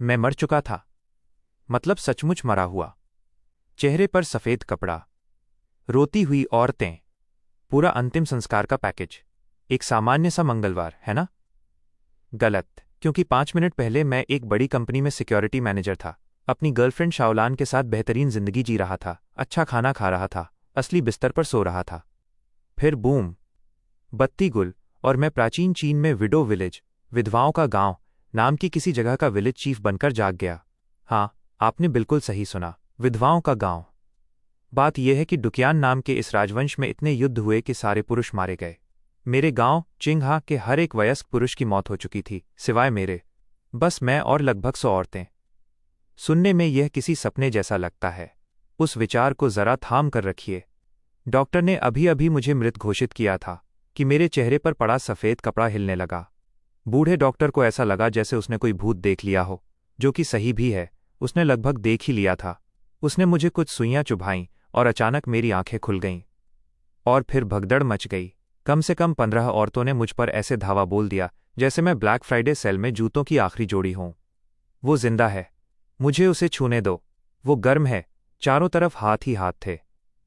मैं मर चुका था। मतलब सचमुच मरा हुआ। चेहरे पर सफ़ेद कपड़ा, रोती हुई औरतें, पूरा अंतिम संस्कार का पैकेज। एक सामान्य सा मंगलवार, है ना? गलत, क्योंकि 5 मिनट पहले मैं एक बड़ी कंपनी में सिक्योरिटी मैनेजर था। अपनी गर्लफ्रेंड शाओलान के साथ बेहतरीन जिंदगी जी रहा था, अच्छा खाना खा रहा था, असली बिस्तर पर सो रहा था। फिर बूम, बत्ती गुल, और मैं प्राचीन चीन में विडो विलेज, विधवाओं का गांव नाम की किसी जगह का विलेज चीफ बनकर जाग गया। हाँ, आपने बिल्कुल सही सुना, विधवाओं का गांव। बात यह है कि डुकियान नाम के इस राजवंश में इतने युद्ध हुए कि सारे पुरुष मारे गए। मेरे गांव चिंगहा के हर एक वयस्क पुरुष की मौत हो चुकी थी, सिवाय मेरे। बस मैं और लगभग 100 औरतें। सुनने में यह किसी सपने जैसा लगता है। उस विचार को जरा थाम कर रखिए। डॉक्टर ने अभी अभी मुझे मृत घोषित किया था कि मेरे चेहरे पर पड़ा सफ़ेद कपड़ा हिलने लगा। बूढ़े डॉक्टर को ऐसा लगा जैसे उसने कोई भूत देख लिया हो, जो कि सही भी है, उसने लगभग देख ही लिया था। उसने मुझे कुछ सुइयां चुभाईं और अचानक मेरी आंखें खुल गईं। और फिर भगदड़ मच गई। कम से कम 15 औरतों ने मुझ पर ऐसे धावा बोल दिया जैसे मैं ब्लैक फ्राइडे सेल में जूतों की आखिरी जोड़ी हूं। वो जिंदा है, मुझे उसे छूने दो। वो गर्म है, चारों तरफ हाथ ही हाथ थे।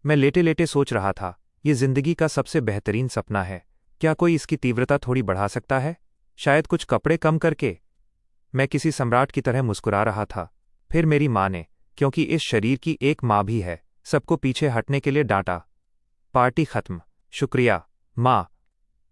मैं लेटे लेटे सोच रहा था, ये जिंदगी का सबसे बेहतरीन सपना है। क्या कोई इसकी तीव्रता थोड़ी बढ़ा सकता है? शायद कुछ कपड़े कम करके। मैं किसी सम्राट की तरह मुस्कुरा रहा था। फिर मेरी माँ ने, क्योंकि इस शरीर की एक माँ भी है, सबको पीछे हटने के लिए डांटा। पार्टी खत्म। शुक्रिया माँ,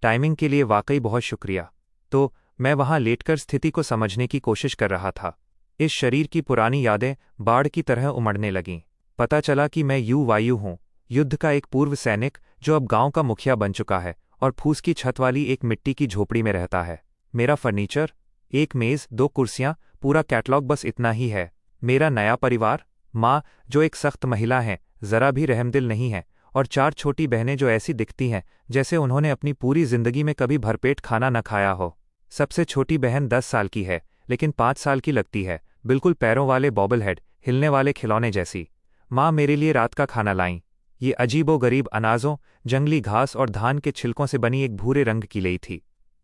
टाइमिंग के लिए वाकई बहुत शुक्रिया। तो मैं वहां लेटकर स्थिति को समझने की कोशिश कर रहा था। इस शरीर की पुरानी यादें बाढ़ की तरह उमड़ने लगीं। पता चला कि मैं वायु हूं, युद्ध का एक पूर्व सैनिक जो अब गांव का मुखिया बन चुका है और फूस की छत वाली एक मिट्टी की झोपड़ी में रहता है। मेरा फर्नीचर, एक मेज, 2 कुर्सियां, पूरा कैटलॉग, बस इतना ही है। मेरा नया परिवार, माँ जो एक सख्त महिला हैं, जरा भी रहमदिल नहीं है, और 4 छोटी बहनें जो ऐसी दिखती हैं जैसे उन्होंने अपनी पूरी जिंदगी में कभी भरपेट खाना न खाया हो। सबसे छोटी बहन 10 साल की है, लेकिन 5 साल की लगती है, बिल्कुल पैरों वाले बॉबल हेड, हिलने वाले खिलौने जैसी। माँ मेरे लिए रात का खाना लाईं। ये अजीबो-गरीब अनाजों, जंगली घास और धान के छिलकों से बनी एक भूरे रंग की लई थी।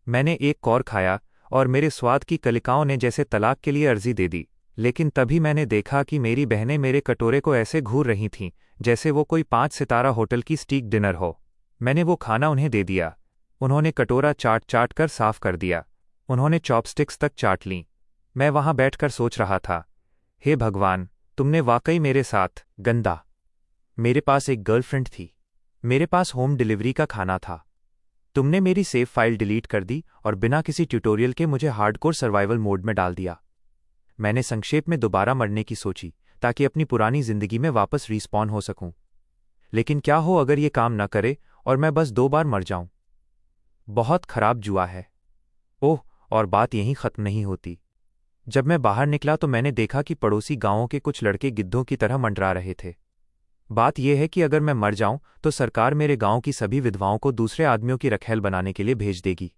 मैंने एक कौर खाया और मेरे स्वाद की कलिकाओं ने जैसे तलाक के लिए अर्जी दे दी। लेकिन तभी मैंने देखा कि मेरी बहनें मेरे कटोरे को ऐसे घूर रही थीं जैसे वो कोई 5 सितारा होटल की स्टीक डिनर हो। मैंने वो खाना उन्हें दे दिया। उन्होंने कटोरा चाट चाट कर साफ कर दिया। उन्होंने चॉपस्टिक्स तक चाट लीं। मैं वहां बैठकर सोच रहा था, हे भगवान, तुमने वाकई मेरे साथ गंदा। मेरे पास एक गर्लफ्रेंड थी। मेरे पास होम डिलीवरी का खाना था। तुमने मेरी सेव फाइल डिलीट कर दी और बिना किसी ट्यूटोरियल के मुझे हार्डकोर सर्वाइवल मोड में डाल दिया। मैंने संक्षेप में दोबारा मरने की सोची ताकि अपनी पुरानी जिंदगी में वापस रिस्पॉन हो सकूं। लेकिन क्या हो अगर ये काम न करे और मैं बस 2 बार मर जाऊं? बहुत खराब जुआ है। ओह, और बात यहीं खत्म नहीं होती। जब मैं बाहर निकला तो मैंने देखा कि पड़ोसी गांवों के कुछ लड़के गिद्धों की तरह मंडरा रहे थे। बात यह है कि अगर मैं मर जाऊं तो सरकार मेरे गांव की सभी विधवाओं को दूसरे आदमियों की रखैल बनाने के लिए भेज देगी।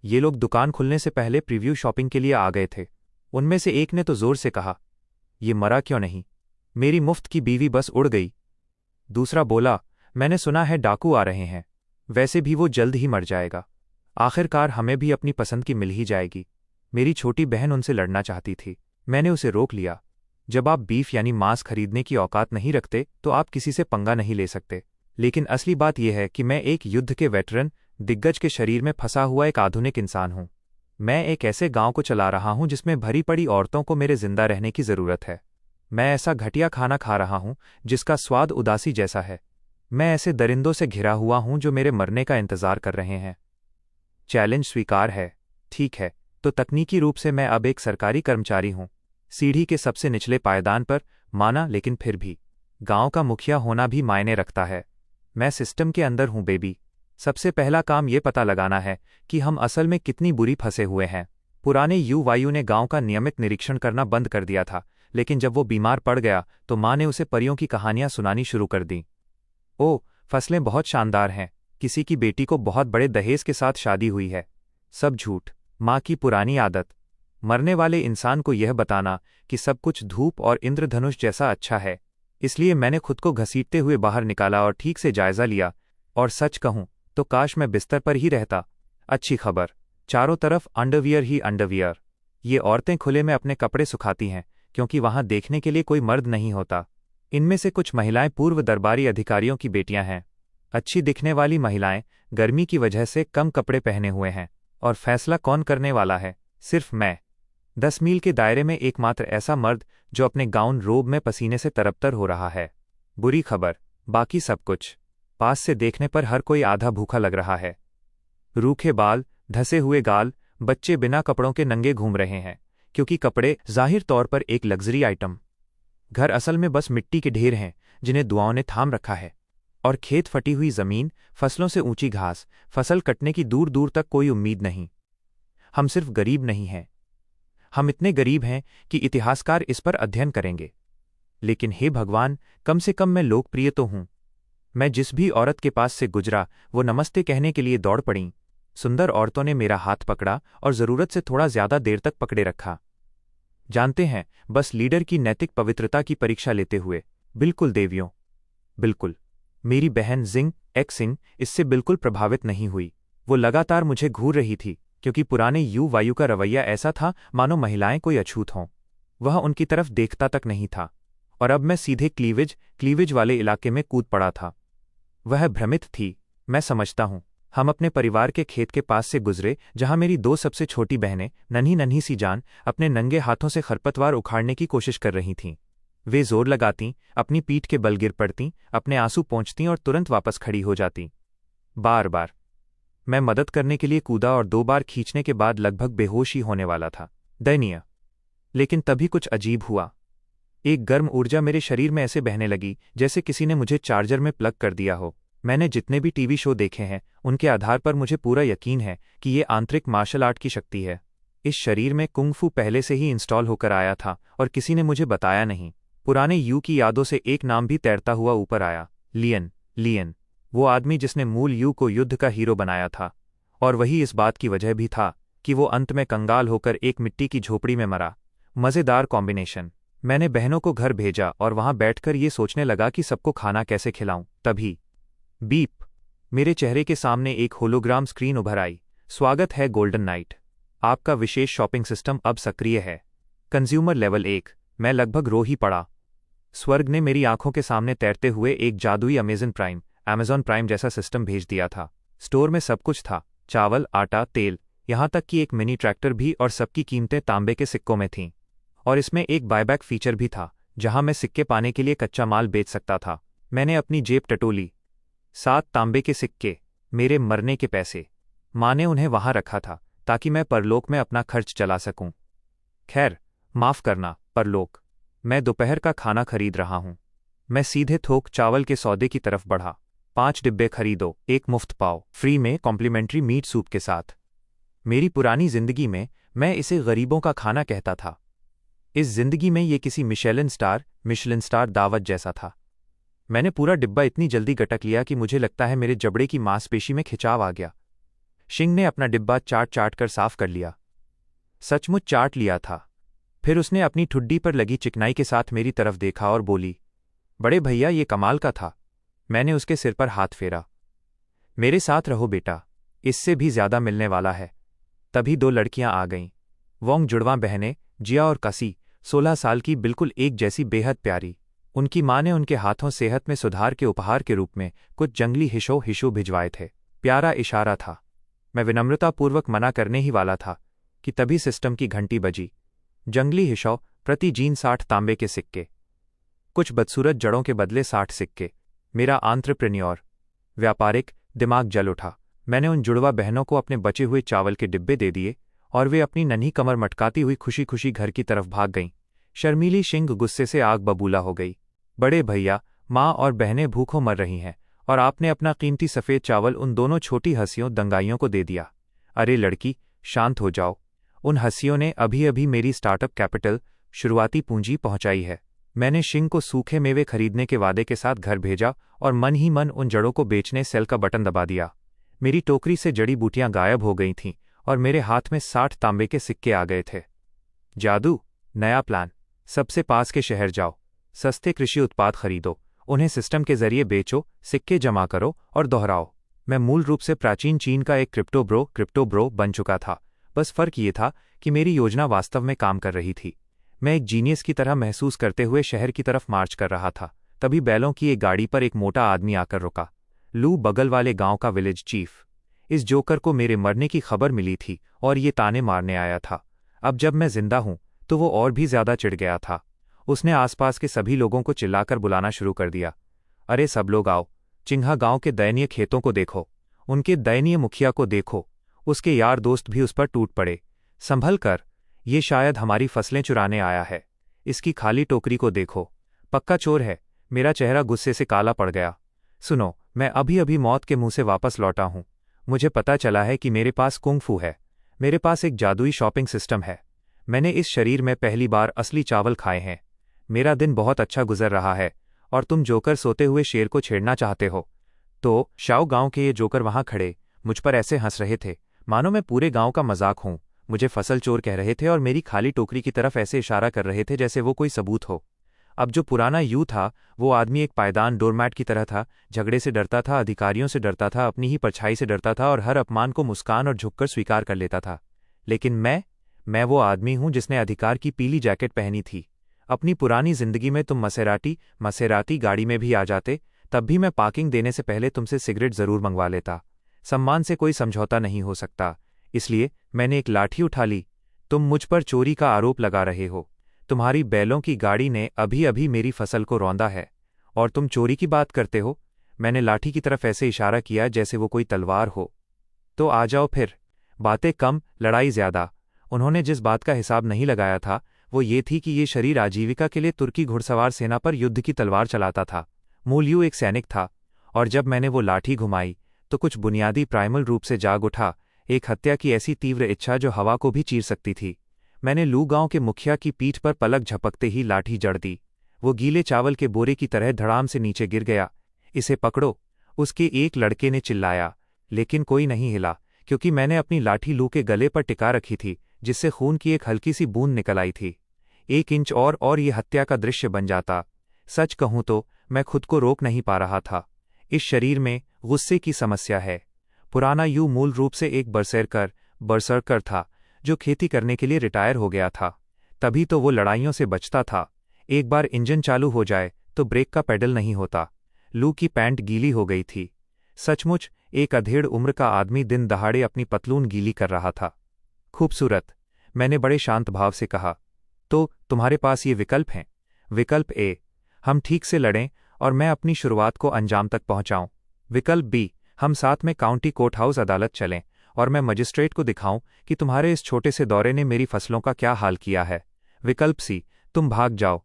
ये लोग दुकान खुलने से पहले प्रीव्यू शॉपिंग के लिए आ गए थे। उनमें से एक ने तो जोर से कहा, ये मरा क्यों नहीं? मेरी मुफ्त की बीवी बस उड़ गई। दूसरा बोला, मैंने सुना है डाकू आ रहे हैं। वैसे भी वो जल्द ही मर जाएगा। आखिरकार हमें भी अपनी पसंद की मिल ही जाएगी। मेरी छोटी बहन उनसे लड़ना चाहती थी। मैंने उसे रोक लिया। जब आप बीफ यानी मांस खरीदने की औकात नहीं रखते तो आप किसी से पंगा नहीं ले सकते। लेकिन असली बात यह है कि मैं एक युद्ध के वेटरन दिग्गज के शरीर में फंसा हुआ एक आधुनिक इंसान हूं। मैं एक ऐसे गांव को चला रहा हूं जिसमें भरी पड़ी औरतों को मेरे जिंदा रहने की जरूरत है। मैं ऐसा घटिया खाना खा रहा हूं जिसका स्वाद उदासी जैसा है। मैं ऐसे दरिंदों से घिरा हुआ हूं जो मेरे मरने का इंतजार कर रहे हैं। चैलेंज स्वीकार है। ठीक है, तो तकनीकी रूप से मैं अब एक सरकारी कर्मचारी हूं, सीढ़ी के सबसे निचले पायदान पर, माना, लेकिन फिर भी गांव का मुखिया होना भी मायने रखता है। मैं सिस्टम के अंदर हूं बेबी। सबसे पहला काम ये पता लगाना है कि हम असल में कितनी बुरी फंसे हुए हैं। पुराने वायु ने गांव का नियमित निरीक्षण करना बंद कर दिया था, लेकिन जब वो बीमार पड़ गया तो माँ ने उसे परियों की कहानियां सुनानी शुरू कर दी। ओह, फसलें बहुत शानदार हैं। किसी की बेटी को बहुत बड़े दहेज के साथ शादी हुई है। सब झूठ। माँ की पुरानी आदत, मरने वाले इंसान को यह बताना कि सब कुछ धूप और इंद्रधनुष जैसा अच्छा है। इसलिए मैंने खुद को घसीटते हुए बाहर निकाला और ठीक से जायजा लिया। और सच कहूं तो काश मैं बिस्तर पर ही रहता। अच्छी खबर, चारों तरफ अंडरवियर ही अंडरवियर। ये औरतें खुले में अपने कपड़े सुखाती हैं क्योंकि वहां देखने के लिए कोई मर्द नहीं होता। इनमें से कुछ महिलाएं पूर्व दरबारी अधिकारियों की बेटियां हैं। अच्छी दिखने वाली महिलाएं गर्मी की वजह से कम कपड़े पहने हुए हैं, और फैसला कौन करने वाला है? सिर्फ मैं। 10 मील के दायरे में एकमात्र ऐसा मर्द जो अपने गाउन रोब में पसीने से तरबतर हो रहा है। बुरी खबर, बाकी सब कुछ पास से देखने पर हर कोई आधा भूखा लग रहा है। रूखे बाल, धसे हुए गाल, बच्चे बिना कपड़ों के नंगे घूम रहे हैं, क्योंकि कपड़े जाहिर तौर पर एक लग्जरी आइटम। घर असल में बस मिट्टी के ढेर हैं जिन्हें दुआओं ने थाम रखा है, और खेत फटी हुई जमीन, फसलों से ऊंची घास, फसल कटने की दूर दूर तक कोई उम्मीद नहीं। हम सिर्फ गरीब नहीं हैं, हम इतने गरीब हैं कि इतिहासकार इस पर अध्ययन करेंगे। लेकिन हे भगवान, कम से कम मैं लोकप्रिय तो हूं। मैं जिस भी औरत के पास से गुजरा वो नमस्ते कहने के लिए दौड़ पड़ीं। सुंदर औरतों ने मेरा हाथ पकड़ा और जरूरत से थोड़ा ज्यादा देर तक पकड़े रखा। जानते हैं, बस लीडर की नैतिक पवित्रता की परीक्षा लेते हुए। बिल्कुल देवियों, बिल्कुल। मेरी बहन जिंग एक्सिंग इससे बिल्कुल प्रभावित नहीं हुई। वो लगातार मुझे घूर रही थी, क्योंकि पुराने यू वायु का रवैया ऐसा था मानो महिलाएं कोई अछूत हों। वह उनकी तरफ देखता तक नहीं था, और अब मैं सीधे क्लीवेज वाले इलाके में कूद पड़ा था। वह भ्रमित थी, मैं समझता हूं। हम अपने परिवार के खेत के पास से गुजरे, जहां मेरी 2 सबसे छोटी बहनें, नन्ही नन्ही सी जान, अपने नंगे हाथों से खरपतवार उखाड़ने की कोशिश कर रही थीं। वे जोर लगातीं, अपनी पीठ के बल गिर पड़तीं, अपने आंसू पोंछतीं और तुरंत वापस खड़ी हो जातीं। बार बार मैं मदद करने के लिए कूदा और 2 बार खींचने के बाद लगभग बेहोश ही होने वाला था। दयनीय। लेकिन तभी कुछ अजीब हुआ। एक गर्म ऊर्जा मेरे शरीर में ऐसे बहने लगी जैसे किसी ने मुझे चार्जर में प्लग कर दिया हो। मैंने जितने भी टीवी शो देखे हैं उनके आधार पर मुझे पूरा यकीन है कि ये आंतरिक मार्शल आर्ट की शक्ति है। इस शरीर में कुंग फू पहले से ही इंस्टॉल होकर आया था, और किसी ने मुझे बताया नहीं। पुराने यू की यादों से एक नाम भी तैरता हुआ ऊपर आया, लियन। वो आदमी जिसने मूल यू को युद्ध का हीरो बनाया था, और वही इस बात की वजह भी था कि वो अंत में कंगाल होकर एक मिट्टी की झोपड़ी में मरा। मज़ेदार कॉम्बिनेशन। मैंने बहनों को घर भेजा और वहां बैठकर ये सोचने लगा कि सबको खाना कैसे खिलाऊं। तभी बीप, मेरे चेहरे के सामने एक होलोग्राम स्क्रीन उभर आई। स्वागत है गोल्डन नाइट, आपका विशेष शॉपिंग सिस्टम अब सक्रिय है। Consumer level 1। मैं लगभग रो ही पड़ा। स्वर्ग ने मेरी आंखों के सामने तैरते हुए एक जादुई अमेज़न प्राइम जैसा सिस्टम भेज दिया था। स्टोर में सब कुछ था, चावल, आटा, तेल, यहां तक कि एक मिनी ट्रैक्टर भी, और सबकी कीमतें तांबे के सिक्कों में थीं। और इसमें एक बायबैक फीचर भी था, जहां मैं सिक्के पाने के लिए कच्चा माल बेच सकता था। मैंने अपनी जेब टटोली। 7 तांबे के सिक्के, मेरे मरने के पैसे। माँ ने उन्हें वहां रखा था ताकि मैं परलोक में अपना खर्च चला सकूं। खैर, माफ करना परलोक, मैं दोपहर का खाना खरीद रहा हूं। मैं सीधे थोक चावल के सौदे की तरफ बढ़ा। 5 डिब्बे खरीदो, एक मुफ्त पाओ, फ्री में कॉम्प्लीमेंट्री मीट सूप के साथ। मेरी पुरानी जिंदगी में मैं इसे गरीबों का खाना कहता था। इस जिंदगी में ये किसी मिशेलिन स्टार दावत जैसा था। मैंने पूरा डिब्बा इतनी जल्दी गटक लिया कि मुझे लगता है मेरे जबड़े की मांसपेशी में खिंचाव आ गया। शिंग ने अपना डिब्बा चाट कर साफ कर लिया। सचमुच चाट लिया था। फिर उसने अपनी ठुड्डी पर लगी चिकनाई के साथ मेरी तरफ देखा और बोली, बड़े भैया, ये कमाल का था। मैंने उसके सिर पर हाथ फेरा। मेरे साथ रहो बेटा, इससे भी ज्यादा मिलने वाला है। तभी 2 लड़कियां आ गईं। वोंग जुड़वां बहनें, जिया और कसी, 16 साल की, बिल्कुल एक जैसी, बेहद प्यारी। उनकी माँ ने उनके हाथों सेहत में सुधार के उपहार के रूप में कुछ जंगली हिशो भिजवाए थे। प्यारा इशारा था। मैं विनम्रतापूर्वक मना करने ही वाला था कि तभी सिस्टम की घंटी बजी। जंगली हिशो, प्रति जीन 60 तांबे के सिक्के। कुछ बदसूरत जड़ों के बदले 60 सिक्के। मेरा आंत्रप्रेन्योर व्यापारिक दिमाग जल उठा। मैंने उन जुड़वा बहनों को अपने बचे हुए चावल के डिब्बे दे दिए, और वे अपनी नन्ही कमर मटकाती हुई खुशी खुशी घर की तरफ भाग गईं। शर्मीली शिंग गुस्से से आग बबूला हो गई। बड़े भैया, माँ और बहनें भूखों मर रही हैं, और आपने अपना कीमती सफ़ेद चावल उन दोनों छोटी हंसियों दंगाइयों को दे दिया। अरे लड़की, शांत हो जाओ। उन हंसियों ने अभी अभी मेरी स्टार्टअप कैपिटल, शुरुआती पूंजी पहुंचाई है। मैंने शिंग को सूखे मेवे खरीदने के वादे के साथ घर भेजा और मन ही मन उन जड़ों को बेचने सेल का बटन दबा दिया। मेरी टोकरी से जड़ी बूटियां गायब हो गई थीं और मेरे हाथ में 60 तांबे के सिक्के आ गए थे। जादू, नया प्लान। सबसे पास के शहर जाओ, सस्ते कृषि उत्पाद खरीदो, उन्हें सिस्टम के जरिए बेचो, सिक्के जमा करो और दोहराओ। मैं मूल रूप से प्राचीन चीन का एक क्रिप्टो ब्रो बन चुका था, बस फर्क ये था कि मेरी योजना वास्तव में काम कर रही थी। मैं एक जीनियस की तरह महसूस करते हुए शहर की तरफ मार्च कर रहा था। तभी बैलों की एक गाड़ी पर एक मोटा आदमी आकर रुका। लू, बगल वाले गांव का विलेज चीफ। इस जोकर को मेरे मरने की खबर मिली थी और ये ताने मारने आया था। अब जब मैं जिंदा हूं तो वो और भी ज्यादा चिढ़ गया था। उसने आसपास के सभी लोगों को चिल्लाकर बुलाना शुरू कर दिया। अरे सब लोग आओ, चिंघा गांव के दयनीय खेतों को देखो, उनके दयनीय मुखिया को देखो, उसके यार दोस्त भी उस पर टूट पड़े। संभल कर, ये शायद हमारी फसलें चुराने आया है। इसकी खाली टोकरी को देखो, पक्का चोर है। मेरा चेहरा गुस्से से काला पड़ गया। सुनो, मैं अभी अभी मौत के मुंह से वापस लौटा हूं। मुझे पता चला है कि मेरे पास कुंग फू है। मेरे पास एक जादुई शॉपिंग सिस्टम है। मैंने इस शरीर में पहली बार असली चावल खाए हैं। मेरा दिन बहुत अच्छा गुजर रहा है और तुम जोकर सोते हुए शेर को छेड़ना चाहते हो। तो शाओ गांव के ये जोकर वहां खड़े मुझ पर ऐसे हंस रहे थे मानो मैं पूरे गांव का मजाक हूं। मुझे फसल चोर कह रहे थे और मेरी खाली टोकरी की तरफ ऐसे इशारा कर रहे थे जैसे वो कोई सबूत हो। अब जो पुराना यू था वो आदमी एक पायदान डोरमैट की तरह था। झगड़े से डरता था, अधिकारियों से डरता था, अपनी ही परछाई से डरता था और हर अपमान को मुस्कान और झुककर स्वीकार कर लेता था। लेकिन मैं वो आदमी हूं जिसने अधिकार की पीली जैकेट पहनी थी। अपनी पुरानी जिंदगी में तुम मसेराती गाड़ी में भी आ जाते, तब भी मैं पार्किंग देने से पहले तुमसे सिगरेट जरूर मंगवा लेता। सम्मान से कोई समझौता नहीं हो सकता, इसलिए मैंने एक लाठी उठा ली। तुम मुझ पर चोरी का आरोप लगा रहे हो। तुम्हारी बैलों की गाड़ी ने अभी अभी मेरी फसल को रौंदा है और तुम चोरी की बात करते हो। मैंने लाठी की तरफ ऐसे इशारा किया जैसे वो कोई तलवार हो। तो आ जाओ फिर, बातें कम, लड़ाई ज्यादा। उन्होंने जिस बात का हिसाब नहीं लगाया था वो ये थी कि ये शरीर आजीविका के लिए तुर्की घुड़सवार सेना पर युद्ध की तलवार चलाता था। मूल यू एक सैनिक था और जब मैंने वो लाठी घुमाई तो कुछ बुनियादी प्राइमल रूप से जाग उठा, एक हत्या की ऐसी तीव्र इच्छा जो हवा को भी चीर सकती थी। मैंने लू गांव के मुखिया की पीठ पर पलक झपकते ही लाठी जड़ दी। वो गीले चावल के बोरे की तरह धड़ाम से नीचे गिर गया। इसे पकड़ो, उसके एक लड़के ने चिल्लाया, लेकिन कोई नहीं हिला क्योंकि मैंने अपनी लाठी लू के गले पर टिका रखी थी, जिससे खून की एक हल्की सी बूंद निकल आई थी। 1 इंच और ये हत्या का दृश्य बन जाता। सच कहूं तो मैं खुद को रोक नहीं पा रहा था। इस शरीर में गुस्से की समस्या है। पुराना यू मूल रूप से एक बरसर्कर था जो खेती करने के लिए रिटायर हो गया था। तभी तो वो लड़ाइयों से बचता था। एक बार इंजन चालू हो जाए तो ब्रेक का पेडल नहीं होता। लू की पैंट गीली हो गई थी। सचमुच एक अधेड़ उम्र का आदमी दिन दहाड़े अपनी पतलून गीली कर रहा था। खूबसूरत, मैंने बड़े शांत भाव से कहा। तो तुम्हारे पास ये विकल्प हैं। विकल्प ए, हम ठीक से लड़ें और मैं अपनी शुरुआत को अंजाम तक पहुंचाऊं। विकल्प बी, हम साथ में काउंटी कोर्ट हाउस अदालत चलें और मैं मजिस्ट्रेट को दिखाऊं कि तुम्हारे इस छोटे से दौरे ने मेरी फसलों का क्या हाल किया है। विकल्प सी, तुम भाग जाओ।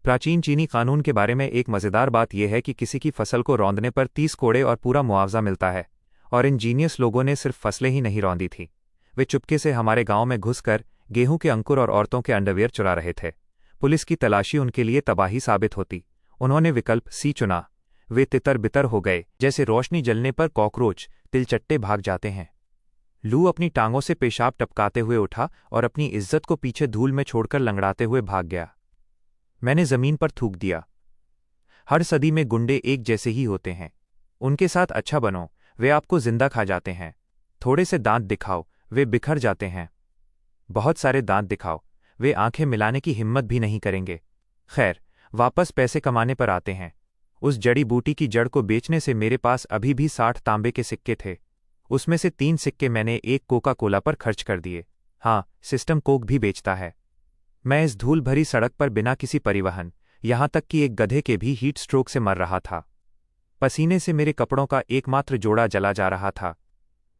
प्राचीन चीनी कानून के बारे में एक मजेदार बात यह है कि किसी की फसल को रौंदने पर 30 कोड़े और पूरा मुआवजा मिलता है। और इन जीनियस लोगों ने सिर्फ फसलें ही नहीं रौंदी थी, वे चुपके से हमारे गांव में घुसकर गेहूं के अंकुर और औरतों के अंडरवियर चुरा रहे थे। पुलिस की तलाशी उनके लिए तबाही साबित होती। उन्होंने विकल्प सी चुना। वे तितर बितर हो गए जैसे रोशनी जलने पर कॉकरोच तिलचट्टे भाग जाते हैं। लू अपनी टांगों से पेशाब टपकाते हुए उठा और अपनी इज्जत को पीछे धूल में छोड़कर लंगड़ाते हुए भाग गया। मैंने जमीन पर थूक दिया। हर सदी में गुंडे एक जैसे ही होते हैं। उनके साथ अच्छा बनो, वे आपको जिंदा खा जाते हैं। थोड़े से दांत दिखाओ, वे बिखर जाते हैं। बहुत सारे दांत दिखाओ, वे आंखें मिलाने की हिम्मत भी नहीं करेंगे। खैर, वापस पैसे कमाने पर आते हैं। उस जड़ी बूटी की जड़ को बेचने से मेरे पास अभी भी 60 तांबे के सिक्के थे। उसमें से 3 सिक्के मैंने एक कोका कोला पर खर्च कर दिए। हाँ, सिस्टम कोक भी बेचता है। मैं इस धूल भरी सड़क पर बिना किसी परिवहन, यहां तक कि एक गधे के भी हीट स्ट्रोक से मर रहा था। पसीने से मेरे कपड़ों का एकमात्र जोड़ा जला जा रहा था।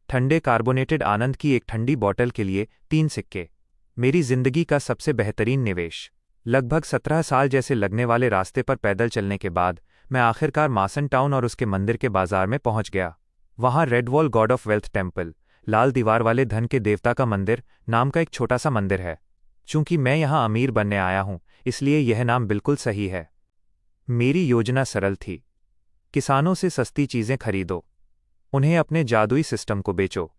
ठंडे कार्बोनेटेड आनंद की एक ठंडी बोतल के लिए 3 सिक्के। मेरी जिंदगी का सबसे बेहतरीन निवेश। लगभग 17 साल जैसे लगने वाले रास्ते पर पैदल चलने के बाद मैं आखिरकार मासन टाउन और उसके मंदिर के बाजार में पहुंच गया। वहां red wall god of wealth temple, लाल दीवार वाले धन के देवता का मंदिर नाम का एक छोटा सा मंदिर है। चूंकि मैं यहां अमीर बनने आया हूं, इसलिए यह नाम बिल्कुल सही है। मेरी योजना सरल थी। किसानों से सस्ती चीजें खरीदो, उन्हें अपने जादुई सिस्टम को बेचो,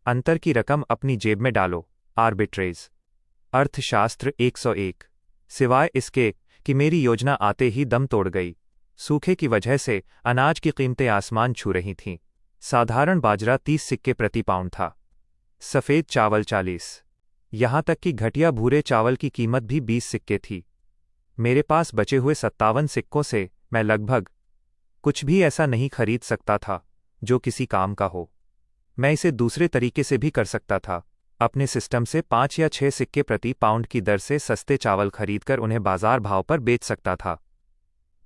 अंतर की रकम अपनी जेब में डालो। आर्बिट्रेज। अर्थशास्त्र 101। सिवाय इसके कि मेरी योजना आते ही दम तोड़ गई। सूखे की वजह से अनाज की कीमतें आसमान छू रही थीं। साधारण बाजरा 30 सिक्के प्रति पाउंड था। सफ़ेद चावल 40। यहाँ तक कि घटिया भूरे चावल की कीमत भी 20 सिक्के थी। मेरे पास बचे हुए 57 सिक्कों से मैं लगभग कुछ भी ऐसा नहीं खरीद सकता था जो किसी काम का हो। मैं इसे दूसरे तरीके से भी कर सकता था, अपने सिस्टम से 5 या 6 सिक्के प्रति पाउंड की दर से सस्ते चावल खरीदकर उन्हें बाजार भाव पर बेच सकता था।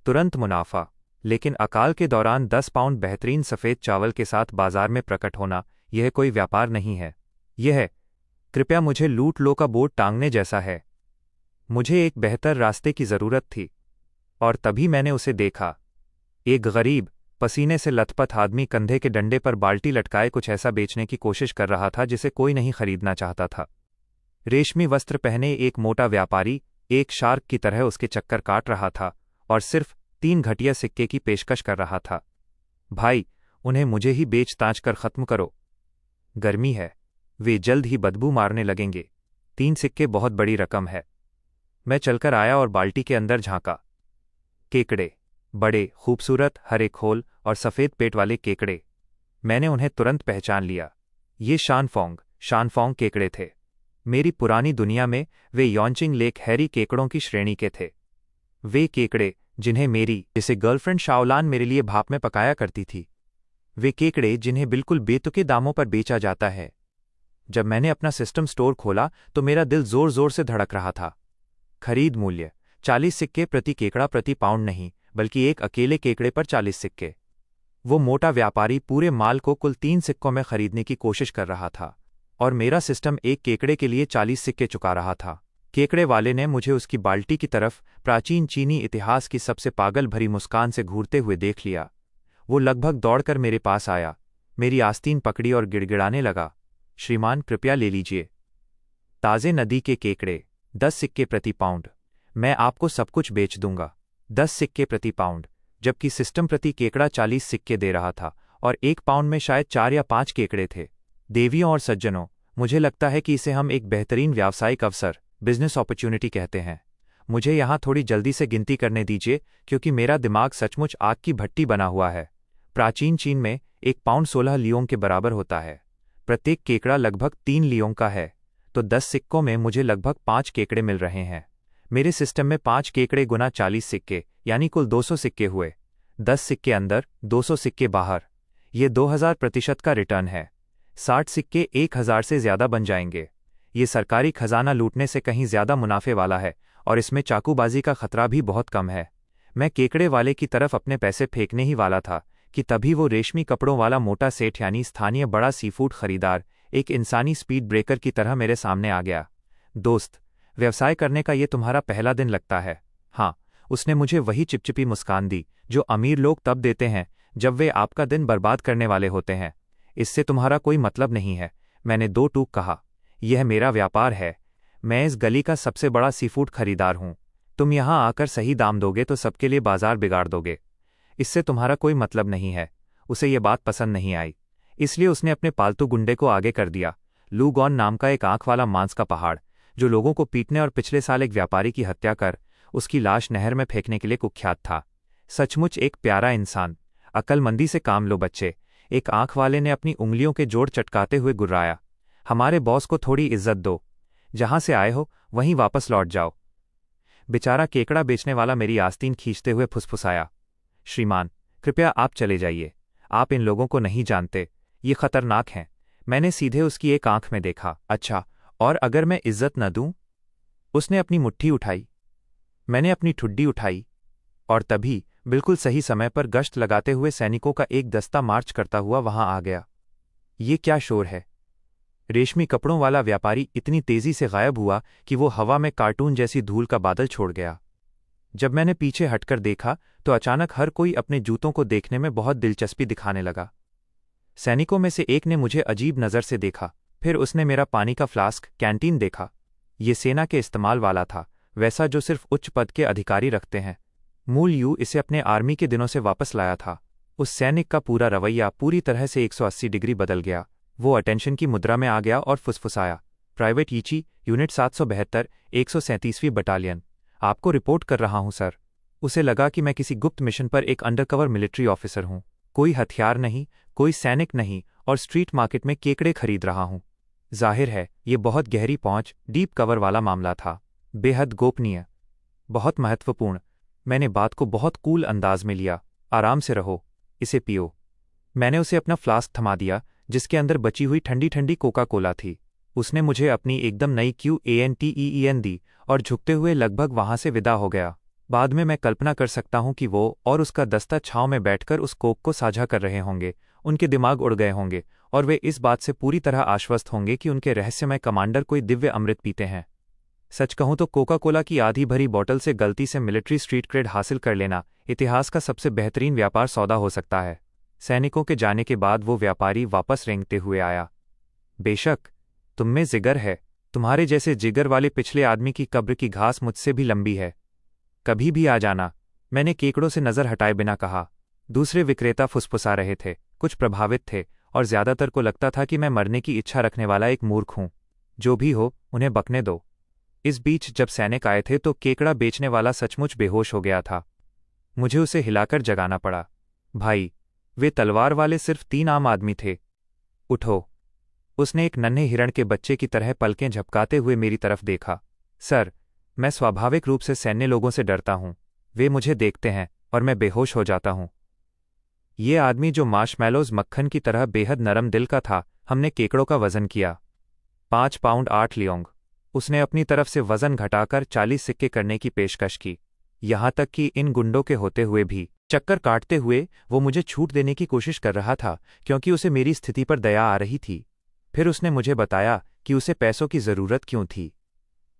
तुरंत मुनाफा। लेकिन अकाल के दौरान 10 पाउंड बेहतरीन सफ़ेद चावल के साथ बाजार में प्रकट होना, यह कोई व्यापार नहीं है। यह कृपया मुझे लूट लो का बोर्ड टांगने जैसा है। मुझे एक बेहतर रास्ते की ज़रूरत थी, और तभी मैंने उसे देखा। एक गरीब, पसीने से लथपथ आदमी कंधे के डंडे पर बाल्टी लटकाए कुछ ऐसा बेचने की कोशिश कर रहा था जिसे कोई नहीं खरीदना चाहता था। रेशमी वस्त्र पहने एक मोटा व्यापारी एक शार्क की तरह उसके चक्कर काट रहा था और सिर्फ 3 घटिया सिक्के की पेशकश कर रहा था। भाई, उन्हें मुझे ही बेच ताच कर खत्म करो। गर्मी है, वे जल्द ही बदबू मारने लगेंगे। 3 सिक्के बहुत बड़ी रकम है। मैं चलकर आया और बाल्टी के अंदर झांका। केकड़े, बड़े, खूबसूरत, हरे खोल और सफ़ेद पेट वाले केकड़े। मैंने उन्हें तुरंत पहचान लिया। ये शानफोंग केकड़े थे। मेरी पुरानी दुनिया में वे यॉन्चिंग लेक हैरी केकड़ों की श्रेणी के थे। वे केकड़े जिन्हें मेरी जिसे गर्लफ्रेंड शाओलान मेरे लिए भाप में पकाया करती थी। वे केकड़े जिन्हें बिल्कुल बेतुके दामों पर बेचा जाता है। जब मैंने अपना सिस्टम स्टोर खोला तो मेरा दिल जोर जोर से धड़क रहा था। खरीद मूल्य 40 सिक्के प्रति केकड़ा प्रति पाउंड नहीं, बल्कि एक अकेले केकड़े पर 40 सिक्के। वो मोटा व्यापारी पूरे माल को कुल 3 सिक्कों में खरीदने की कोशिश कर रहा था, और मेरा सिस्टम एक केकड़े के लिए 40 सिक्के चुका रहा था। केकड़े वाले ने मुझे उसकी बाल्टी की तरफ प्राचीन चीनी इतिहास की सबसे पागल भरी मुस्कान से घूरते हुए देख लिया। वो लगभग दौड़कर मेरे पास आया, मेरी आस्तीन पकड़ी और गिड़गिड़ाने लगा, श्रीमान कृपया ले लीजिए। ताज़े नदी के केकड़े, 10 सिक्के प्रति पाउंड। मैं आपको सब कुछ बेच दूंगा, 10 सिक्के प्रति पाउंड, जबकि सिस्टम प्रति केकड़ा 40 सिक्के दे रहा था, और 1 पाउंड में शायद 4 या 5 केकड़े थे। देवियों और सज्जनों, मुझे लगता है कि इसे हम एक बेहतरीन व्यावसायिक अवसर, बिजनेस अपॉर्चुनिटी कहते हैं। मुझे यहाँ थोड़ी जल्दी से गिनती करने दीजिए, क्योंकि मेरा दिमाग सचमुच आग की भट्टी बना हुआ है। प्राचीन चीन में 1 पाउंड 16 लियोंग के बराबर होता है। प्रत्येक केकड़ा लगभग 3 लियोंग का है, तो 10 सिक्कों में मुझे लगभग 5 केकड़े मिल रहे हैं। मेरे सिस्टम में 5 केकड़े गुना 40 सिक्के, यानी कुल 200 सिक्के हुए। 10 सिक्के अंदर, 200 सिक्के बाहर। ये 2000% का रिटर्न है। 60 सिक्के 1000 से ज़्यादा बन जाएंगे। ये सरकारी खजाना लूटने से कहीं ज़्यादा मुनाफे वाला है, और इसमें चाकूबाजी का खतरा भी बहुत कम है। मैं केकड़े वाले की तरफ अपने पैसे फेंकने ही वाला था कि तभी वो रेशमी कपड़ों वाला मोटा सेठ यानी स्थानीय बड़ा सीफूड खरीदार एक इंसानी स्पीड ब्रेकर की तरह मेरे सामने आ गया। दोस्त, व्यवसाय करने का ये तुम्हारा पहला दिन लगता है। हाँ, उसने मुझे वही चिपचिपी मुस्कान दी जो अमीर लोग तब देते हैं जब वे आपका दिन बर्बाद करने वाले होते हैं। इससे तुम्हारा कोई मतलब नहीं है, मैंने 2 टूक कहा। यह मेरा व्यापार है। मैं इस गली का सबसे बड़ा सीफूड खरीदार हूँ। तुम यहाँ आकर सही दाम दोगे तो सबके लिए बाजार बिगाड़ दोगे। इससे तुम्हारा कोई मतलब नहीं है। उसे यह बात पसंद नहीं आई, इसलिए उसने अपने पालतू गुंडे को आगे कर दिया, लू गॉन नाम का एक आंख वाला मांस का पहाड़, जो लोगों को पीटने और पिछले साल एक व्यापारी की हत्या कर उसकी लाश नहर में फेंकने के लिए कुख्यात था। सचमुच एक प्यारा इंसान। अक्लमंदी से काम लो बच्चे, एक आंख वाले ने अपनी उंगलियों के जोड़ चटकाते हुए गुर्राया। हमारे बॉस को थोड़ी इज्जत दो। जहां से आए हो वहीं वापस लौट जाओ। बेचारा केकड़ा बेचने वाला मेरी आस्तीन खींचते हुए फुसफुसाया, श्रीमान कृपया आप चले जाइए। आप इन लोगों को नहीं जानते, ये खतरनाक हैं। मैंने सीधे उसकी एक आंख में देखा। अच्छा, और अगर मैं इज्जत न दूं? उसने अपनी मुट्ठी उठाई। मैंने अपनी ठुड्डी उठाई, और तभी बिल्कुल सही समय पर गश्त लगाते हुए सैनिकों का एक दस्ता मार्च करता हुआ वहां आ गया। ये क्या शोर है? रेशमी कपड़ों वाला व्यापारी इतनी तेजी से गायब हुआ कि वो हवा में कार्टून जैसी धूल का बादल छोड़ गया। जब मैंने पीछे हटकर देखा तो अचानक हर कोई अपने जूतों को देखने में बहुत दिलचस्पी दिखाने लगा। सैनिकों में से एक ने मुझे अजीब नज़र से देखा, फिर उसने मेरा पानी का फ्लास्क कैंटीन देखा। ये सेना के इस्तेमाल वाला था, वैसा जो सिर्फ उच्च पद के अधिकारी रखते हैं। मूल यू इसे अपने आर्मी के दिनों से वापस लाया था। उस सैनिक का पूरा रवैया पूरी तरह से 180 डिग्री बदल गया। वो अटेंशन की मुद्रा में आ गया और फुसफुसाया, प्राइवेट यीची, यूनिट 772, 137वीं बटालियन। आपको रिपोर्ट कर रहा हूं सर। उसे लगा कि मैं किसी गुप्त मिशन पर एक अंडरकवर मिलिट्री ऑफिसर हूं। कोई हथियार नहीं, कोई सैनिक नहीं, और स्ट्रीट मार्केट में केकड़े खरीद रहा हूं। जाहिर है ये बहुत गहरी पहुंच, डीप कवर वाला मामला था, बेहद गोपनीय, बहुत महत्वपूर्ण। मैंने बात को बहुत कूल अंदाज में लिया। आराम से रहो, इसे पियो। मैंने उसे अपना फ्लास्क थमा दिया जिसके अंदर बची हुई ठंडी ठंडी कोका कोला थी। उसने मुझे अपनी एकदम नई QANTEEN दी और झुकते हुए लगभग वहां से विदा हो गया। बाद में मैं कल्पना कर सकता हूं कि वो और उसका दस्ता छांव में बैठकर उस कोक को साझा कर रहे होंगे। उनके दिमाग उड़ गए होंगे और वे इस बात से पूरी तरह आश्वस्त होंगे कि उनके रहस्यमय कमांडर कोई दिव्य अमृत पीते हैं। सच कहूं तो कोका कोला की आधी भरी बोतल से गलती से मिलिट्री स्ट्रीट क्रेड हासिल कर लेना इतिहास का सबसे बेहतरीन व्यापार सौदा हो सकता है। सैनिकों के जाने के बाद वो व्यापारी वापस रेंगते हुए आया। बेशक तुम में जिगर है, तुम्हारे जैसे जिगर वाले पिछले आदमी की कब्र की घास मुझसे भी लंबी है। कभी भी आ जाना, मैंने केकड़ों से नजर हटाए बिना कहा। दूसरे विक्रेता फुसफुसा रहे थे, कुछ प्रभावित थे और ज्यादातर को लगता था कि मैं मरने की इच्छा रखने वाला एक मूर्ख हूं। जो भी हो, उन्हें बकने दो। इस बीच जब सैनिक आए थे तो केकड़ा बेचने वाला सचमुच बेहोश हो गया था। मुझे उसे हिलाकर जगाना पड़ा। भाई, वे तलवार वाले सिर्फ 3 आम आदमी थे। उठो। उसने एक नन्हे हिरण के बच्चे की तरह पलकें झपकाते हुए मेरी तरफ देखा। सर, मैं स्वाभाविक रूप से सैन्य लोगों से डरता हूं। वे मुझे देखते हैं और मैं बेहोश हो जाता हूं। ये आदमी जो मार्शमैलोज मक्खन की तरह बेहद नरम दिल का था, हमने केकड़ों का वजन किया। 5 पाउंड 8 लियोंग। उसने अपनी तरफ से वजन घटाकर 40 सिक्के करने की पेशकश की। यहां तक कि इन गुंडों के होते हुए भी चक्कर काटते हुए वो मुझे छूट देने की कोशिश कर रहा था क्योंकि उसे मेरी स्थिति पर दया आ रही थी। फिर उसने मुझे बताया कि उसे पैसों की जरूरत क्यों थी।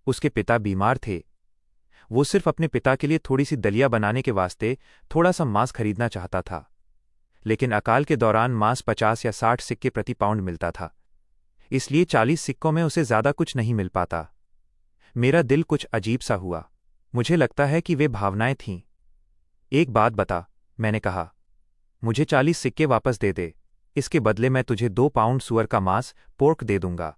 उसके पिता बीमार थे। वो सिर्फ अपने पिता के लिए थोड़ी सी दलिया बनाने के वास्ते थोड़ा सा मांस खरीदना चाहता था, लेकिन अकाल के दौरान मांस 50 या 60 सिक्के प्रति पाउंड मिलता था, इसलिए 40 सिक्कों में उसे ज्यादा कुछ नहीं मिल पाता। मेरा दिल कुछ अजीब सा हुआ। मुझे लगता है कि वे भावनाएं थीं। एक बात बता, मैंने कहा। मुझे 40 सिक्के वापस दे दे। इसके बदले मैं तुझे 2 पाउंड सुअर का मांस, पोर्क दे दूंगा।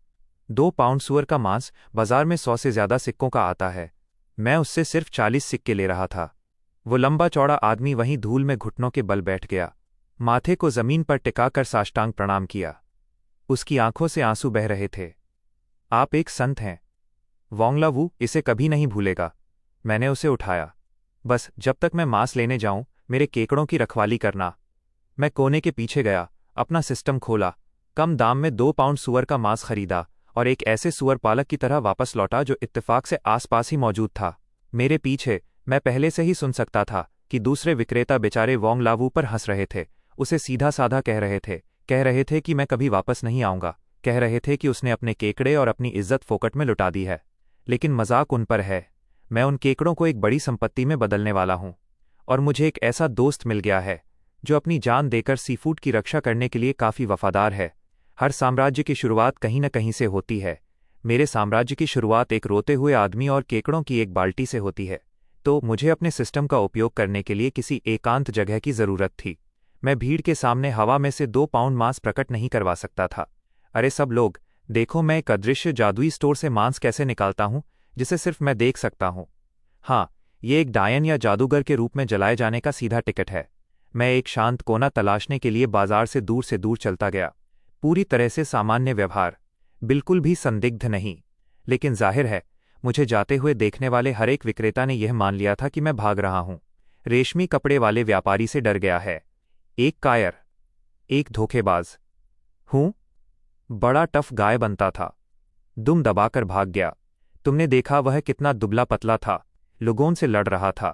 2 पाउंड सुअर का मांस बाजार में 100 से ज्यादा सिक्कों का आता है। मैं उससे सिर्फ 40 सिक्के ले रहा था। वो लंबा चौड़ा आदमी वहीं धूल में घुटनों के बल बैठ गया, माथे को जमीन पर टिकाकर साष्टांग प्रणाम किया। उसकी आंखों से आंसू बह रहे थे। आप एक संत हैं। वोंगलावू इसे कभी नहीं भूलेगा। मैंने उसे उठाया। बस जब तक मैं मांस लेने जाऊं, मेरे केकड़ों की रखवाली करना। मैं कोने के पीछे गया, अपना सिस्टम खोला, कम दाम में 2 पाउंड सुअर का मांस खरीदा और एक ऐसे सुअर पालक की तरह वापस लौटा जो इत्तेफाक से आसपास ही मौजूद था। मेरे पीछे मैं पहले से ही सुन सकता था कि दूसरे विक्रेता बेचारे वोंगलावू पर हंस रहे थे। उसे सीधा साधा कह रहे थे कि मैं कभी वापस नहीं आऊंगा। कह रहे थे कि उसने अपने केकड़े और अपनी इज्जत फोकट में लुटा दी है। लेकिन मजाक उन पर है। मैं उन केकड़ों को एक बड़ी संपत्ति में बदलने वाला हूं और मुझे एक ऐसा दोस्त मिल गया है जो अपनी जान देकर सीफूड की रक्षा करने के लिए काफी वफादार है। हर साम्राज्य की शुरुआत कहीं न कहीं से होती है। मेरे साम्राज्य की शुरुआत एक रोते हुए आदमी और केकड़ों की एक बाल्टी से होती है। तो मुझे अपने सिस्टम का उपयोग करने के लिए किसी एकांत जगह की जरूरत थी। मैं भीड़ के सामने हवा में से 2 पाउंड मांस प्रकट नहीं करवा सकता था। अरे सब लोग, देखो मैं एक अदृश्य जादुई स्टोर से मांस कैसे निकालता हूं जिसे सिर्फ मैं देख सकता हूं। हाँ, ये एक डायन या जादूगर के रूप में जलाए जाने का सीधा टिकट है। मैं एक शांत कोना तलाशने के लिए बाजार से दूर चलता गया। पूरी तरह से सामान्य व्यवहार, बिल्कुल भी संदिग्ध नहीं। लेकिन जाहिर है, मुझे जाते हुए देखने वाले हर एक विक्रेता ने यह मान लिया था कि मैं भाग रहा हूं। रेशमी कपड़े वाले व्यापारी से डर गया है। एक कायर, एक धोखेबाज हूं। बड़ा टफ गाय बनता था। दुम दबाकर भाग गया। तुमने देखा वह कितना दुबला पतला था, लोगों से लड़ रहा था।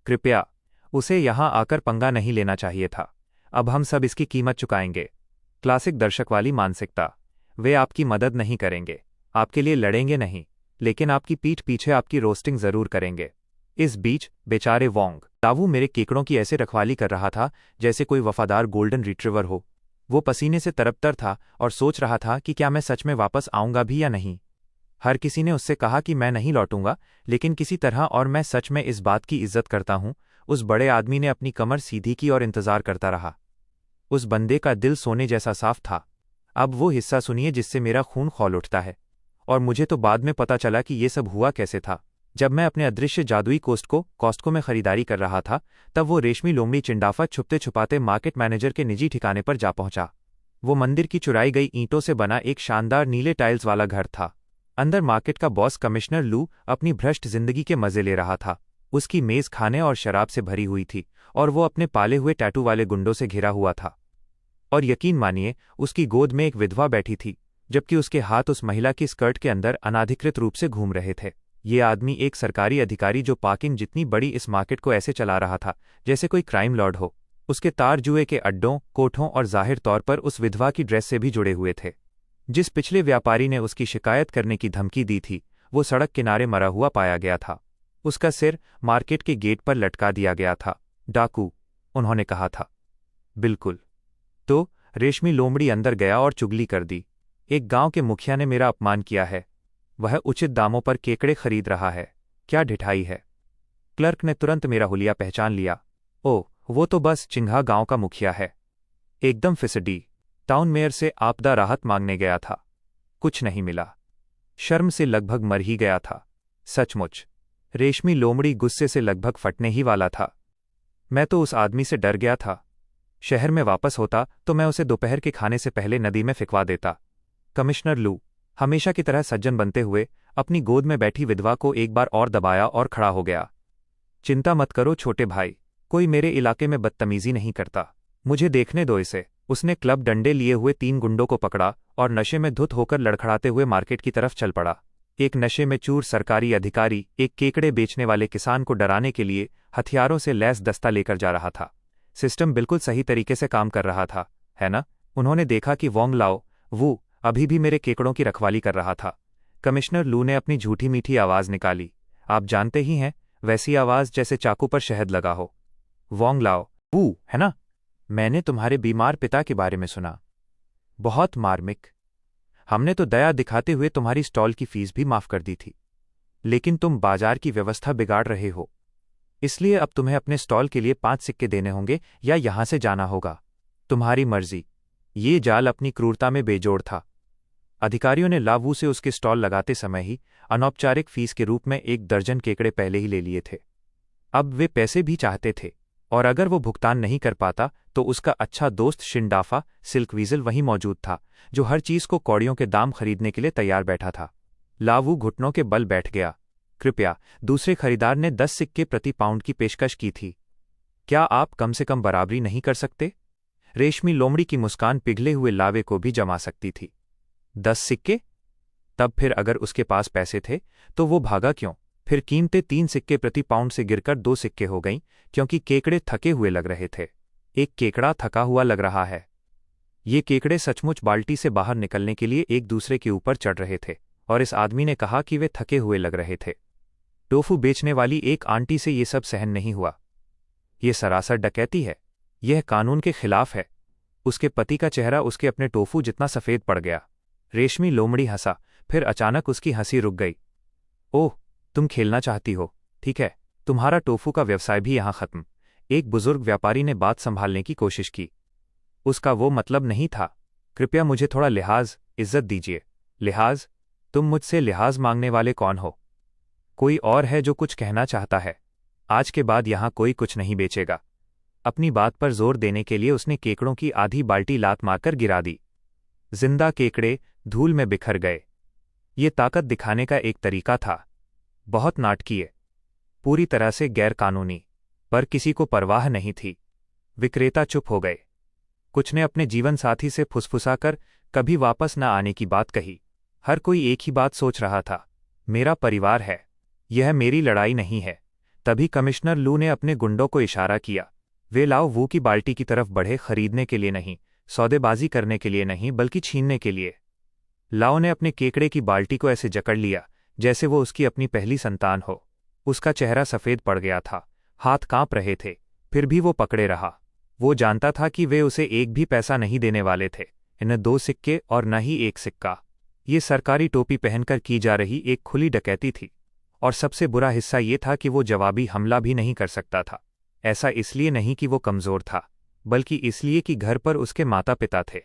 कृपया, उसे यहां आकर पंगा नहीं लेना चाहिए था। अब हम सब इसकी कीमत चुकाएंगे। क्लासिक दर्शक वाली मानसिकता। वे आपकी मदद नहीं करेंगे, आपके लिए लड़ेंगे नहीं, लेकिन आपकी पीठ पीछे आपकी रोस्टिंग जरूर करेंगे। इस बीच बेचारे वोंगलावू मेरे केकड़ों की ऐसे रखवाली कर रहा था जैसे कोई वफादार गोल्डन रिट्रीवर हो। वो पसीने से तरबतर था और सोच रहा था कि क्या मैं सच में वापस आऊंगा भी या नहीं। हर किसी ने उससे कहा कि मैं नहीं लौटूंगा, लेकिन किसी तरह और मैं सच में इस बात की इज्जत करता हूं। उस बड़े आदमी ने अपनी कमर सीधी की और इंतजार करता रहा। उस बंदे का दिल सोने जैसा साफ था। अब वो हिस्सा सुनिए जिससे मेरा खून खौल उठता है। और मुझे तो बाद में पता चला कि ये सब हुआ कैसे था। जब मैं अपने अदृश्य जादुई कॉस्टको में खरीदारी कर रहा था, तब वो रेशमी लोमड़ी चिंडाफा छुपते छुपाते मार्केट मैनेजर के निजी ठिकाने पर जा पहुंचा। वो मंदिर की चुराई गई ईंटों से बना एक शानदार नीले टाइल्स वाला घर था। अंदर मार्केट का बॉस कमिश्नर लू अपनी भ्रष्ट जिंदगी के मजे ले रहा था। उसकी मेज खाने और शराब से भरी हुई थी और वो अपने पाले हुए टैटू वाले गुंडों से घिरा हुआ था। और यकीन मानिए, उसकी गोद में एक विधवा बैठी थी, जबकि उसके हाथ उस महिला की स्कर्ट के अंदर अनाधिकृत रूप से घूम रहे थे। ये आदमी एक सरकारी अधिकारी जो पार्किंग जितनी बड़ी इस मार्केट को ऐसे चला रहा था जैसे कोई क्राइम लॉर्ड हो। उसके तार जुए के अड्डों, कोठों और जाहिर तौर पर उस विधवा की ड्रेस से भी जुड़े हुए थे। जिस पिछले व्यापारी ने उसकी शिकायत करने की धमकी दी थी, वो सड़क किनारे मरा हुआ पाया गया था। उसका सिर मार्केट के गेट पर लटका दिया गया था। डाकू, उन्होंने कहा था। बिल्कुल। तो रेशमी लोमड़ी अंदर गया और चुगली कर दी। एक गांव के मुखिया ने मेरा अपमान किया है। वह उचित दामों पर केकड़े खरीद रहा है। क्या ढिठाई है। क्लर्क ने तुरंत मेरा हुलिया पहचान लिया। ओह, वो तो बस चिंघा गांव का मुखिया है। एकदम फिसडी। टाउन मेयर से आपदा राहत मांगने गया था। कुछ नहीं मिला। शर्म से लगभग मर ही गया था। सचमुच। रेशमी लोमड़ी गुस्से से लगभग फटने ही वाला था। मैं तो उस आदमी से डर गया था। शहर में वापस होता तो मैं उसे दोपहर के खाने से पहले नदी में फिकवा देता। कमिश्नर लू, हमेशा की तरह सज्जन बनते हुए, अपनी गोद में बैठी विधवा को एक बार और दबाया और खड़ा हो गया। चिंता मत करो छोटे भाई, कोई मेरे इलाके में बदतमीजी नहीं करता। मुझे देखने दो इसे। उसने क्लब डंडे लिए हुए 3 गुंडों को पकड़ा और नशे में धुत होकर लड़खड़ाते हुए मार्केट की तरफ चल पड़ा। एक नशे में चूर सरकारी अधिकारी एक केकड़े बेचने वाले किसान को डराने के लिए हथियारों से लैस दस्ता लेकर जा रहा था। सिस्टम बिल्कुल सही तरीके से काम कर रहा था, है ना? उन्होंने देखा कि वोंग लाओ वू अभी भी मेरे केकड़ों की रखवाली कर रहा था। कमिश्नर लू ने अपनी झूठी मीठी आवाज निकाली। आप जानते ही हैं, वैसी आवाज जैसे चाकू पर शहद लगा हो। वोंग लाओ वू, है ना? मैंने तुम्हारे बीमार पिता के बारे में सुना। बहुत मार्मिक। हमने तो दया दिखाते हुए तुम्हारी स्टॉल की फीस भी माफ कर दी थी, लेकिन तुम बाजार की व्यवस्था बिगाड़ रहे हो। इसलिए अब तुम्हें अपने स्टॉल के लिए 5 सिक्के देने होंगे या यहां से जाना होगा। तुम्हारी मर्जी। ये जाल अपनी क्रूरता में बेजोड़ था। अधिकारियों ने लावू से उसके स्टॉल लगाते समय ही अनौपचारिक फीस के रूप में 1 दर्जन केकड़े पहले ही ले लिए थे। अब वे पैसे भी चाहते थे, और अगर वो भुगतान नहीं कर पाता तो उसका अच्छा दोस्त शिंडाफा सिल्कवीजल वहीं मौजूद था, जो हर चीज को कौड़ियों के दाम खरीदने के लिए तैयार बैठा था। लावू घुटनों के बल बैठ गया। कृपया। दूसरे खरीदार ने 10 सिक्के प्रति पाउंड की पेशकश की थी। क्या आप कम से कम बराबरी नहीं कर सकते? रेशमी लोमड़ी की मुस्कान पिघले हुए लावे को भी जमा सकती थी। 10 सिक्के? तब फिर अगर उसके पास पैसे थे तो वो भागा क्यों? फिर कीमतें 3 सिक्के प्रति पाउंड से गिरकर 2 सिक्के हो गईं, क्योंकि केकड़े थके हुए लग रहे थे। एक केकड़ा थका हुआ लग रहा है। ये केकड़े सचमुच बाल्टी से बाहर निकलने के लिए एक दूसरे के ऊपर चढ़ रहे थे, और इस आदमी ने कहा कि वे थके हुए लग रहे थे। टोफू बेचने वाली एक आंटी से ये सब सहन नहीं हुआ। ये सरासर डकैती है। यह कानून के खिलाफ है। उसके पति का चेहरा उसके अपने टोफू जितना सफ़ेद पड़ गया। रेशमी लोमड़ी हंसा, फिर अचानक उसकी हंसी रुक गई। ओह, तुम खेलना चाहती हो? ठीक है, तुम्हारा टोफू का व्यवसाय भी यहां खत्म। एक बुजुर्ग व्यापारी ने बात संभालने की कोशिश की। उसका वो मतलब नहीं था। कृपया मुझे थोड़ा लिहाज, इज्जत दीजिए। लिहाज? तुम मुझसे लिहाज मांगने वाले कौन हो? कोई और है जो कुछ कहना चाहता है? आज के बाद यहां कोई कुछ नहीं बेचेगा। अपनी बात पर जोर देने के लिए उसने केकड़ों की आधी बाल्टी लात मारकर गिरा दी। जिंदा केकड़े धूल में बिखर गए। ये ताकत दिखाने का एक तरीका था। बहुत नाटकीय, पूरी तरह से गैर कानूनी, पर किसी को परवाह नहीं थी। विक्रेता चुप हो गए। कुछ ने अपने जीवन साथी से फुसफुसाकर कभी वापस न आने की बात कही। हर कोई एक ही बात सोच रहा था, मेरा परिवार है, यह मेरी लड़ाई नहीं है। तभी कमिश्नर लू ने अपने गुंडों को इशारा किया। वे लाओ वू की बाल्टी की तरफ बढ़े, खरीदने के लिए नहीं, सौदेबाजी करने के लिए नहीं, बल्कि छीनने के लिए। लाओ ने अपने केकड़े की बाल्टी को ऐसे जकड़ लिया जैसे वो उसकी अपनी पहली संतान हो। उसका चेहरा सफ़ेद पड़ गया था, हाथ कांप रहे थे, फिर भी वो पकड़े रहा। वो जानता था कि वे उसे एक भी पैसा नहीं देने वाले थे, न 2 सिक्के और न ही 1 सिक्का। ये सरकारी टोपी पहनकर की जा रही एक खुली डकैती थी, और सबसे बुरा हिस्सा ये था कि वो जवाबी हमला भी नहीं कर सकता था। ऐसा इसलिए नहीं कि वो कमज़ोर था, बल्कि इसलिए कि घर पर उसके माता पिता थे।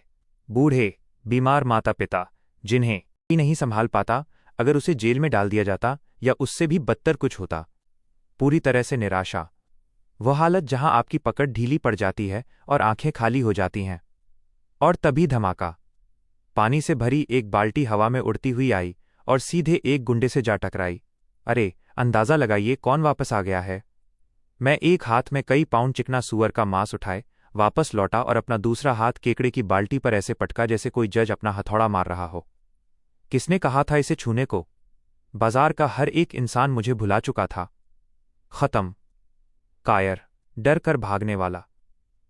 बूढ़े, बीमार माता पिता, जिन्हें कोई नहीं संभाल पाता। अगर उसे जेल में डाल दिया जाता या उससे भी बदतर कुछ होता। पूरी तरह से निराशा। वह हालत जहां आपकी पकड़ ढीली पड़ जाती है और आंखें खाली हो जाती हैं। और तभी धमाका। पानी से भरी एक बाल्टी हवा में उड़ती हुई आई और सीधे एक गुंडे से जा टकराई। अरे, अंदाज़ा लगाइए कौन वापस आ गया है। मैं एक हाथ में कई पाउंड चिकना सूअर का मांस उठाए वापस लौटा और अपना दूसरा हाथ केकड़े की बाल्टी पर ऐसे पटका जैसे कोई जज अपना हथौड़ा मार रहा हो। किसने कहा था इसे छूने को? बाजार का हर एक इंसान मुझे भुला चुका था। खत्म, कायर, डर कर भागने वाला।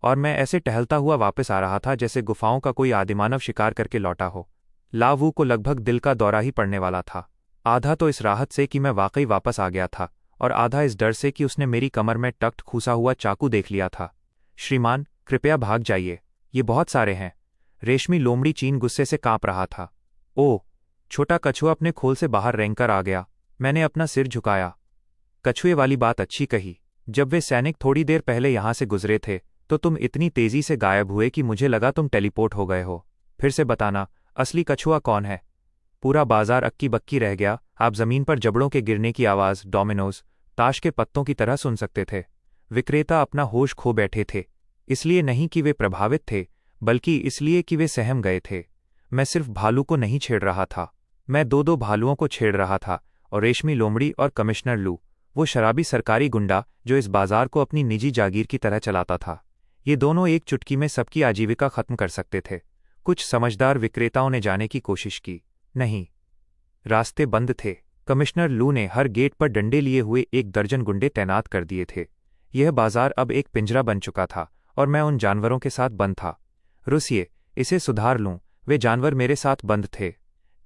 और मैं ऐसे टहलता हुआ वापस आ रहा था जैसे गुफाओं का कोई आदिमानव शिकार करके लौटा हो। ला वू को लगभग दिल का दौरा ही पड़ने वाला था। आधा तो इस राहत से कि मैं वाकई वापस आ गया था, और आधा इस डर से कि उसने मेरी कमर में टक्ट खूसा हुआ चाकू देख लिया था। श्रीमान, कृपया भाग जाइए, ये बहुत सारे हैं। रेशमी लोमड़ी चीन गुस्से से कांप रहा था। ओह! छोटा कछुआ अपने खोल से बाहर रेंगकर आ गया। मैंने अपना सिर झुकाया। कछुए वाली बात अच्छी कही। जब वे सैनिक थोड़ी देर पहले यहां से गुजरे थे तो तुम इतनी तेजी से गायब हुए कि मुझे लगा तुम टेलीपोर्ट हो गए हो। फिर से बताना, असली कछुआ कौन है? पूरा बाजार अक्की बक्की रह गया। आप जमीन पर जबड़ों के गिरने की आवाज़ डोमिनोज, ताश के पत्तों की तरह सुन सकते थे। विक्रेता अपना होश खो बैठे थे, इसलिए नहीं कि वे प्रभावित थे, बल्कि इसलिए कि वे सहम गए थे। मैं सिर्फ भालू को नहीं छेड़ रहा था, मैं दो भालुओं को छेड़ रहा था, और रेशमी लोमड़ी और कमिश्नर लू, वो शराबी सरकारी गुंडा जो इस बाजार को अपनी निजी जागीर की तरह चलाता था। ये दोनों एक चुटकी में सबकी आजीविका खत्म कर सकते थे। कुछ समझदार विक्रेताओं ने जाने की कोशिश की, नहीं, रास्ते बंद थे। कमिश्नर लू ने हर गेट पर डंडे लिए हुए 1 दर्जन गुंडे तैनात कर दिए थे। यह बाजार अब एक पिंजरा बन चुका था और मैं उन जानवरों के साथ बंद था। रुसिए, इसे सुधार लूं, वे जानवर मेरे साथ बंद थे।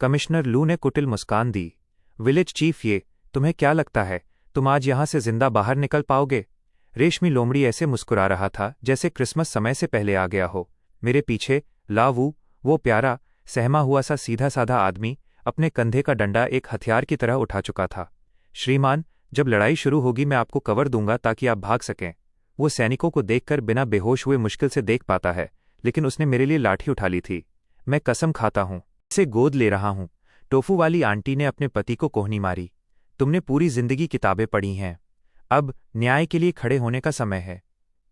कमिश्नर लू ने कुटिल मुस्कान दी। विलेज चीफ, ये तुम्हें क्या लगता है, तुम आज यहां से जिंदा बाहर निकल पाओगे? रेशमी लोमड़ी ऐसे मुस्कुरा रहा था जैसे क्रिसमस समय से पहले आ गया हो। मेरे पीछे ला वू, वो प्यारा सहमा हुआ सा सीधा साधा आदमी, अपने कंधे का डंडा एक हथियार की तरह उठा चुका था। श्रीमान, जब लड़ाई शुरू होगी मैं आपको कवर दूंगा ताकि आप भाग सकें। वो सैनिकों को देखकर बिना बेहोश हुए मुश्किल से देख पाता है, लेकिन उसने मेरे लिए लाठी उठा ली थी। मैं कसम खाता हूं, इसे गोद ले रहा हूं। टोफू वाली आंटी ने अपने पति को कोहनी मारी। तुमने पूरी जिंदगी किताबें पढ़ी हैं, अब न्याय के लिए खड़े होने का समय है।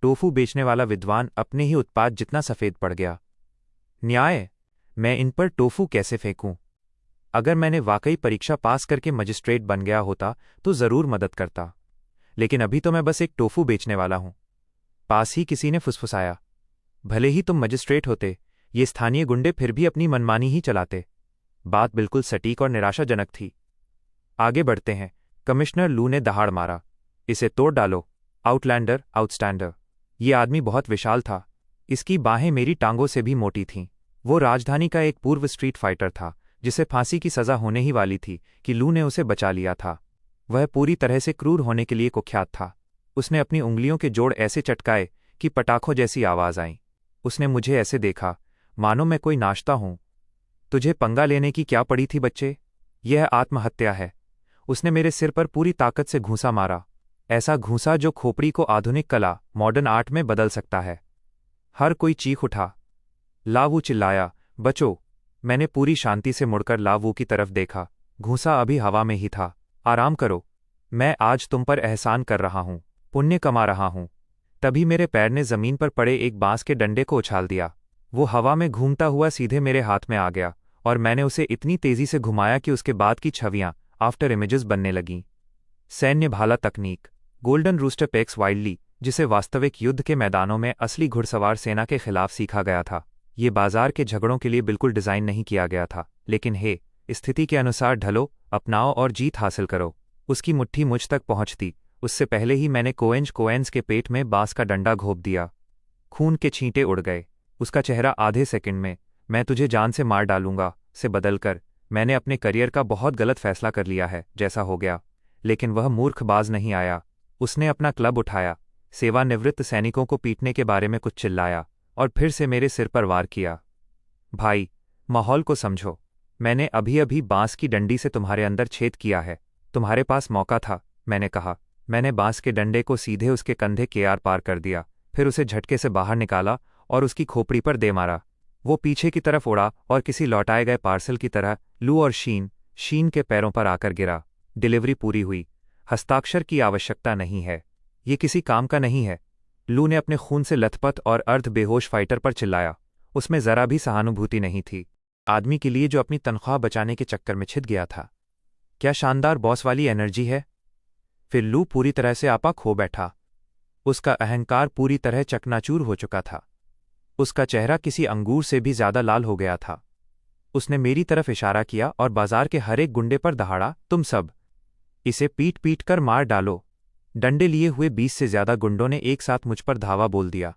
टोफू बेचने वाला विद्वान अपने ही उत्पाद जितना सफ़ेद पड़ गया। न्याय? मैं इन पर टोफू कैसे फेंकूं? अगर मैंने वाकई परीक्षा पास करके मजिस्ट्रेट बन गया होता तो ज़रूर मदद करता, लेकिन अभी तो मैं बस एक टोफू बेचने वाला हूं। पास ही किसी ने फुसफुसाया, भले ही तुम मजिस्ट्रेट होते, ये स्थानीय गुंडे फिर भी अपनी मनमानी ही चलाते। बात बिल्कुल सटीक और निराशाजनक थी। आगे बढ़ते हैं, कमिश्नर लू ने दहाड़ मारा। इसे तोड़ डालो, आउटलैंडर, आउटस्टैंडर। ये आदमी बहुत विशाल था, इसकी बाहें मेरी टांगों से भी मोटी थीं। वो राजधानी का एक पूर्व स्ट्रीट फाइटर था जिसे फांसी की सज़ा होने ही वाली थी कि लू ने उसे बचा लिया था। वह पूरी तरह से क्रूर होने के लिए कुख्यात था। उसने अपनी उंगलियों के जोड़ ऐसे चटकाए कि पटाखों जैसी आवाज़ आई। उसने मुझे ऐसे देखा मानो मैं कोई नाश्ता हूं। तुझे पंगा लेने की क्या पड़ी थी बच्चे? यह आत्महत्या है। उसने मेरे सिर पर पूरी ताकत से घूंसा मारा, ऐसा घूंसा जो खोपड़ी को आधुनिक कला, मॉडर्न आर्ट में बदल सकता है। हर कोई चीख उठा। लावू चिल्लाया, बचो। मैंने पूरी शांति से मुड़कर लावू की तरफ देखा। घूंसा अभी हवा में ही था। आराम करो, मैं आज तुम पर एहसान कर रहा हूं, पुण्य कमा रहा हूं। तभी मेरे पैर ने जमीन पर पड़े एक बांस के डंडे को उछाल दिया। वो हवा में घूमता हुआ सीधे मेरे हाथ में आ गया और मैंने उसे इतनी तेजी से घुमाया कि उसके बाद की छवियां आफ्टर इमेजेस बनने लगीं। सैन्य भाला तकनीक, गोल्डन रूस्टर पेक्स वाइल्डली, जिसे वास्तविक युद्ध के मैदानों में असली घुड़सवार सेना के खिलाफ सीखा गया था। ये बाजार के झगड़ों के लिए बिल्कुल डिज़ाइन नहीं किया गया था, लेकिन हे, स्थिति के अनुसार ढलो, अपनाओ और जीत हासिल करो। उसकी मुट्ठी मुझ तक पहुंचती उससे पहले ही मैंने कोएंज के पेट में बांस का डंडा घोंप दिया। खून के छींटे उड़ गए। उसका चेहरा आधे सेकंड में मैं तुझे जान से मार डालूंगा से बदलकर मैंने अपने करियर का बहुत गलत फैसला कर लिया है जैसा हो गया। लेकिन वह मूर्खबाज नहीं आया। उसने अपना क्लब उठाया, सेवानिवृत्त सैनिकों को पीटने के बारे में कुछ चिल्लाया और फिर से मेरे सिर पर वार किया। भाई, माहौल को समझो। मैंने अभी अभी बांस की डंडी से तुम्हारे अंदर छेद किया है। तुम्हारे पास मौका था, मैंने कहा। मैंने बांस के डंडे को सीधे उसके कंधे के आर पार कर दिया, फिर उसे झटके से बाहर निकाला और उसकी खोपड़ी पर दे मारा। वो पीछे की तरफ उड़ा और किसी लौटाए गए पार्सल की तरह लू और शीन के पैरों पर आकर गिरा। डिलीवरी पूरी हुई। हस्ताक्षर की आवश्यकता नहीं है, ये किसी काम का नहीं है। लू ने अपने खून से लथपथ और अर्ध बेहोश फाइटर पर चिल्लाया। उसमें जरा भी सहानुभूति नहीं थी। आदमी के लिए जो अपनी तनख्वाह बचाने के चक्कर में छिद गया था। क्या शानदार बॉस वाली एनर्जी है। फिर लू पूरी तरह से आपा खो बैठा। उसका अहंकार पूरी तरह चकनाचूर हो चुका था। उसका चेहरा किसी अंगूर से भी ज्यादा लाल हो गया था। उसने मेरी तरफ इशारा किया और बाजार के हर एक गुंडे पर दहाड़ा, तुम सब इसे पीट पीट कर मार डालो। डंडे लिए हुए 20 से ज्यादा गुंडों ने एक साथ मुझ पर धावा बोल दिया।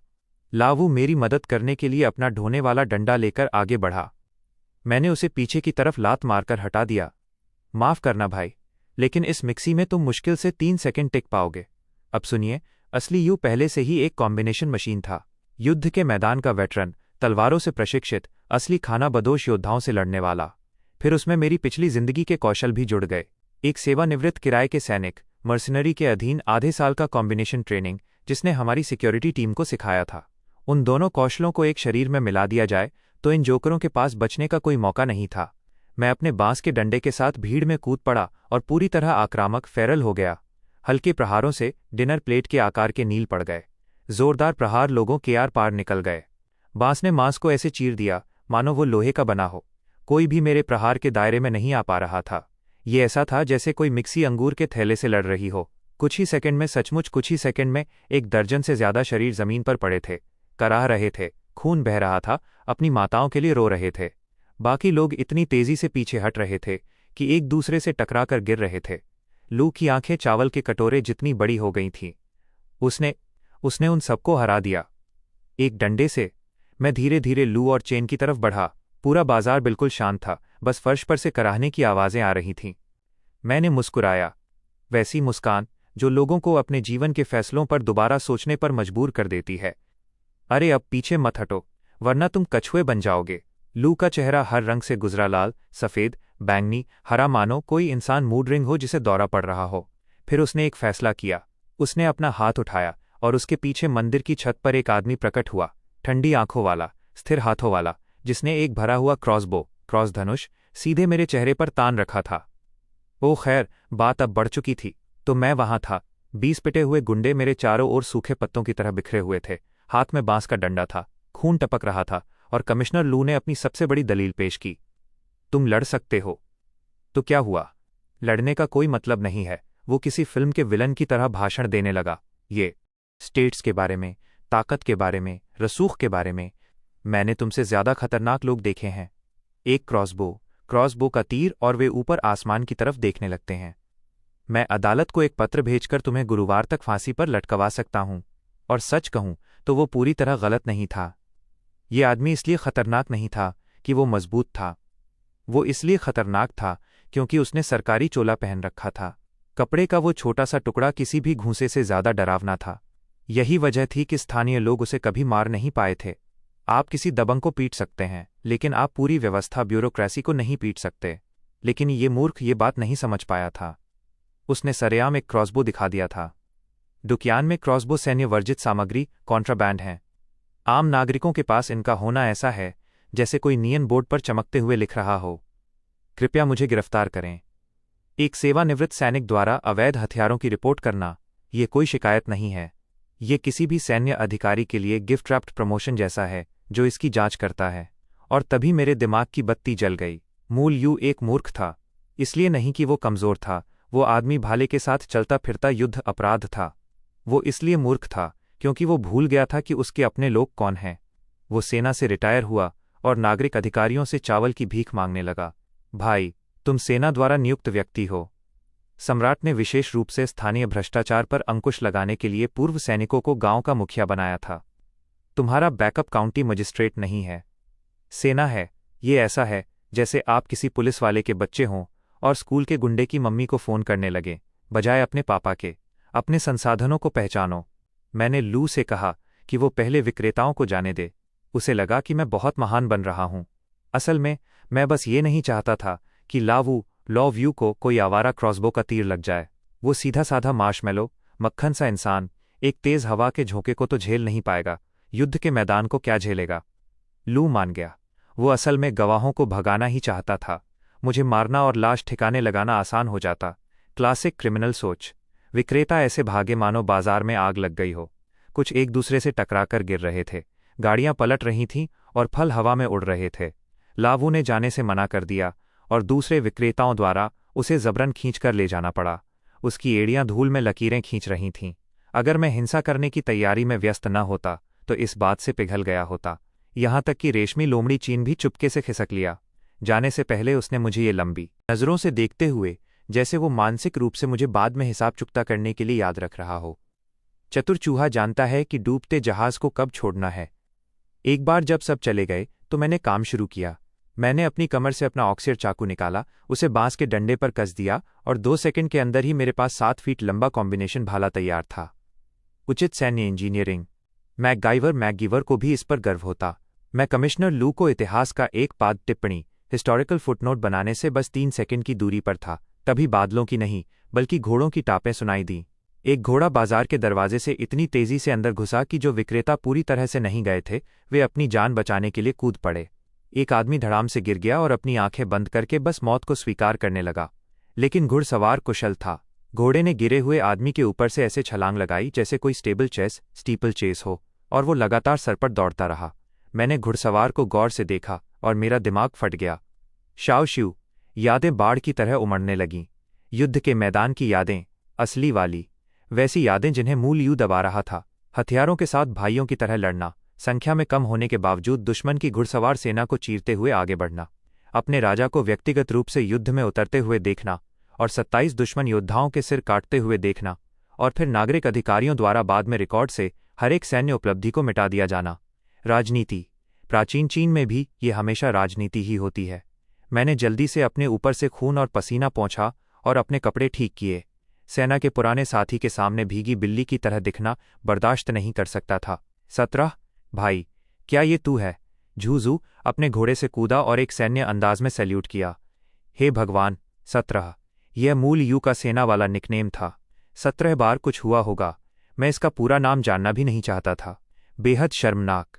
लावू मेरी मदद करने के लिए अपना ढोने वाला डंडा लेकर आगे बढ़ा। मैंने उसे पीछे की तरफ लात मारकर हटा दिया। माफ करना भाई, लेकिन इस मिक्सी में तुम मुश्किल से 3 सेकंड टिक पाओगे। अब सुनिए, असली यू पहले से ही एक कॉम्बिनेशन मशीन था। युद्ध के मैदान का वेटरन, तलवारों से प्रशिक्षित, असली खाना बदोश योद्धाओं से लड़ने वाला। फिर उसमें मेरी पिछली जिंदगी के कौशल भी जुड़ गए। एक सेवानिवृत्त किराए के सैनिक, मर्सिनरी के अधीन आधे साल का कॉम्बिनेशन ट्रेनिंग, जिसने हमारी सिक्योरिटी टीम को सिखाया था। उन दोनों कौशलों को एक शरीर में मिला दिया जाए तो इन जोकरों के पास बचने का कोई मौका नहीं था। मैं अपने बांस के डंडे के साथ भीड़ में कूद पड़ा और पूरी तरह आक्रामक फेरल हो गया। हल्के प्रहारों से डिनर प्लेट के आकार के नील पड़ गए। जोरदार प्रहार लोगों के आर पार निकल गए। बांस ने मांस को ऐसे चीर दिया मानो वो लोहे का बना हो। कोई भी मेरे प्रहार के दायरे में नहीं आ पा रहा था। ये ऐसा था जैसे कोई मिक्सी अंगूर के थैले से लड़ रही हो। कुछ ही सेकंड में, सचमुच कुछ ही सेकंड में, 1 दर्जन से ज्यादा शरीर जमीन पर पड़े थे, कराह रहे थे, खून बह रहा था, अपनी माताओं के लिए रो रहे थे। बाकी लोग इतनी तेजी से पीछे हट रहे थे कि एक दूसरे से टकरा कर गिर रहे थे। लू की आंखें चावल के कटोरे जितनी बड़ी हो गई थीं। उसने उन सबको हरा दिया, एक डंडे से। मैं धीरे धीरे लू और चेन की तरफ बढ़ा। पूरा बाजार बिल्कुल शांत था, बस फर्श पर से कराहने की आवाजें आ रही थीं। मैंने मुस्कुराया, वैसी मुस्कान जो लोगों को अपने जीवन के फैसलों पर दोबारा सोचने पर मजबूर कर देती है। अरे अब पीछे मत हटो, वरना तुम कछुए बन जाओगे। लू का चेहरा हर रंग से गुजरा, लाल, सफेद, बैंगनी, हरा, मानो कोई इंसान मूड रिंग हो जिसे दौरा पड़ रहा हो। फिर उसने एक फैसला किया। उसने अपना हाथ उठाया और उसके पीछे मंदिर की छत पर एक आदमी प्रकट हुआ, ठंडी आंखों वाला, स्थिर हाथों वाला, जिसने एक भरा हुआ क्रॉस धनुष सीधे मेरे चेहरे पर तान रखा था। ओ खैर, बात अब बढ़ चुकी थी। तो मैं वहां था। 20 पिटे हुए गुंडे मेरे चारों ओर सूखे पत्तों की तरह बिखरे हुए थे। हाथ में बांस का डंडा था, खून टपक रहा था, और कमिश्नर लू ने अपनी सबसे बड़ी दलील पेश की। तुम लड़ सकते हो। तो क्या हुआ? लड़ने का कोई मतलब नहीं है। वो किसी फिल्म के विलन की तरह भाषण देने लगा। ये स्टेट्स के बारे में, ताकत के बारे में, रसूख के बारे में। मैंने तुमसे ज्यादा खतरनाक लोग देखे हैं। एक क्रॉसबो का तीर, और वे ऊपर आसमान की तरफ देखने लगते हैं। मैं अदालत को एक पत्र भेजकर तुम्हें गुरुवार तक फांसी पर लटकवा सकता हूं। और सच कहूं तो वो पूरी तरह गलत नहीं था। ये आदमी इसलिए खतरनाक नहीं था कि वो मजबूत था। वो इसलिए खतरनाक था क्योंकि उसने सरकारी चोला पहन रखा था। कपड़े का वो छोटा सा टुकड़ा किसी भी घूंसे से ज्यादा डरावना था। यही वजह थी कि स्थानीय लोग उसे कभी मार नहीं पाए थे। आप किसी दबंग को पीट सकते हैं, लेकिन आप पूरी व्यवस्था, ब्यूरोक्रेसी को नहीं पीट सकते। लेकिन ये मूर्ख ये बात नहीं समझ पाया था। उसने सरेआम एक क्रॉसबो दिखा दिया था। डुकियान में क्रॉसबो सैन्य वर्जित सामग्री, कॉन्ट्राबैंड हैं। आम नागरिकों के पास इनका होना ऐसा है जैसे कोई नियन बोर्ड पर चमकते हुए लिख रहा हो, कृपया मुझे गिरफ्तार करें। एक सेवानिवृत्त सैनिक द्वारा अवैध हथियारों की रिपोर्ट करना, ये कोई शिकायत नहीं है। ये किसी भी सैन्य अधिकारी के लिए गिफ्ट रैप्ड प्रमोशन जैसा है जो इसकी जांच करता है। और तभी मेरे दिमाग की बत्ती जल गई। मूल यू एक मूर्ख था, इसलिए नहीं कि वो कमजोर था। वो आदमी भाले के साथ चलता फिरता युद्ध अपराध था। वो इसलिए मूर्ख था क्योंकि वो भूल गया था कि उसके अपने लोग कौन हैं। वो सेना से रिटायर हुआ और नागरिक अधिकारियों से चावल की भीख मांगने लगा। भाई, तुम सेना द्वारा नियुक्त व्यक्ति हो। सम्राट ने विशेष रूप से स्थानीय भ्रष्टाचार पर अंकुश लगाने के लिए पूर्व सैनिकों को गांव का मुखिया बनाया था। तुम्हारा बैकअप काउंटी मजिस्ट्रेट नहीं है, सेना है। ये ऐसा है जैसे आप किसी पुलिस वाले के बच्चे हों और स्कूल के गुंडे की मम्मी को फोन करने लगे, बजाय अपने पापा के। अपने संसाधनों को पहचानो। मैंने लू से कहा कि वो पहले विक्रेताओं को जाने दे। उसे लगा कि मैं बहुत महान बन रहा हूं। असल में मैं बस ये नहीं चाहता था कि लॉव यू को कोई आवारा क्रॉसबो का तीर लग जाए। वो सीधा साधा मार्शमैलो, मक्खन सा इंसान, एक तेज हवा के झोंके को तो झेल नहीं पाएगा, युद्ध के मैदान को क्या झेलेगा। लू मान गया। वो असल में गवाहों को भगाना ही चाहता था। मुझे मारना और लाश ठिकाने लगाना आसान हो जाता। क्लासिक क्रिमिनल सोच। विक्रेता ऐसे भागे मानो बाजार में आग लग गई हो। कुछ एक दूसरे से टकराकर गिर रहे थे। गाड़ियां पलट रही थीं और फल हवा में उड़ रहे थे। लावू ने जाने से मना कर दिया और दूसरे विक्रेताओं द्वारा उसे जबरन खींचकर ले जाना पड़ा। उसकी एड़ियां धूल में लकीरें खींच रही थीं। अगर मैं हिंसा करने की तैयारी में व्यस्त न होता तो इस बात से पिघल गया होता। यहां तक कि रेशमी लोमड़ी चीन भी चुपके से खिसक लिया। जाने से पहले उसने मुझे ये लंबी नज़रों से देखते हुए, जैसे वो मानसिक रूप से मुझे बाद में हिसाब चुकता करने के लिए याद रख रहा हो। चतुर चूहा जानता है कि डूबते जहाज को कब छोड़ना है। एक बार जब सब चले गए तो मैंने काम शुरू किया। मैंने अपनी कमर से अपना ऑक्सीर चाकू निकाला, उसे बांस के डंडे पर कस दिया और 2 सेकंड के अंदर ही मेरे पास 7 फीट लंबा कॉम्बिनेशन भाला तैयार था। उचित सैन्य इंजीनियरिंग। मैकगीवर को भी इस पर गर्व होता। मैं कमिश्नर लू को इतिहास का एक पाद टिप्पणी हिस्टोरिकल फुटनोट बनाने से बस 3 सेकंड की दूरी पर था। तभी बादलों की नहीं बल्कि घोड़ों की टापें सुनाई दी। एक घोड़ा बाजार के दरवाजे से इतनी तेजी से अंदर घुसा कि जो विक्रेता पूरी तरह से नहीं गए थे वे अपनी जान बचाने के लिए कूद पड़े। एक आदमी धड़ाम से गिर गया और अपनी आंखें बंद करके बस मौत को स्वीकार करने लगा। लेकिन घुड़सवार कुशल था। घोड़े ने गिरे हुए आदमी के ऊपर से ऐसे छलांग लगाई जैसे कोई स्टीपल चेस हो, और वो लगातार सर पर दौड़ता रहा। मैंने घुड़सवार को गौर से देखा और मेरा दिमाग फट गया। शाओ शिव, यादें बाढ़ की तरह उमड़ने लगीं। युद्ध के मैदान की यादें, असली वाली, वैसी यादें जिन्हें मूल युद्ध दबा रहा था। हथियारों के साथ भाइयों की तरह लड़ना, संख्या में कम होने के बावजूद दुश्मन की घुड़सवार सेना को चीरते हुए आगे बढ़ना, अपने राजा को व्यक्तिगत रूप से युद्ध में उतरते हुए देखना और 27 दुश्मन योद्धाओं के सिर काटते हुए देखना, और फिर नागरिक अधिकारियों द्वारा बाद में रिकॉर्ड से हर एक सैन्य उपलब्धि को मिटा दिया जाना। राजनीति। प्राचीन चीन में भी ये हमेशा राजनीति ही होती है। मैंने जल्दी से अपने ऊपर से खून और पसीना पोंछा और अपने कपड़े ठीक किए। सेना के पुराने साथी के सामने भीगी बिल्ली की तरह दिखना बर्दाश्त नहीं कर सकता था। 17 भाई, क्या ये तू है? झूझू अपने घोड़े से कूदा और एक सैन्य अंदाज में सैल्यूट किया। हे भगवान, 17। यह मूल यू का सेना वाला निकनेम था। 17 बार कुछ हुआ होगा। मैं इसका पूरा नाम जानना भी नहीं चाहता था। बेहद शर्मनाक।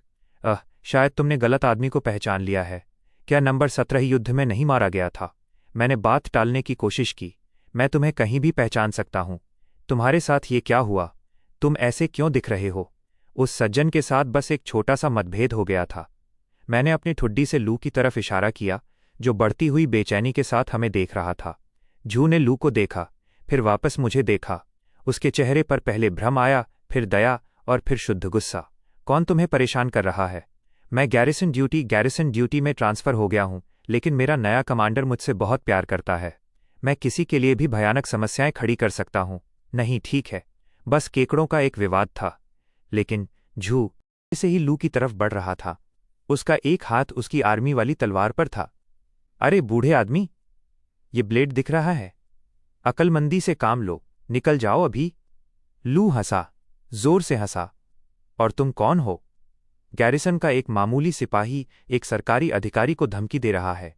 शायद तुमने गलत आदमी को पहचान लिया है। क्या नंबर 17 युद्ध में नहीं मारा गया था? मैंने बात टालने की कोशिश की। मैं तुम्हें कहीं भी पहचान सकता हूं। तुम्हारे साथ ये क्या हुआ? तुम ऐसे क्यों दिख रहे हो? उस सज्जन के साथ बस एक छोटा सा मतभेद हो गया था। मैंने अपनी ठुड्डी से लू की तरफ इशारा किया, जो बढ़ती हुई बेचैनी के साथ हमें देख रहा था। झू ने लू को देखा, फिर वापस मुझे देखा। उसके चेहरे पर पहले भ्रम आया, फिर दया और फिर शुद्ध गुस्सा। कौन तुम्हें परेशान कर रहा है? मैं गैरिसन ड्यूटी में ट्रांसफर हो गया हूं, लेकिन मेरा नया कमांडर मुझसे बहुत प्यार करता है। मैं किसी के लिए भी भयानक समस्याएं खड़ी कर सकता हूं। नहीं, ठीक है, बस केकड़ों का एक विवाद था। लेकिन झू से ही लू की तरफ बढ़ रहा था। उसका एक हाथ उसकी आर्मी वाली तलवार पर था। अरे बूढ़े आदमी, ये ब्लेड दिख रहा है? अकलमंदी से काम लो, निकल जाओ अभी। लू हंसा, जोर से हंसा। और तुम कौन हो? गैरिसन का एक मामूली सिपाही एक सरकारी अधिकारी को धमकी दे रहा है।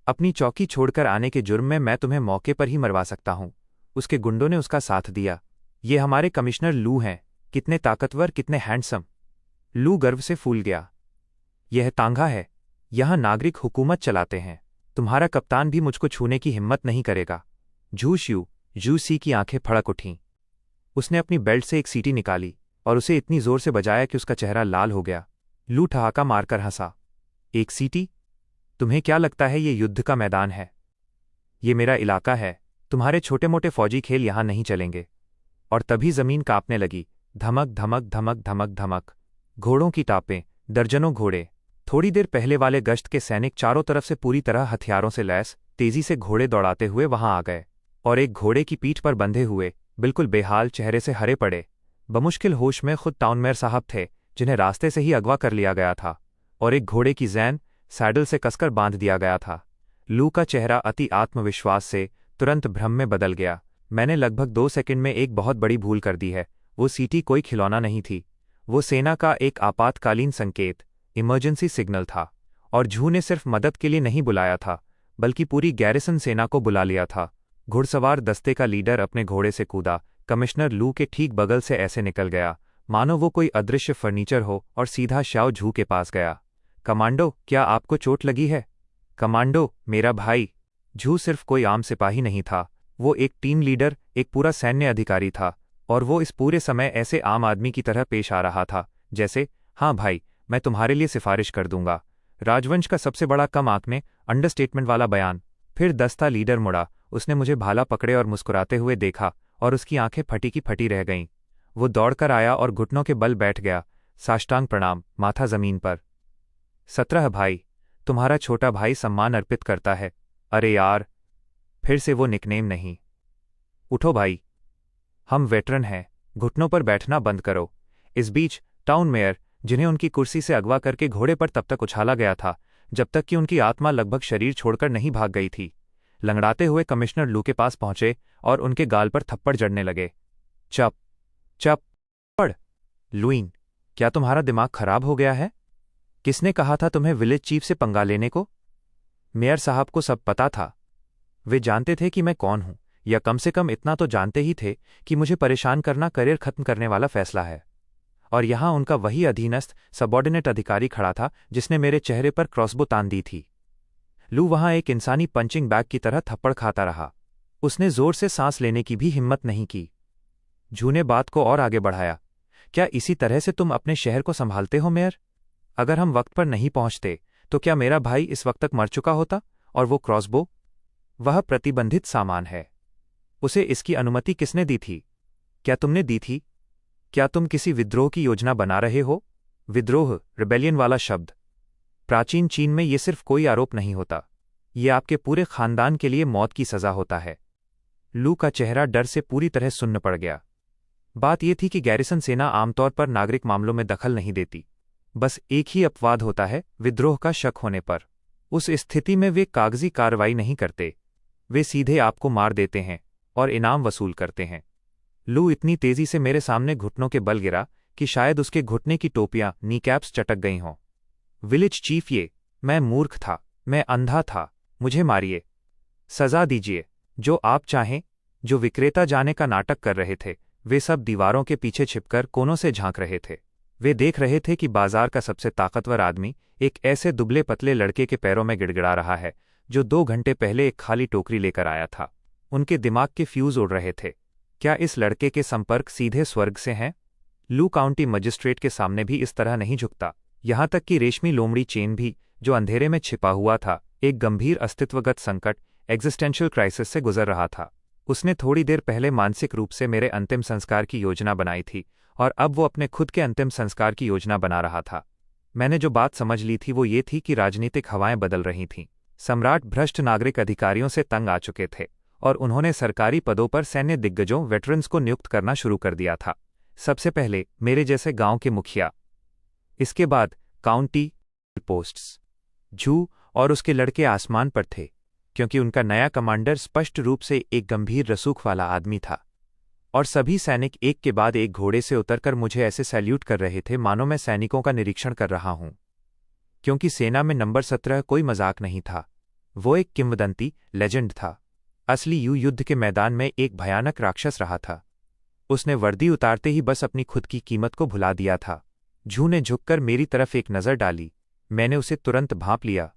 अपनी चौकी छोड़कर आने के जुर्म में मैं तुम्हें मौके पर ही मरवा सकता हूं। उसके गुंडों ने उसका साथ दिया। ये हमारे कमिश्नर लू हैं। कितने ताकतवर, कितने हैंडसम। लू गर्व से फूल गया। यह तांगा है। यहां नागरिक हुकूमत चलाते हैं। तुम्हारा कप्तान भी मुझको छूने की हिम्मत नहीं करेगा। जू सी की आंखें फड़क उठीं। उसने अपनी बेल्ट से एक सीटी निकाली और उसे इतनी जोर से बजाया कि उसका चेहरा लाल हो गया। लू ठहाका मारकर हंसा। एक सीटी? तुम्हें क्या लगता है ये युद्ध का मैदान है? ये मेरा इलाका है। तुम्हारे छोटे मोटे फौजी खेल यहां नहीं चलेंगे। और तभी जमीन कांपने लगी। धमक धमक धमक धमक धमक। घोड़ों की टापें, दर्जनों घोड़े। थोड़ी देर पहले वाले गश्त के सैनिक चारों तरफ से पूरी तरह हथियारों से लैस तेजी से घोड़े दौड़ाते हुए वहां आ गए, और एक घोड़े की पीठ पर बंधे हुए, बिल्कुल बेहाल चेहरे से हरे पड़े, बमुश्किल होश में खुद टाउनमेयर साहब थे, जिन्हें रास्ते से ही अगवा कर लिया गया था, और एक घोड़े की जैन सैडल से कसकर बांध दिया गया था। लू का चेहरा अति आत्मविश्वास से तुरंत भ्रम में बदल गया। मैंने लगभग 2 सेकंड में एक बहुत बड़ी भूल कर दी है। वो सीटी कोई खिलौना नहीं थी। वो सेना का एक आपातकालीन संकेत, इमरजेंसी सिग्नल था। और झू ने सिर्फ मदद के लिए नहीं बुलाया था, बल्कि पूरी गैरिसन सेना को बुला लिया था। घुड़सवार दस्ते का लीडर अपने घोड़े से कूदा, कमिश्नर लू के ठीक बगल से ऐसे निकल गया मानो वो कोई अदृश्य फर्नीचर हो, और सीधा शाओ झू के पास गया। कमांडो, क्या आपको चोट लगी है? कमांडो, मेरा भाई। झू सिर्फ कोई आम सिपाही नहीं था, वो एक टीम लीडर, एक पूरा सैन्य अधिकारी था, और वो इस पूरे समय ऐसे आम आदमी की तरह पेश आ रहा था जैसे, हाँ भाई, मैं तुम्हारे लिए सिफारिश कर दूंगा। राजवंश का सबसे बड़ा कम आंकने, अंडरस्टेटमेंट वाला बयान। फिर दस्ता लीडर मुड़ा, उसने मुझे भाला पकड़े और मुस्कुराते हुए देखा, और उसकी आंखें फटी की फटी रह गईं। वो दौड़कर आया और घुटनों के बल बैठ गया, साष्टांग प्रणाम, माथा जमीन पर। 17 भाई, तुम्हारा छोटा भाई सम्मान अर्पित करता है। अरे यार, फिर से वो निकनेम नहीं। उठो भाई, हम वेटरन हैं, घुटनों पर बैठना बंद करो। इस बीच टाउन मेयर, जिन्हें उनकी कुर्सी से अगवा करके घोड़े पर तब तक उछाला गया था जब तक कि उनकी आत्मा लगभग शरीर छोड़कर नहीं भाग गई थी, लंगड़ाते हुए कमिश्नर लू के पास पहुंचे और उनके गाल पर थप्पड़ जड़ने लगे। चप चप पड़। लुईन, क्या तुम्हारा दिमाग खराब हो गया है? किसने कहा था तुम्हें विलेज चीफ से पंगा लेने को? मेयर साहब को सब पता था। वे जानते थे कि मैं कौन हूं, या कम से कम इतना तो जानते ही थे कि मुझे परेशान करना करियर खत्म करने वाला फैसला है। और यहां उनका वही अधीनस्थ सबॉर्डिनेट अधिकारी खड़ा था जिसने मेरे चेहरे पर क्रॉसबो तान दी थी। लू वहां एक इंसानी पंचिंग बैग की तरह थप्पड़ खाता रहा। उसने जोर से सांस लेने की भी हिम्मत नहीं की। जू ने बात को और आगे बढ़ाया, क्या इसी तरह से तुम अपने शहर को संभालते हो मेयर? अगर हम वक्त पर नहीं पहुंचते तो क्या मेरा भाई इस वक्त तक मर चुका होता? और वो क्रॉसबो? वह प्रतिबंधित सामान है। उसे इसकी अनुमति किसने दी थी? क्या तुमने दी थी? क्या तुम किसी विद्रोह की योजना बना रहे हो? विद्रोह, रिबेलियन वाला शब्द, प्राचीन चीन में ये सिर्फ कोई आरोप नहीं होता, ये आपके पूरे खानदान के लिए मौत की सजा होता है। लू का चेहरा डर से पूरी तरह सुन्न पड़ गया। बात यह थी कि गैरिसन सेना आमतौर पर नागरिक मामलों में दखल नहीं देती। बस एक ही अपवाद होता है, विद्रोह का शक होने पर। उस स्थिति में वे कागजी कार्रवाई नहीं करते, वे सीधे आपको मार देते हैं और इनाम वसूल करते हैं। लू इतनी तेजी से मेरे सामने घुटनों के बल गिरा कि शायद उसके घुटने की टोपियां, नीकैप्स चटक गई हों। विलेज चीफ, मैं मूर्ख था, मैं अंधा था, मुझे मारिए, सजा दीजिए, जो आप चाहें। जो विक्रेता जाने का नाटक कर रहे थे, वे सब दीवारों के पीछे छिपकर कोनों से झांक रहे थे। वे देख रहे थे कि बाजार का सबसे ताकतवर आदमी एक ऐसे दुबले पतले लड़के के पैरों में गिड़गिड़ा रहा है जो 2 घंटे पहले एक खाली टोकरी लेकर आया था। उनके दिमाग के फ्यूज उड़ रहे थे। क्या इस लड़के के संपर्क सीधे स्वर्ग से हैं? लू काउंटी मजिस्ट्रेट के सामने भी इस तरह नहीं झुकता, यहां तक कि रेशमी लोमड़ी चेन भी, जो अंधेरे में छिपा हुआ था, एक गंभीर अस्तित्वगत संकट, एग्जिस्टेंशियल क्राइसिस से गुजर रहा था। उसने थोड़ी देर पहले मानसिक रूप से मेरे अंतिम संस्कार की योजना बनाई थी, और अब वो अपने खुद के अंतिम संस्कार की योजना बना रहा था। मैंने जो बात समझ ली थी वो ये थी कि राजनीतिक हवाएं बदल रही थीं। सम्राट भ्रष्ट नागरिक अधिकारियों से तंग आ चुके थे, और उन्होंने सरकारी पदों पर सैन्य दिग्गजों, वेटरन्स को नियुक्त करना शुरू कर दिया था। सबसे पहले मेरे जैसे गांव के मुखिया, इसके बाद काउंटी पोस्ट्स। जू और उसके लड़के आसमान पर थे, क्योंकि उनका नया कमांडर स्पष्ट रूप से एक गंभीर रसूख वाला आदमी था। और सभी सैनिक एक के बाद एक घोड़े से उतरकर मुझे ऐसे सैल्यूट कर रहे थे मानो मैं सैनिकों का निरीक्षण कर रहा हूं। क्योंकि सेना में नंबर 17 कोई मजाक नहीं था, वो एक किंवदंती, लेजेंड था। असली युद्ध के मैदान में एक भयानक राक्षस रहा था। उसने वर्दी उतारते ही बस अपनी खुद की कीमत को भुला दिया था। जू ने झुककर मेरी तरफ एक नज़र डाली। मैंने उसे तुरंत भांप लिया।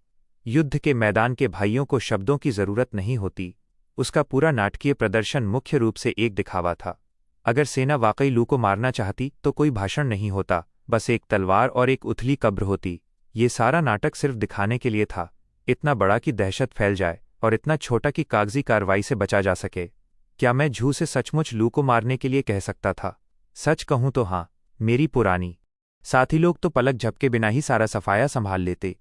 युद्ध के मैदान के भाइयों को शब्दों की जरूरत नहीं होती। उसका पूरा नाटकीय प्रदर्शन मुख्य रूप से एक दिखावा था। अगर सेना वाकई लू को मारना चाहती तो कोई भाषण नहीं होता, बस एक तलवार और एक उथली कब्र होती। ये सारा नाटक सिर्फ दिखाने के लिए था, इतना बड़ा कि दहशत फैल जाए और इतना छोटा कि कागजी कार्रवाई से बचा जा सके। क्या मैं जू से सचमुच लू को मारने के लिए कह सकता था? सच कहूं तो हाँ, मेरी पुरानी साथी लोग तो पलक झपके बिना ही सारा सफाया संभाल लेते।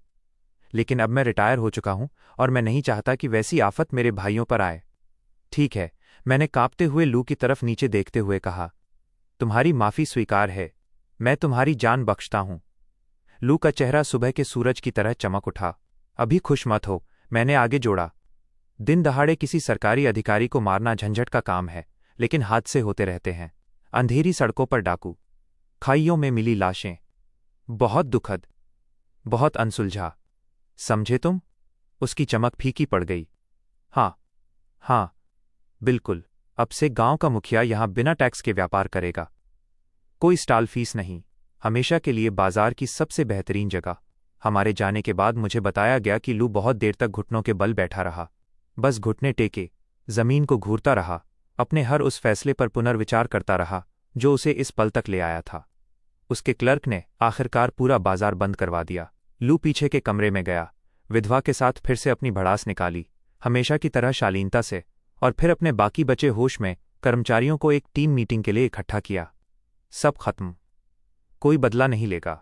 लेकिन अब मैं रिटायर हो चुका हूं और मैं नहीं चाहता कि वैसी आफत मेरे भाइयों पर आए। ठीक है, मैंने कांपते हुए लू की तरफ नीचे देखते हुए कहा, तुम्हारी माफी स्वीकार है, मैं तुम्हारी जान बख्शता हूं। लू का चेहरा सुबह के सूरज की तरह चमक उठा। अभी खुश मत हो, मैंने आगे जोड़ा। दिन दहाड़े किसी सरकारी अधिकारी को मारना झंझट का काम है, लेकिन हादसे होते रहते हैं। अंधेरी सड़कों पर डाकू, खाइयों में मिली लाशें, बहुत दुखद, बहुत अनसुलझा। समझे तुम? उसकी चमक फीकी पड़ गई। हाँ, बिल्कुल। अब से गांव का मुखिया यहां बिना टैक्स के व्यापार करेगा। कोई स्टॉल फीस नहीं, हमेशा के लिए बाजार की सबसे बेहतरीन जगह। हमारे जाने के बाद मुझे बताया गया कि लू बहुत देर तक घुटनों के बल बैठा रहा, बस घुटने टेके, जमीन को घूरता रहा, अपने हर उस फैसले पर पुनर्विचार करता रहा जो उसे इस पल तक ले आया था। उसके क्लर्क ने आखिरकार पूरा बाजार बंद करवा दिया। लू पीछे के कमरे में गया, विधवा के साथ फिर से अपनी भड़ास निकाली, हमेशा की तरह शालीनता से, और फिर अपने बाकी बचे होश में कर्मचारियों को एक टीम मीटिंग के लिए इकट्ठा किया। सब खत्म। कोई बदला नहीं लेगा,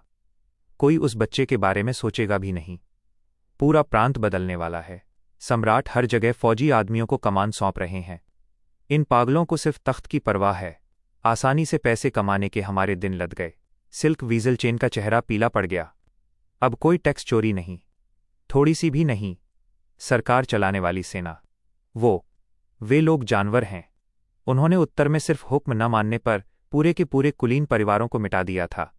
कोई उस बच्चे के बारे में सोचेगा भी नहीं। पूरा प्रांत बदलने वाला है। सम्राट हर जगह फौजी आदमियों को कमान सौंप रहे हैं। इन पागलों को सिर्फ तख्त की परवाह है। आसानी से पैसे कमाने के हमारे दिन लद गए। सिल्क वीजल चेन का चेहरा पीला पड़ गया। अब कोई टैक्स चोरी नहीं, थोड़ी सी भी नहीं। सरकार चलाने वाली सेना, वे लोग जानवर हैं। उन्होंने उत्तर में सिर्फ हुक्म न मानने पर पूरे के पूरे कुलीन परिवारों को मिटा दिया था।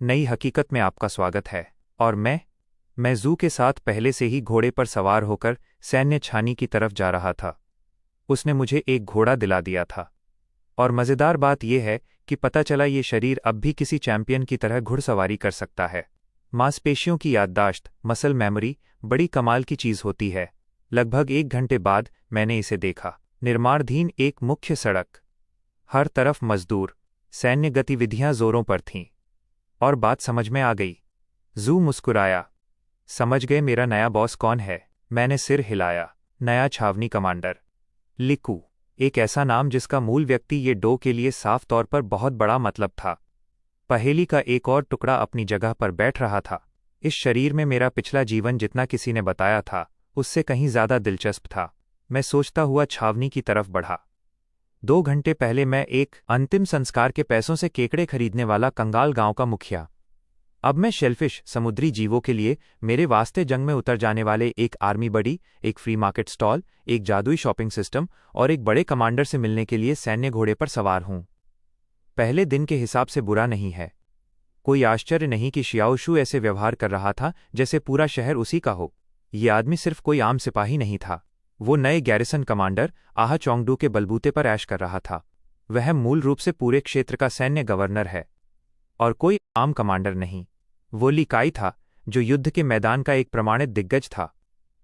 नई हकीकत में आपका स्वागत है। और मैं जू के साथ पहले से ही घोड़े पर सवार होकर सैन्य छानी की तरफ जा रहा था। उसने मुझे एक घोड़ा दिला दिया था, और मज़ेदार बात यह है कि पता चला ये शरीर अब भी किसी चैंपियन की तरह घुड़सवारी कर सकता है। मांसपेशियों की याददाश्त, मसल मेमोरी बड़ी कमाल की चीज़ होती है। लगभग 1 घंटे बाद मैंने इसे देखा। निर्माणाधीन एक मुख्य सड़क, हर तरफ मजदूर, सैन्य गतिविधियां जोरों पर थीं। और बात समझ में आ गई। जू मुस्कुराया। समझ गए मेरा नया बॉस कौन है? मैंने सिर हिलाया। नया छावनी कमांडर लिकू, एक ऐसा नाम जिसका मूल व्यक्ति ये डो के लिए साफ तौर पर बहुत बड़ा मतलब था। पहेली का एक और टुकड़ा अपनी जगह पर बैठ रहा था। इस शरीर में मेरा पिछला जीवन जितना किसी ने बताया था उससे कहीं ज्यादा दिलचस्प था। मैं सोचता हुआ छावनी की तरफ बढ़ा। 2 घंटे पहले मैं एक अंतिम संस्कार के पैसों से केकड़े खरीदने वाला कंगाल गांव का मुखिया। अब मैं शेलफिश, समुद्री जीवों के लिए मेरे वास्ते जंग में उतर जाने वाले एक आर्मी बडी, एक फ्री मार्केट स्टॉल, एक जादुई शॉपिंग सिस्टम और एक बड़े कमांडर से मिलने के लिए सैन्य घोड़े पर सवार हूं। पहले दिन के हिसाब से बुरा नहीं है। कोई आश्चर्य नहीं कि शियाओशू ऐसे व्यवहार कर रहा था जैसे पूरा शहर उसी का हो। ये आदमी सिर्फ कोई आम सिपाही नहीं था। वो नए गैरिसन कमांडर आहा चोंगडू के बलबूते पर ऐश कर रहा था। वह मूल रूप से पूरे क्षेत्र का सैन्य गवर्नर है, और कोई आम कमांडर नहीं। वो ली काई था, जो युद्ध के मैदान का एक प्रमाणित दिग्गज था।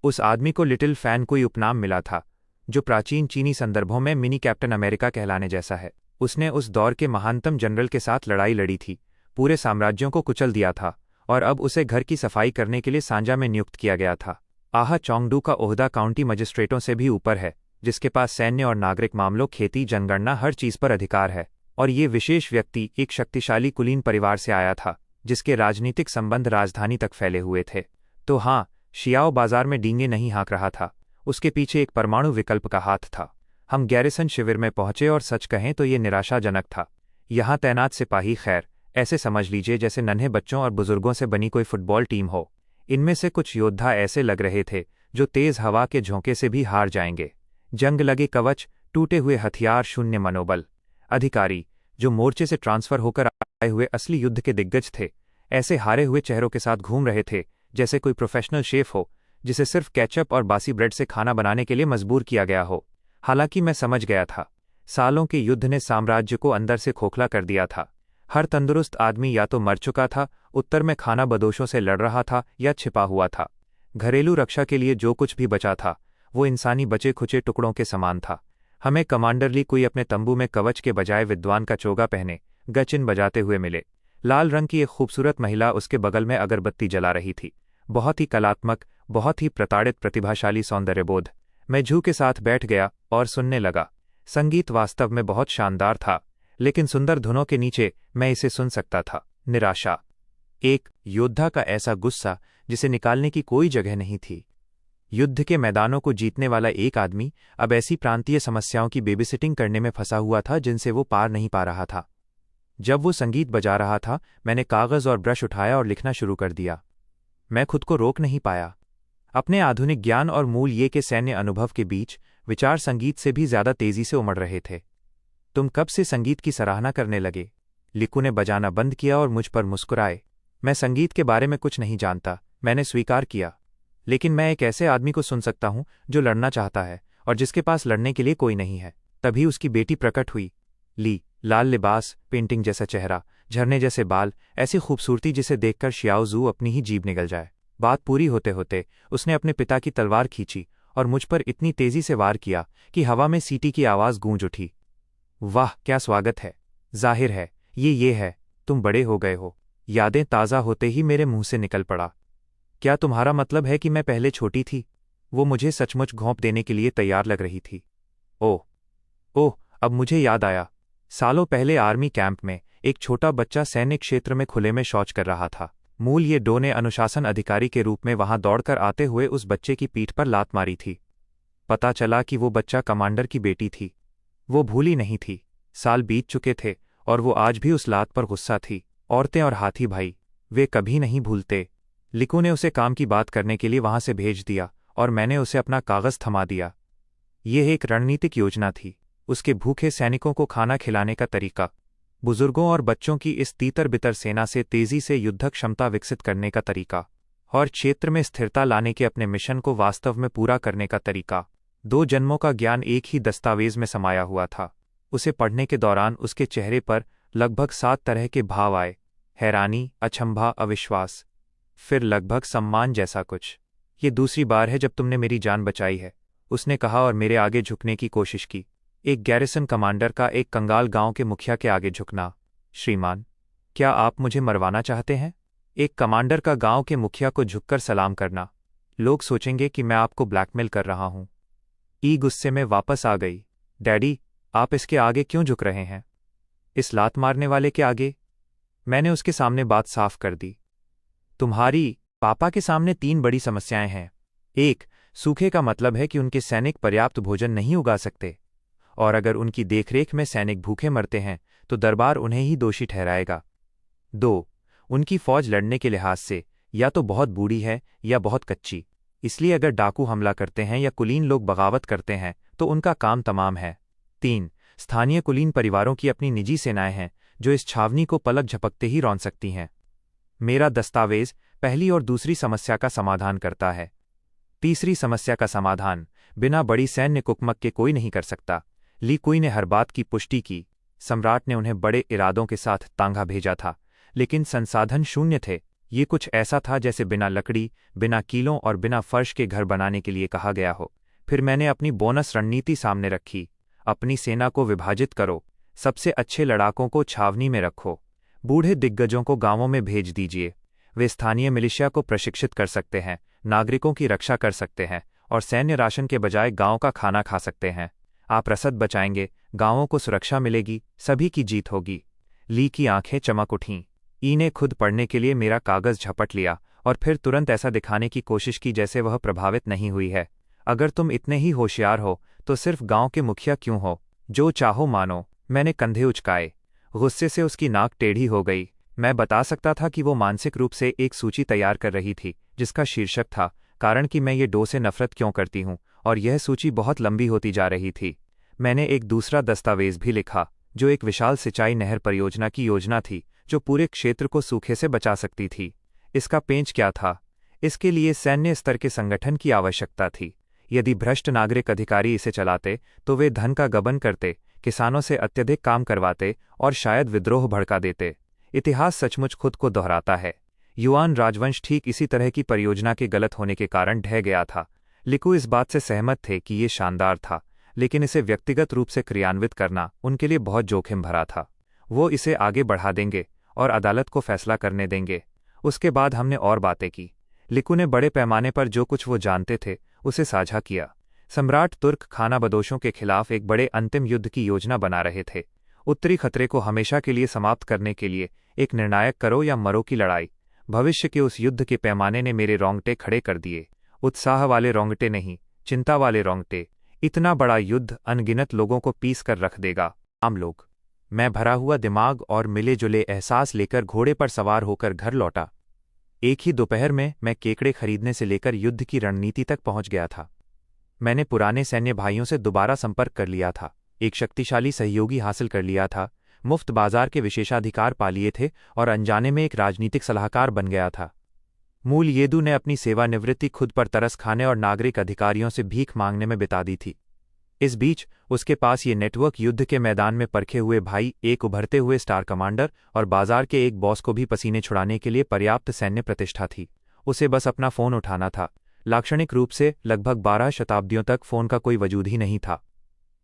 उस आदमी को लिटिल फैन कोई उपनाम मिला था, जो प्राचीन चीनी संदर्भों में मिनी कैप्टन अमेरिका कहलाने जैसा है। उसने उस दौर के महानतम जनरल के साथ लड़ाई लड़ी थी, पूरे साम्राज्यों को कुचल दिया था, और अब उसे घर की सफाई करने के लिए सांजा में नियुक्त किया गया था। आहा चोंगडू का ओहदा काउंटी मजिस्ट्रेटों से भी ऊपर है, जिसके पास सैन्य और नागरिक मामलों, खेती, जनगणना, हर चीज पर अधिकार है। और ये विशेष व्यक्ति एक शक्तिशाली कुलीन परिवार से आया था, जिसके राजनीतिक संबंध राजधानी तक फैले हुए थे। तो हाँ, शियाओ बाजार में डींगे नहीं हाँक रहा था। उसके पीछे एक परमाणु विकल्प का हाथ था। हम गैरिसन शिविर में पहुंचे और सच कहें तो ये निराशाजनक था। यहाँ तैनात सिपाही, खैर ऐसे समझ लीजिए जैसे नन्हे बच्चों और बुजुर्गों से बनी कोई फुटबॉल टीम हो। इनमें से कुछ योद्धा ऐसे लग रहे थे जो तेज हवा के झोंके से भी हार जाएंगे। जंग लगे कवच, टूटे हुए हथियार, शून्य मनोबल। अधिकारी जो मोर्चे से ट्रांसफर होकर आए हुए असली युद्ध के दिग्गज थे, ऐसे हारे हुए चेहरों के साथ घूम रहे थे जैसे कोई प्रोफेशनल शेफ हो जिसे सिर्फ केचप और बासी ब्रेड से खाना बनाने के लिए मजबूर किया गया हो। हालांकि मैं समझ गया था, सालों के युद्ध ने साम्राज्य को अंदर से खोखला कर दिया था। हर तंदुरुस्त आदमी या तो मर चुका था, उत्तर में खाना बदोशों से लड़ रहा था, या छिपा हुआ था। घरेलू रक्षा के लिए जो कुछ भी बचा था वो इंसानी बचे खुचे टुकड़ों के समान था। हमें कमांडर ली कोई अपने तंबू में कवच के बजाय विद्वान का चोगा पहने गचिन बजाते हुए मिले। लाल रंग की एक खूबसूरत महिला उसके बगल में अगरबत्ती जला रही थी। बहुत ही कलात्मक, बहुत ही प्रताड़ित, प्रतिभाशाली सौंदर्यबोध। मैं जू के साथ बैठ गया और सुनने लगा। संगीत वास्तव में बहुत शानदार था, लेकिन सुंदर धुनों के नीचे मैं इसे सुन सकता था। निराशा, एक योद्धा का ऐसा गुस्सा जिसे निकालने की कोई जगह नहीं थी। युद्ध के मैदानों को जीतने वाला एक आदमी अब ऐसी प्रांतीय समस्याओं की बेबीसिटिंग करने में फंसा हुआ था जिनसे वो पार नहीं पा रहा था। जब वो संगीत बजा रहा था, मैंने कागज और ब्रश उठाया और लिखना शुरू कर दिया। मैं खुद को रोक नहीं पाया। अपने आधुनिक ज्ञान और मूल ये के सैन्य अनुभव के बीच विचार संगीत से भी ज्यादा तेजी से उमड़ रहे थे। तुम कब से संगीत की सराहना करने लगे? लिकू ने बजाना बंद किया और मुझ पर मुस्कुराए। मैं संगीत के बारे में कुछ नहीं जानता, मैंने स्वीकार किया, लेकिन मैं एक ऐसे आदमी को सुन सकता हूं जो लड़ना चाहता है और जिसके पास लड़ने के लिए कोई नहीं है। तभी उसकी बेटी प्रकट हुई। ली, लाल लिबास, पेंटिंग जैसा चेहरा, झरने जैसे बाल, ऐसी खूबसूरती जिसे देखकर शियाओ जू अपनी ही जीभ निगल जाए। बात पूरी होते होते उसने अपने पिता की तलवार खींची और मुझ पर इतनी तेजी से वार किया कि हवा में सीटी की आवाज गूंज उठी। वाह, क्या स्वागत है! जाहिर है ये है, तुम बड़े हो गए हो। यादें ताज़ा होते ही मेरे मुंह से निकल पड़ा। क्या तुम्हारा मतलब है कि मैं पहले छोटी थी? वो मुझे सचमुच घोंप देने के लिए तैयार लग रही थी। ओह, ओह, अब मुझे याद आया। सालों पहले आर्मी कैंप में एक छोटा बच्चा सैन्य क्षेत्र में खुले में शौच कर रहा था। मूल ये डो ने अनुशासन अधिकारी के रूप में वहां दौड़कर आते हुए उस बच्चे की पीठ पर लात मारी थी। पता चला कि वो बच्चा कमांडर की बेटी थी। वो भूली नहीं थी। साल बीत चुके थे और वो आज भी उस लात पर गुस्सा थी। औरतें और हाथी भाई, वे कभी नहीं भूलते। लिकू ने उसे काम की बात करने के लिए वहां से भेज दिया और मैंने उसे अपना कागज थमा दिया। यह एक रणनीतिक योजना थी। उसके भूखे सैनिकों को खाना खिलाने का तरीका, बुजुर्गों और बच्चों की इस तीतर बितर सेना से तेजी से युद्धक क्षमता विकसित करने का तरीका, और क्षेत्र में स्थिरता लाने के अपने मिशन को वास्तव में पूरा करने का तरीका। 2 जन्मों का ज्ञान एक ही दस्तावेज में समाया हुआ था। उसे पढ़ने के दौरान उसके चेहरे पर लगभग 7 तरह के भाव आए। हैरानी, अचंभा, अविश्वास, फिर लगभग सम्मान जैसा कुछ। ये दूसरी बार है जब तुमने मेरी जान बचाई है, उसने कहा और मेरे आगे झुकने की कोशिश की। एक गैरिसन कमांडर का एक कंगाल गांव के मुखिया के आगे झुकना। श्रीमान, क्या आप मुझे मरवाना चाहते हैं? एक कमांडर का गांव के मुखिया को झुककर सलाम करना। लोग सोचेंगे कि मैं आपको ब्लैकमेल कर रहा हूं। ई गुस्से में वापस आ गई। डैडी, आप इसके आगे क्यों झुक रहे हैं? इस लात मारने वाले के आगे? मैंने उसके सामने बात साफ कर दी। तुम्हारी पापा के सामने 3 बड़ी समस्याएं हैं। 1, सूखे का मतलब है कि उनके सैनिक पर्याप्त भोजन नहीं उगा सकते, और अगर उनकी देखरेख में सैनिक भूखे मरते हैं तो दरबार उन्हें ही दोषी ठहराएगा। 2, उनकी फौज लड़ने के लिहाज से या तो बहुत बूढ़ी है या बहुत कच्ची, इसलिए अगर डाकू हमला करते हैं या कुलीन लोग बगावत करते हैं तो उनका काम तमाम है। 3, स्थानीय कुलीन परिवारों की अपनी निजी सेनाएं हैं जो इस छावनी को पलक झपकते ही रौंद सकती हैं। मेरा दस्तावेज पहली और दूसरी समस्या का समाधान करता है। तीसरी समस्या का समाधान बिना बड़ी सैन्य कुकमक के कोई नहीं कर सकता। ली कुई ने हर बात की पुष्टि की। सम्राट ने उन्हें बड़े इरादों के साथ तांगा भेजा था, लेकिन संसाधन शून्य थे। ये कुछ ऐसा था जैसे बिना लकड़ी, बिना कीलों और बिना फर्श के घर बनाने के लिए कहा गया हो। फिर मैंने अपनी बोनस रणनीति सामने रखी। अपनी सेना को विभाजित करो, सबसे अच्छे लड़ाकों को छावनी में रखो, बूढ़े दिग्गजों को गांवों में भेज दीजिए। वे स्थानीय मिलिशिया को प्रशिक्षित कर सकते हैं, नागरिकों की रक्षा कर सकते हैं और सैन्य राशन के बजाय गांव का खाना खा सकते हैं। आप रसद बचाएंगे, गांवों को सुरक्षा मिलेगी, सभी की जीत होगी। ली की आंखें चमक उठीं। ई ने खुद पढ़ने के लिए मेरा कागज झपट लिया और फिर तुरंत ऐसा दिखाने की कोशिश की जैसे वह प्रभावित नहीं हुई है। अगर तुम इतने ही होशियार हो तो सिर्फ गांव के मुखिया क्यों हो? जो चाहो मानो। मैंने कंधे उचकाए। गुस्से से उसकी नाक टेढ़ी हो गई। मैं बता सकता था कि वो मानसिक रूप से एक सूची तैयार कर रही थी जिसका शीर्षक था कारण कि मैं ये डो से नफरत क्यों करती हूं, और यह सूची बहुत लंबी होती जा रही थी। मैंने एक दूसरा दस्तावेज भी लिखा जो एक विशाल सिंचाई नहर परियोजना की योजना थी जो पूरे क्षेत्र को सूखे से बचा सकती थी। इसका पेंच क्या था? इसके लिए सैन्य स्तर के संगठन की आवश्यकता थी। यदि भ्रष्ट नागरिक अधिकारी इसे चलाते तो वे धन का गबन करते, किसानों से अत्यधिक काम करवाते और शायद विद्रोह भड़का देते। इतिहास सचमुच खुद को दोहराता है। युआन राजवंश ठीक इसी तरह की परियोजना के गलत होने के कारण ढह गया था। लिकू इस बात से सहमत थे कि ये शानदार था, लेकिन इसे व्यक्तिगत रूप से क्रियान्वित करना उनके लिए बहुत जोखिम भरा था। वो इसे आगे बढ़ा देंगे और अदालत को फैसला करने देंगे। उसके बाद हमने और बातें की। लिकू ने बड़े पैमाने पर जो कुछ वो जानते थे उसे साझा किया। सम्राट तुर्क खानाबदोशों के खिलाफ एक बड़े अंतिम युद्ध की योजना बना रहे थे। उत्तरी खतरे को हमेशा के लिए समाप्त करने के लिए एक निर्णायक करो या मरो की लड़ाई। भविष्य के उस युद्ध के पैमाने ने मेरे रोंगटे खड़े कर दिए। उत्साह वाले रोंगटे नहीं, चिंता वाले रोंगटे। इतना बड़ा युद्ध अनगिनत लोगों को पीस कर रख देगा। आम लोग। मैं भरा हुआ दिमाग और मिले जुले एहसास लेकर घोड़े पर सवार होकर घर लौटा। एक ही दोपहर में मैं केकड़े खरीदने से लेकर युद्ध की रणनीति तक पहुंच गया था। मैंने पुराने सैन्य भाइयों से दोबारा संपर्क कर लिया था, एक शक्तिशाली सहयोगी हासिल कर लिया था, मुफ्त बाजार के विशेषाधिकार पा लिए थे और अनजाने में एक राजनीतिक सलाहकार बन गया था। मूल येदू ने अपनी सेवानिवृत्ति खुद पर तरस खाने और नागरिक अधिकारियों से भीख मांगने में बिता दी थी। इस बीच उसके पास ये नेटवर्क युद्ध के मैदान में परखे हुए भाई, एक उभरते हुए स्टार कमांडर और बाजार के एक बॉस को भी पसीने छुड़ाने के लिए पर्याप्त सैन्य प्रतिष्ठा थी। उसे बस अपना फ़ोन उठाना था। लाक्षणिक रूप से लगभग 12 शताब्दियों तक फ़ोन का कोई वजूद ही नहीं था।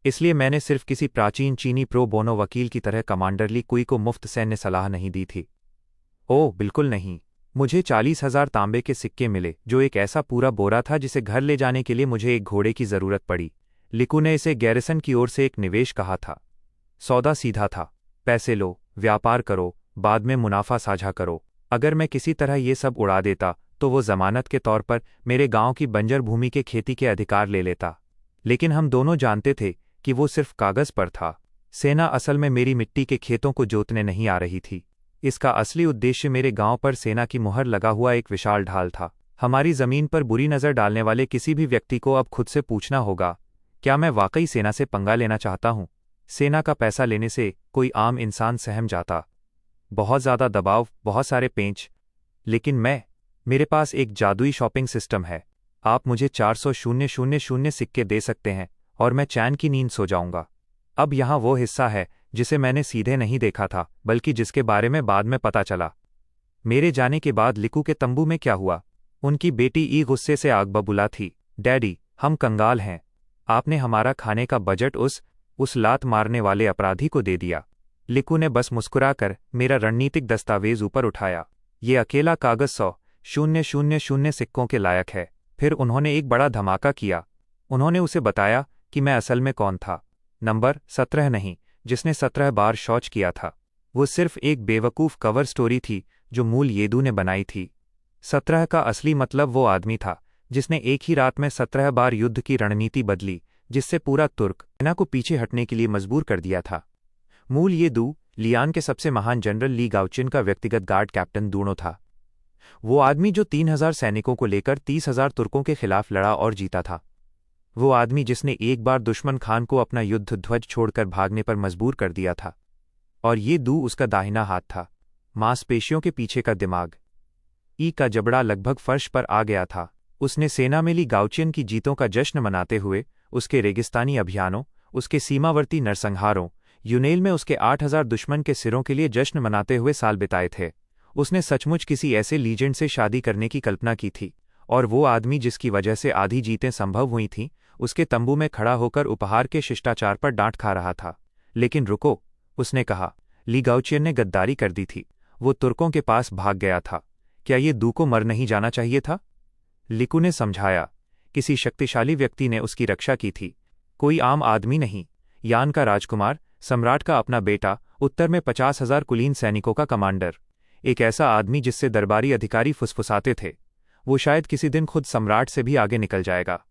इसलिए मैंने सिर्फ किसी प्राचीन चीनी प्रो बोनो वकील की तरह कमांडर ली कुई को मुफ्त सैन्य सलाह नहीं दी थी। ओह बिल्कुल नहीं। मुझे 40,000 तांबे के सिक्के मिले, जो एक ऐसा पूरा बोरा था जिसे घर ले जाने के लिए मुझे एक घोड़े की जरूरत पड़ी। लिकू ने इसे गैरिसन की ओर से एक निवेश कहा था। सौदा सीधा था, पैसे लो, व्यापार करो, बाद में मुनाफा साझा करो। अगर मैं किसी तरह ये सब उड़ा देता तो वो जमानत के तौर पर मेरे गांव की बंजर भूमि के खेती के अधिकार ले लेता। लेकिन हम दोनों जानते थे कि वो सिर्फ कागज पर था। सेना असल में मेरी मिट्टी के खेतों को जोतने नहीं आ रही थी। इसका असली उद्देश्य मेरे गांव पर सेना की मुहर लगा हुआ एक विशाल ढाल था। हमारी जमीन पर बुरी नज़र डालने वाले किसी भी व्यक्ति को अब खुद से पूछना होगा, क्या मैं वाकई सेना से पंगा लेना चाहता हूं? सेना का पैसा लेने से कोई आम इंसान सहम जाता। बहुत ज़्यादा दबाव, बहुत सारे पेंच। लेकिन मेरे पास एक जादुई शॉपिंग सिस्टम है। आप मुझे 400,000 सिक्के दे सकते हैं और मैं चैन की नींद सो जाऊंगा। अब यहाँ वो हिस्सा है जिसे मैंने सीधे नहीं देखा था, बल्कि जिसके बारे में बाद में पता चला। मेरे जाने के बाद लिकू के तंबू में क्या हुआ? उनकी बेटी ई गुस्से से आग बबूला थी। डैडी, हम कंगाल हैं। आपने हमारा खाने का बजट उस लात मारने वाले अपराधी को दे दिया। लिकू ने बस मुस्कुराकर मेरा रणनीतिक दस्तावेज ऊपर उठाया। ये अकेला कागज 100,000 सिक्कों के लायक है। फिर उन्होंने एक बड़ा धमाका किया। उन्होंने उसे बताया कि मैं असल में कौन था। नंबर 17 नहीं, जिसने 17 बार शौच किया था। वो सिर्फ एक बेवकूफ़ कवर स्टोरी थी जो मूल येदू ने बनाई थी। 17 का असली मतलब वो आदमी था जिसने एक ही रात में 17 बार युद्ध की रणनीति बदली, जिससे पूरा तुर्क सेना को पीछे हटने के लिए मजबूर कर दिया था। मूल येदू लियान के सबसे महान जनरल ली गाउचिन का व्यक्तिगत गार्ड कैप्टन दूनो था। वो आदमी जो 3,000 सैनिकों को लेकर 30,000 तुर्कों के खिलाफ लड़ा और जीता था। वो आदमी जिसने एक बार दुश्मन खान को अपना युद्ध ध्वज छोड़कर भागने पर मजबूर कर दिया था। और ये दू उसका दाहिना हाथ था, मांसपेशियों के पीछे का दिमाग। ई का जबड़ा लगभग फर्श पर आ गया था। उसने सेना में ली गाउचियन की जीतों का जश्न मनाते हुए उसके रेगिस्तानी अभियानों, उसके सीमावर्ती नरसंहारों, यूनेल में उसके 8,000 दुश्मन के सिरों के लिए जश्न मनाते हुए साल बिताए थे। उसने सचमुच किसी ऐसे लीजेंड से शादी करने की कल्पना की थी, और वो आदमी जिसकी वजह से आधी जीतें संभव हुई थीं, उसके तंबू में खड़ा होकर उपहार के शिष्टाचार पर डांट खा रहा था। लेकिन रुको, उसने कहा, ली गाउचियन ने गद्दारी कर दी थी। वो तुर्कों के पास भाग गया था। क्या ये दू को मर नहीं जाना चाहिए था? लिकू ने समझाया, किसी शक्तिशाली व्यक्ति ने उसकी रक्षा की थी, कोई आम आदमी नहीं। यान का राजकुमार, सम्राट का अपना बेटा, उत्तर में 50,000 कुलीन सैनिकों का कमांडर। एक ऐसा आदमी जिससे दरबारी अधिकारी फुसफुसाते थे। वो शायद किसी दिन खुद सम्राट से भी आगे निकल जाएगा।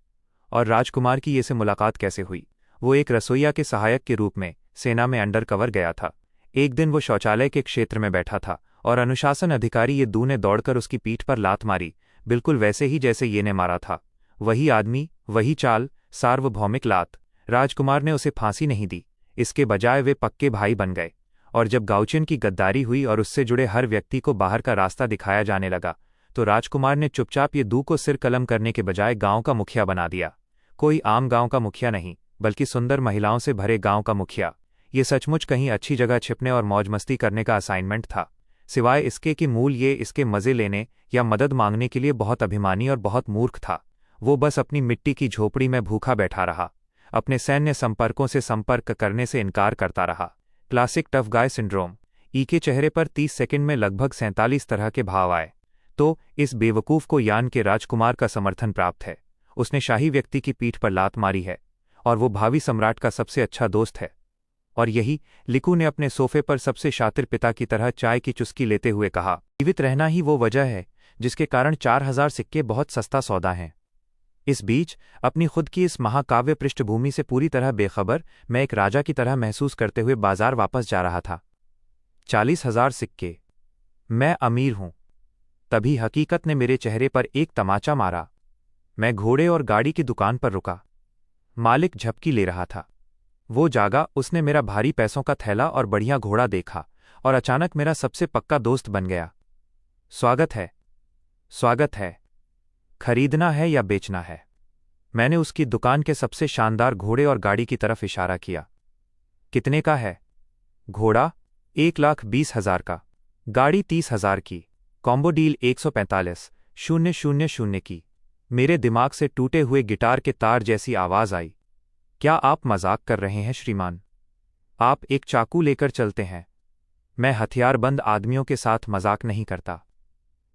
और राजकुमार की ये से मुलाकात कैसे हुई? वो एक रसोइया के सहायक के रूप में सेना में अंडरकवर गया था। एक दिन वो शौचालय के क्षेत्र में बैठा था और अनुशासन अधिकारी ये दू ने दौड़कर उसकी पीठ पर लात मारी, बिल्कुल वैसे ही जैसे ये ने मारा था। वही आदमी, वही चाल, सार्वभौमिक लात। राजकुमार ने उसे फांसी नहीं दी, इसके बजाय वे पक्के भाई बन गए। और जब गाउचियन की गद्दारी हुई और उससे जुड़े हर व्यक्ति को बाहर का रास्ता दिखाया जाने लगा, तो राजकुमार ने चुपचाप ये दू को सिर कलम करने के बजाय गांव का मुखिया बना दिया। कोई आम गांव का मुखिया नहीं, बल्कि सुंदर महिलाओं से भरे गांव का मुखिया। ये सचमुच कहीं अच्छी जगह छिपने और मौज मस्ती करने का असाइनमेंट था, सिवाय इसके कि मूल ये इसके मज़े लेने या मदद मांगने के लिए बहुत अभिमानी और बहुत मूर्ख था। वो बस अपनी मिट्टी की झोपड़ी में भूखा बैठा रहा, अपने सैन्य संपर्कों से संपर्क करने से इनकार करता रहा। Classic tough guy syndrome. ई के चेहरे पर 30 सेकंड में लगभग 47 तरह के भाव आए। तो इस बेवकूफ़ को यान के राजकुमार का समर्थन प्राप्त है। उसने शाही व्यक्ति की पीठ पर लात मारी है, और वो भावी सम्राट का सबसे अच्छा दोस्त है। और यही, लिकू ने अपने सोफे पर सबसे शातिर पिता की तरह चाय की चुस्की लेते हुए कहा, जीवित रहना ही वो वजह है जिसके कारण 4,000 सिक्के बहुत सस्ता सौदा हैं। इस बीच अपनी खुद की इस महाकाव्य पृष्ठभूमि से पूरी तरह बेखबर मैं एक राजा की तरह महसूस करते हुए बाजार वापस जा रहा था। 40,000 सिक्के, मैं अमीर हूं। तभी हकीकत ने मेरे चेहरे पर एक तमाचा मारा। मैं घोड़े और गाड़ी की दुकान पर रुका। मालिक झपकी ले रहा था। वो जागा, उसने मेरा भारी पैसों का थैला और बढ़िया घोड़ा देखा और अचानक मेरा सबसे पक्का दोस्त बन गया। स्वागत है, स्वागत है। खरीदना है या बेचना है? मैंने उसकी दुकान के सबसे शानदार घोड़े और गाड़ी की तरफ इशारा किया। कितने का है? घोड़ा 1,20,000 का, गाड़ी 30,000 की, कॉम्बो डील 145,000 की। मेरे दिमाग से टूटे हुए गिटार के तार जैसी आवाज आई। क्या आप मजाक कर रहे हैं श्रीमान? आप एक चाकू लेकर चलते हैं। मैं हथियारबंद आदमियों के साथ मजाक नहीं करता।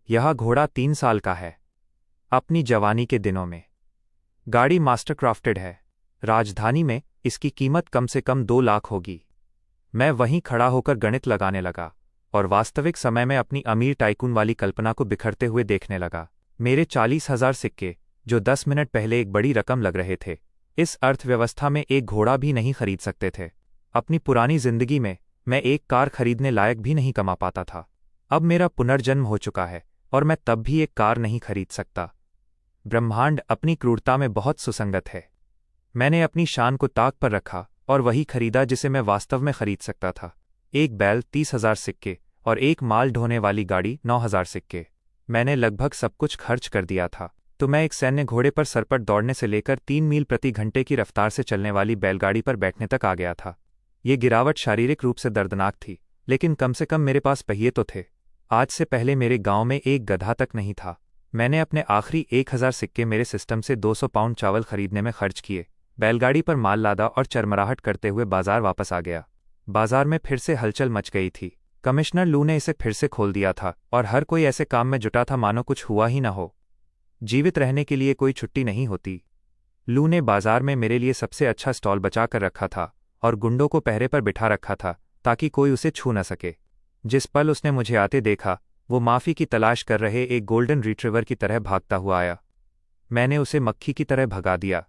यह घोड़ा 3 साल का है, अपनी जवानी के दिनों में। गाड़ी मास्टर क्राफ्टेड है। राजधानी में इसकी कीमत कम से कम 2 लाख होगी। मैं वहीं खड़ा होकर गणित लगाने लगा और वास्तविक समय में अपनी अमीर टाइकून वाली कल्पना को बिखरते हुए देखने लगा। मेरे 40,000 सिक्के, जो 10 मिनट पहले एक बड़ी रकम लग रहे थे, इस अर्थव्यवस्था में एक घोड़ा भी नहीं खरीद सकते थे। अपनी पुरानी जिंदगी में मैं एक कार खरीदने लायक भी नहीं कमा पाता था। अब मेरा पुनर्जन्म हो चुका है और मैं तब भी एक कार नहीं खरीद सकता। ब्रह्मांड अपनी क्रूरता में बहुत सुसंगत है। मैंने अपनी शान को ताक पर रखा और वही खरीदा जिसे मैं वास्तव में खरीद सकता था। एक बैल 30,000 सिक्के और एक माल ढोने वाली गाड़ी 9,000 सिक्के। मैंने लगभग सब कुछ खर्च कर दिया था, तो मैं एक सैन्य घोड़े पर सरपट दौड़ने से लेकर 3 मील प्रति घंटे की रफ्तार से चलने वाली बैलगाड़ी पर बैठने तक आ गया था। ये गिरावट शारीरिक रूप से दर्दनाक थी, लेकिन कम से कम मेरे पास पहिए तो थे। आज से पहले मेरे गांव में एक गधा तक नहीं था। मैंने अपने आखिरी 1,000 सिक्के मेरे सिस्टम से 200 पाउंड चावल खरीदने में खर्च किए, बैलगाड़ी पर माल लादा और चरमराहट करते हुए बाजार वापस आ गया। बाजार में फिर से हलचल मच गई थी। कमिश्नर लू ने इसे फिर से खोल दिया था और हर कोई ऐसे काम में जुटा था मानो कुछ हुआ ही न हो। जीवित रहने के लिए कोई छुट्टी नहीं होती। लू ने बाजार में मेरे लिए सबसे अच्छा स्टॉल बचा कर रखा था और गुंडों को पहरे पर बिठा रखा था ताकि कोई उसे छू न सके। जिस पल उसने मुझे आते देखा, वो माफी की तलाश कर रहे एक गोल्डन रिट्रीवर की तरह भागता हुआ आया। मैंने उसे मक्खी की तरह भगा दिया।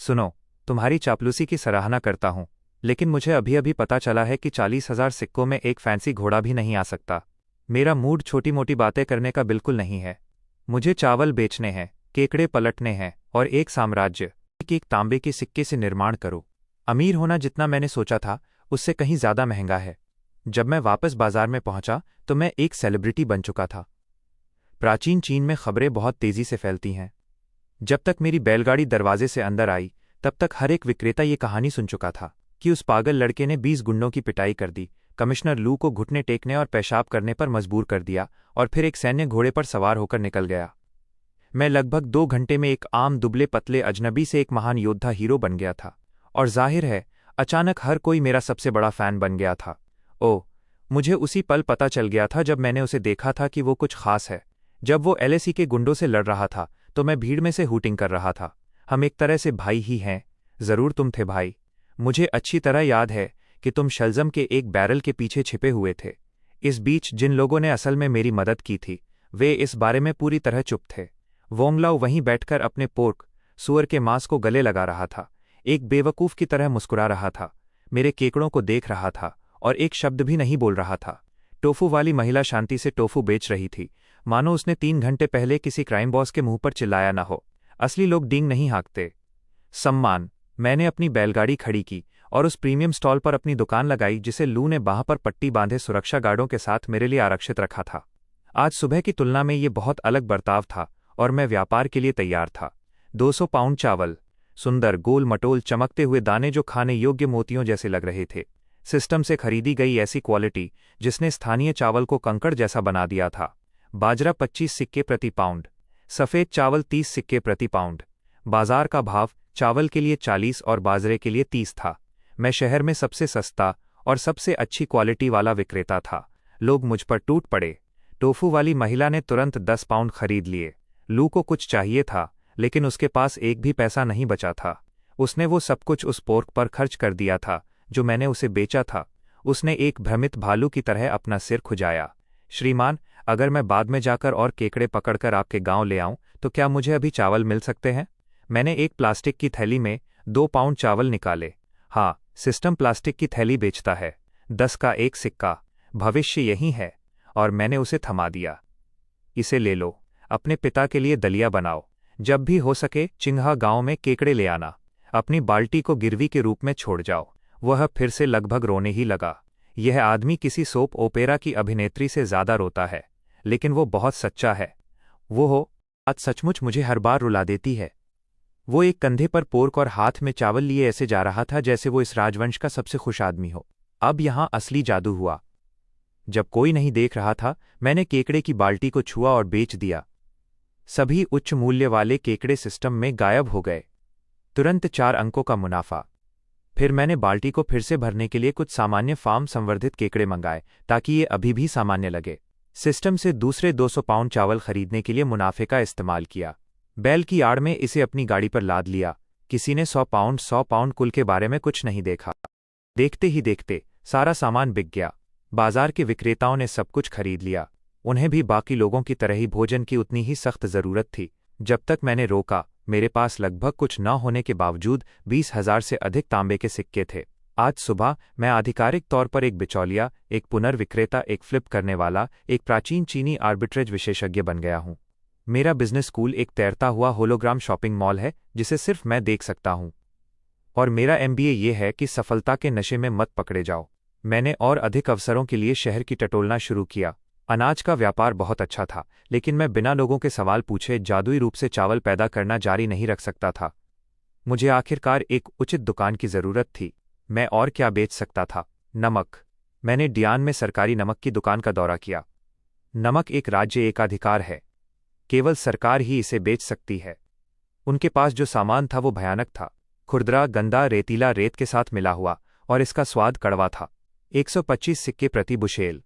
सुनो, तुम्हारी चापलूसी की सराहना करता हूं, लेकिन मुझे अभी अभी पता चला है कि 40,000 सिक्कों में एक फैंसी घोड़ा भी नहीं आ सकता। मेरा मूड छोटी मोटी बातें करने का बिल्कुल नहीं है। मुझे चावल बेचने हैं, केकड़े पलटने हैं और एक साम्राज्य एक तांबे के सिक्के से निर्माण करो। अमीर होना जितना मैंने सोचा था उससे कहीं ज्यादा महंगा है। जब मैं वापस बाजार में पहुंचा तो मैं एक सेलिब्रिटी बन चुका था। प्राचीन चीन में खबरें बहुत तेजी से फैलती हैं। जब तक मेरी बैलगाड़ी दरवाजे से अंदर आई, तब तक हर एक विक्रेता ये कहानी सुन चुका था कि उस पागल लड़के ने 20 गुंडों की पिटाई कर दी, कमिश्नर लू को घुटने टेकने और पेशाब करने पर मजबूर कर दिया और फिर एक सैन्य घोड़े पर सवार होकर निकल गया। मैं लगभग 2 घंटे में एक आम दुबले पतले अजनबी से एक महान योद्धा हीरो बन गया था, और जाहिर है अचानक हर कोई मेरा सबसे बड़ा फैन बन गया था। ओह, मुझे उसी पल पता चल गया था जब मैंने उसे देखा था कि वो कुछ खास है। जब वो एलएसी के गुंडों से लड़ रहा था तो मैं भीड़ में से हूटिंग कर रहा था, हम एक तरह से भाई ही हैं। जरूर तुम थे भाई। मुझे अच्छी तरह याद है कि तुम शलजम के एक बैरल के पीछे छिपे हुए थे। इस बीच जिन लोगों ने असल में मेरी मदद की थी वे इस बारे में पूरी तरह चुप थे। वोंगलाओ वहीं बैठकर अपने पोर्क सुअर के मांस को गले लगा रहा था, एक बेवकूफ की तरह मुस्कुरा रहा था, मेरे केकड़ों को देख रहा था और एक शब्द भी नहीं बोल रहा था। टोफू वाली महिला शांति से टोफू बेच रही थी, मानो उसने 3 घंटे पहले किसी क्राइम बॉस के मुंह पर चिल्लाया न हो। असली लोग डींग नहीं हाँकते। सम्मान। मैंने अपनी बैलगाड़ी खड़ी की और उस प्रीमियम स्टॉल पर अपनी दुकान लगाई जिसे लू ने बाह पर पट्टी बांधे सुरक्षा गार्डों के साथ मेरे लिए आरक्षित रखा था। आज सुबह की तुलना में ये बहुत अलग बर्ताव था और मैं व्यापार के लिए तैयार था। 200 पाउंड चावल, सुंदर गोल मटोल चमकते हुए दाने जो खाने योग्य मोतियों जैसे लग रहे थे, सिस्टम से खरीदी गई ऐसी क्वालिटी जिसने स्थानीय चावल को कंकड़ जैसा बना दिया था। बाजरा 25 सिक्के प्रति पाउंड, सफ़ेद चावल 30 सिक्के प्रति पाउंड। बाजार का भाव चावल के लिए 40 और बाजरे के लिए 30 था। मैं शहर में सबसे सस्ता और सबसे अच्छी क्वालिटी वाला विक्रेता था। लोग मुझ पर टूट पड़े। टोफू वाली महिला ने तुरंत 10 पाउंड खरीद लिए। लू को कुछ चाहिए था, लेकिन उसके पास एक भी पैसा नहीं बचा था। उसने वो सब कुछ उस पोर्क पर खर्च कर दिया था जो मैंने उसे बेचा था। उसने एक भ्रमित भालू की तरह अपना सिर खुजाया। श्रीमान, अगर मैं बाद में जाकर और केकड़े पकड़कर आपके गांव ले आऊं तो क्या मुझे अभी चावल मिल सकते हैं? मैंने एक प्लास्टिक की थैली में 2 पाउंड चावल निकाले। हाँ, सिस्टम प्लास्टिक की थैली बेचता है। 10 का एक सिक्का। भविष्य यही है। और मैंने उसे थमा दिया। इसे ले लो, अपने पिता के लिए दलिया बनाओ। जब भी हो सके चिंघा गांव में केकड़े ले आना। अपनी बाल्टी को गिरवी के रूप में छोड़ जाओ। वह फिर से लगभग रोने ही लगा। यह आदमी किसी सोप ओपेरा की अभिनेत्री से ज्यादा रोता है, लेकिन वो बहुत सच्चा है। वो हो आज सचमुच मुझे हर बार रुला देती है। वो एक कंधे पर पोर्क और हाथ में चावल लिए ऐसे जा रहा था जैसे वो इस राजवंश का सबसे खुश आदमी हो। अब यहां असली जादू हुआ। जब कोई नहीं देख रहा था, मैंने केकड़े की बाल्टी को छुआ और बेच दिया। सभी उच्च मूल्य वाले केकड़े सिस्टम में गायब हो गए। तुरंत 4 अंकों का मुनाफा। फिर मैंने बाल्टी को फिर से भरने के लिए कुछ सामान्य फार्म संवर्धित केकड़े मंगाए ताकि ये अभी भी सामान्य लगे। सिस्टम से दूसरे 200 पाउंड चावल खरीदने के लिए मुनाफे का इस्तेमाल किया। बैल की आड़ में इसे अपनी गाड़ी पर लाद लिया। किसी ने 100 पाउंड कुल के बारे में कुछ नहीं देखा। देखते ही देखते सारा सामान बिक गया। बाजार के विक्रेताओं ने सब कुछ खरीद लिया। उन्हें भी बाकी लोगों की तरह ही भोजन की उतनी ही सख्त जरूरत थी। जब तक मैंने रोका, मेरे पास लगभग कुछ न होने के बावजूद 20,000 से अधिक तांबे के सिक्के थे। आज सुबह मैं आधिकारिक तौर पर एक बिचौलिया, एक पुनर्विक्रेता, एक फ्लिप करने वाला, एक प्राचीन चीनी आर्बिट्रेज विशेषज्ञ बन गया हूं। मेरा बिजनेस स्कूल एक तैरता हुआ होलोग्राम शॉपिंग मॉल है जिसे सिर्फ मैं देख सकता हूं। और मेरा MBA ये है कि सफलता के नशे में मत पकड़े जाओ। मैंने और अधिक अवसरों के लिए शहर की टटोलना शुरू किया। अनाज का व्यापार बहुत अच्छा था, लेकिन मैं बिना लोगों के सवाल पूछे जादुई रूप से चावल पैदा करना जारी नहीं रख सकता था। मुझे आखिरकार एक उचित दुकान की जरूरत थी। मैं और क्या बेच सकता था? नमक। मैंने डियान में सरकारी नमक की दुकान का दौरा किया। नमक एक राज्य एकाधिकार है। केवल सरकार ही इसे बेच सकती है। उनके पास जो सामान था वो भयानक था। खुरदरा, गंदा, रेतीला, रेत के साथ मिला हुआ, और इसका स्वाद कड़वा था। 125 सिक्के प्रति बुशेल।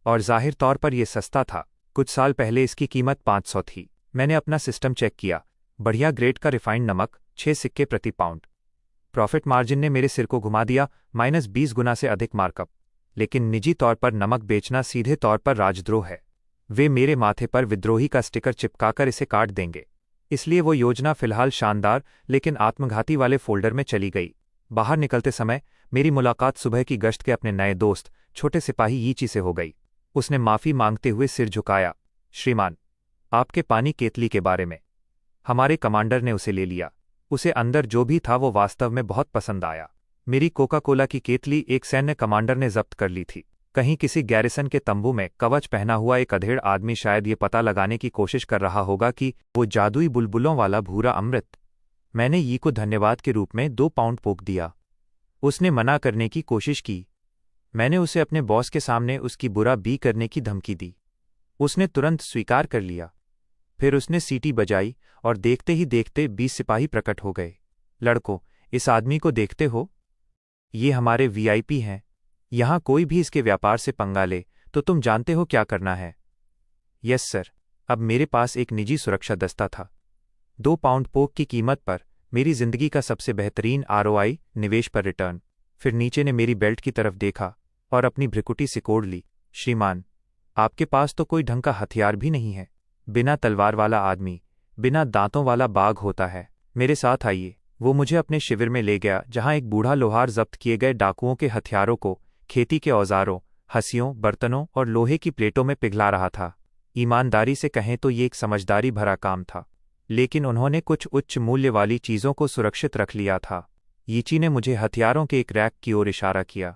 और जाहिर तौर पर यह सस्ता था। कुछ साल पहले इसकी कीमत 500 थी। मैंने अपना सिस्टम चेक किया। बढ़िया ग्रेड का रिफाइंड नमक 6 सिक्के प्रति पाउंड। प्रॉफिट मार्जिन ने मेरे सिर को घुमा दिया, -20 गुना से अधिक मार्कअप। लेकिन निजी तौर पर नमक बेचना सीधे तौर पर राजद्रोह है। वे मेरे माथे पर विद्रोही का स्टिकर चिपकाकर इसे काट देंगे। इसलिए वो योजना फिलहाल शानदार लेकिन आत्मघाती वाले फोल्डर में चली गई। बाहर निकलते समय मेरी मुलाकात सुबह की गश्त के अपने नए दोस्त छोटे सिपाही यीची से हो गई। उसने माफी मांगते हुए सिर झुकाया। श्रीमान, आपके पानी केतली के बारे में। हमारे कमांडर ने उसे ले लिया। उसे अंदर जो भी था वो वास्तव में बहुत पसंद आया। मेरी कोका कोला की केतली एक सैन्य कमांडर ने जब्त कर ली थी। कहीं किसी गैरिसन के तंबू में कवच पहना हुआ एक अधेड़ आदमी शायद ये पता लगाने की कोशिश कर रहा होगा कि वो जादुई बुलबुलों वाला भूरा अमृत। मैंने यी को धन्यवाद के रूप में 2 पाउंड पोक दिया। उसने मना करने की कोशिश की। मैंने उसे अपने बॉस के सामने उसकी बुरा बी करने की धमकी दी। उसने तुरंत स्वीकार कर लिया। फिर उसने सीटी बजाई और देखते ही देखते 20 सिपाही प्रकट हो गए। लड़कों, इस आदमी को देखते हो? ये हमारे VIP हैं। यहां कोई भी इसके व्यापार से पंगा ले तो तुम जानते हो क्या करना है। Yes sir. अब मेरे पास एक निजी सुरक्षा दस्ता था। 2 पाउंड पोक की कीमत पर मेरी जिंदगी का सबसे बेहतरीन ROI, निवेश पर रिटर्न। फिर नीचे ने मेरी बेल्ट की तरफ देखा और अपनी भ्रिकुटी सिकोड़ ली। श्रीमान, आपके पास तो कोई ढंग का हथियार भी नहीं है। बिना तलवार वाला आदमी बिना दांतों वाला बाघ होता है। मेरे साथ आइए। वो मुझे अपने शिविर में ले गया जहां एक बूढ़ा लोहार जब्त किए गए डाकुओं के हथियारों को खेती के औजारों, हंसियों, बर्तनों और लोहे की प्लेटों में पिघला रहा था। ईमानदारी से कहें तो ये एक समझदारी भरा काम था, लेकिन उन्होंने कुछ उच्च मूल्य वाली चीज़ों को सुरक्षित रख लिया था। यीची ने मुझे हथियारों के एक रैक की ओर इशारा किया।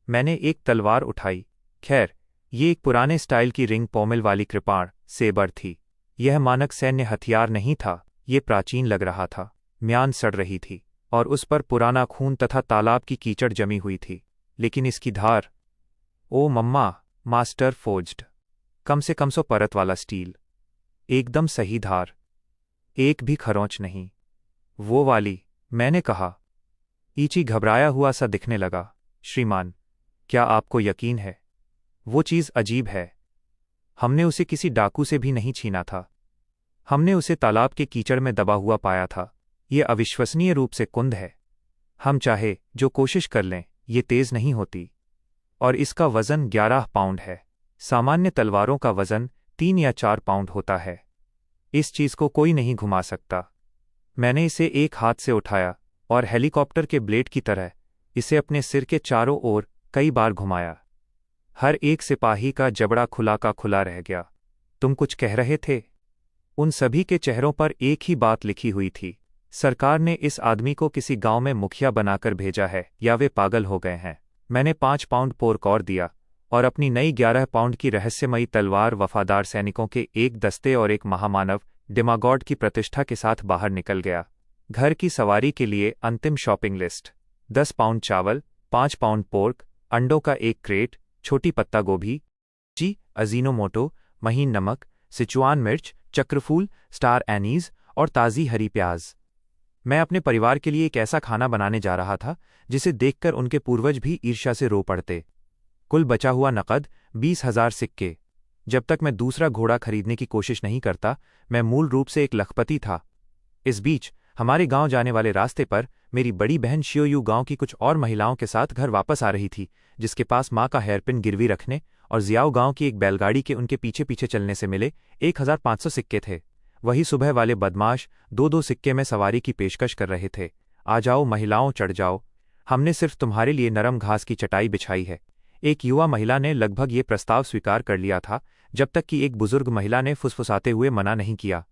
मैंने एक तलवार उठाई। खैर, ये एक पुराने स्टाइल की रिंग पोमेल वाली कृपाण सेबर थी। यह मानक सैन्य हथियार नहीं था। ये प्राचीन लग रहा था। म्यान सड़ रही थी और उस पर पुराना खून तथा तालाब की कीचड़ जमी हुई थी। लेकिन इसकी धार, ओ मम्मा, मास्टर फोर्ज्ड। कम से कम 100 परत वाला स्टील। एकदम सही धार। एक भी खरोंच नहीं। वो वाली, मैंने कहा। ईची घबराया हुआ सा दिखने लगा। श्रीमान, क्या आपको यकीन है? वो चीज़ अजीब है। हमने उसे किसी डाकू से भी नहीं छीना था। हमने उसे तालाब के कीचड़ में दबा हुआ पाया था। ये अविश्वसनीय रूप से कुंद है। हम चाहे जो कोशिश कर लें, ये तेज नहीं होती। और इसका वजन 11 पाउंड है। सामान्य तलवारों का वजन 3 या 4 पाउंड होता है। इस चीज को कोई नहीं घुमा सकता। मैंने इसे एक हाथ से उठाया और हेलीकॉप्टर के ब्लेड की तरह इसे अपने सिर के चारों ओर कई बार घुमाया। हर एक सिपाही का जबड़ा खुला का खुला रह गया। तुम कुछ कह रहे थे? उन सभी के चेहरों पर एक ही बात लिखी हुई थी। सरकार ने इस आदमी को किसी गांव में मुखिया बनाकर भेजा है या वे पागल हो गए हैं। मैंने 5 पाउंड पोर्क और दिया और अपनी नई 11 पाउंड की रहस्यमयी तलवार वफादार सैनिकों के एक दस्ते और एक महामानव डेमागॉड की प्रतिष्ठा के साथ बाहर निकल गया। घर की सवारी के लिए अंतिम शॉपिंग लिस्ट: 10 पाउंड चावल, 5 पाउंड पोर्क, अंडों का एक क्रेट, छोटी पत्ता गोभी, अजीनोमोटो, महीन नमक, सिचुआन मिर्च, चक्रफूल, स्टार एनीज और ताज़ी हरी प्याज। मैं अपने परिवार के लिए एक ऐसा खाना बनाने जा रहा था जिसे देखकर उनके पूर्वज भी ईर्ष्या से रो पड़ते। कुल बचा हुआ नकद 20,000 सिक्के। जब तक मैं दूसरा घोड़ा खरीदने की कोशिश नहीं करता, मैं मूल रूप से एक लखपति था। इस बीच हमारे गांव जाने वाले रास्ते पर मेरी बड़ी बहन शियोयू गांव की कुछ और महिलाओं के साथ घर वापस आ रही थी, जिसके पास माँ का हेयरपिन गिरवी रखने और जियाओ गांव की एक बैलगाड़ी के उनके पीछे पीछे चलने से मिले 1,500 सिक्के थे। वही सुबह वाले बदमाश 2-2 सिक्के में सवारी की पेशकश कर रहे थे। आ जाओ महिलाओं, चढ़ जाओ, हमने सिर्फ तुम्हारे लिए नरम घास की चटाई बिछाई है। एक युवा महिला ने लगभग ये प्रस्ताव स्वीकार कर लिया था, जब तक कि एक बुजुर्ग महिला ने फुसफुसाते हुए मना नहीं किया।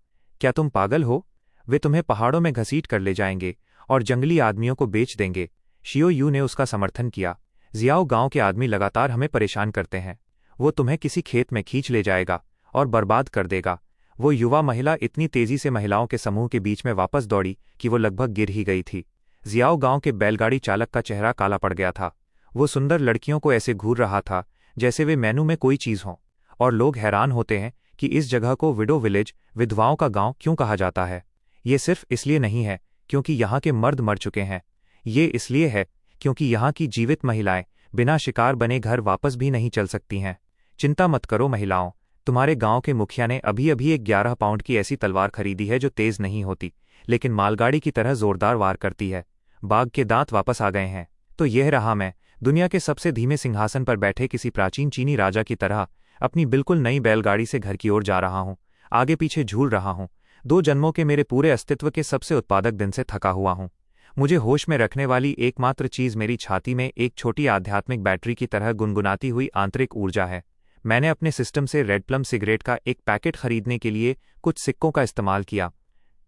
क्या तुम पागल हो? वे तुम्हें पहाड़ों में घसीट कर ले जाएंगे और जंगली आदमियों को बेच देंगे। शियो यू ने उसका समर्थन किया। जियाओ गांव के आदमी लगातार हमें परेशान करते हैं। वो तुम्हें किसी खेत में खींच ले जाएगा और बर्बाद कर देगा। वो युवा महिला इतनी तेजी से महिलाओं के समूह के बीच में वापस दौड़ी कि वो लगभग गिर ही गई थी। जियाओ गांव के बैलगाड़ी चालक का चेहरा काला पड़ गया था। वो सुंदर लड़कियों को ऐसे घूर रहा था जैसे वे मेनू में कोई चीज़ हों, और लोग हैरान होते हैं कि इस जगह को विडो विलेज, विधवाओं का गांव क्यों कहा जाता है। ये सिर्फ इसलिए नहीं है क्योंकि यहाँ के मर्द मर चुके हैं, ये इसलिए है क्योंकि यहाँ की जीवित महिलाएं बिना शिकार बने घर वापस भी नहीं चल सकती हैं। चिंता मत करो महिलाओं, तुम्हारे गांव के मुखिया ने अभी अभी एक 11 पाउंड की ऐसी तलवार खरीदी है जो तेज नहीं होती, लेकिन मालगाड़ी की तरह जोरदार वार करती है। बाघ के दांत वापस आ गए हैं। तो यह रहा मैं, दुनिया के सबसे धीमे सिंहासन पर बैठे किसी प्राचीन चीनी राजा की तरह अपनी बिल्कुल नई बैलगाड़ी से घर की ओर जा रहा हूँ। आगे पीछे झूल रहा हूँ। 2 जन्मों के मेरे पूरे अस्तित्व के सबसे उत्पादक दिन से थका हुआ हूँ। मुझे होश में रखने वाली एकमात्र चीज़ मेरी छाती में एक छोटी आध्यात्मिक बैटरी की तरह गुनगुनाती हुई आंतरिक ऊर्जा है। मैंने अपने सिस्टम से रेड प्लम सिगरेट का एक पैकेट खरीदने के लिए कुछ सिक्कों का इस्तेमाल किया।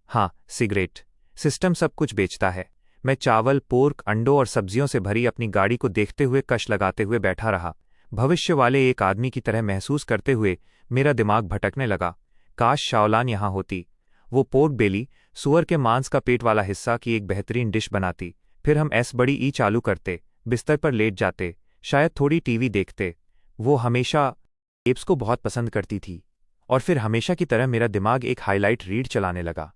हाँ, सिगरेट। सिस्टम सब कुछ बेचता है। मैं चावल, पोर्क, अंडों और सब्जियों से भरी अपनी गाड़ी को देखते हुए कश लगाते हुए बैठा रहा, भविष्य वाले एक आदमी की तरह महसूस करते हुए। मेरा दिमाग भटकने लगा। काश शाओलान यहाँ होती। वो पोर्क बेली, सुअर के मांस का पेट वाला हिस्सा की एक बेहतरीन डिश बनाती। फिर हम बड़ी ई चालू करते, बिस्तर पर लेट जाते, शायद थोड़ी टीवी देखते। वो हमेशा एप्स को बहुत पसंद करती थी। और फिर हमेशा की तरह मेरा दिमाग एक हाईलाइट रीड चलाने लगा।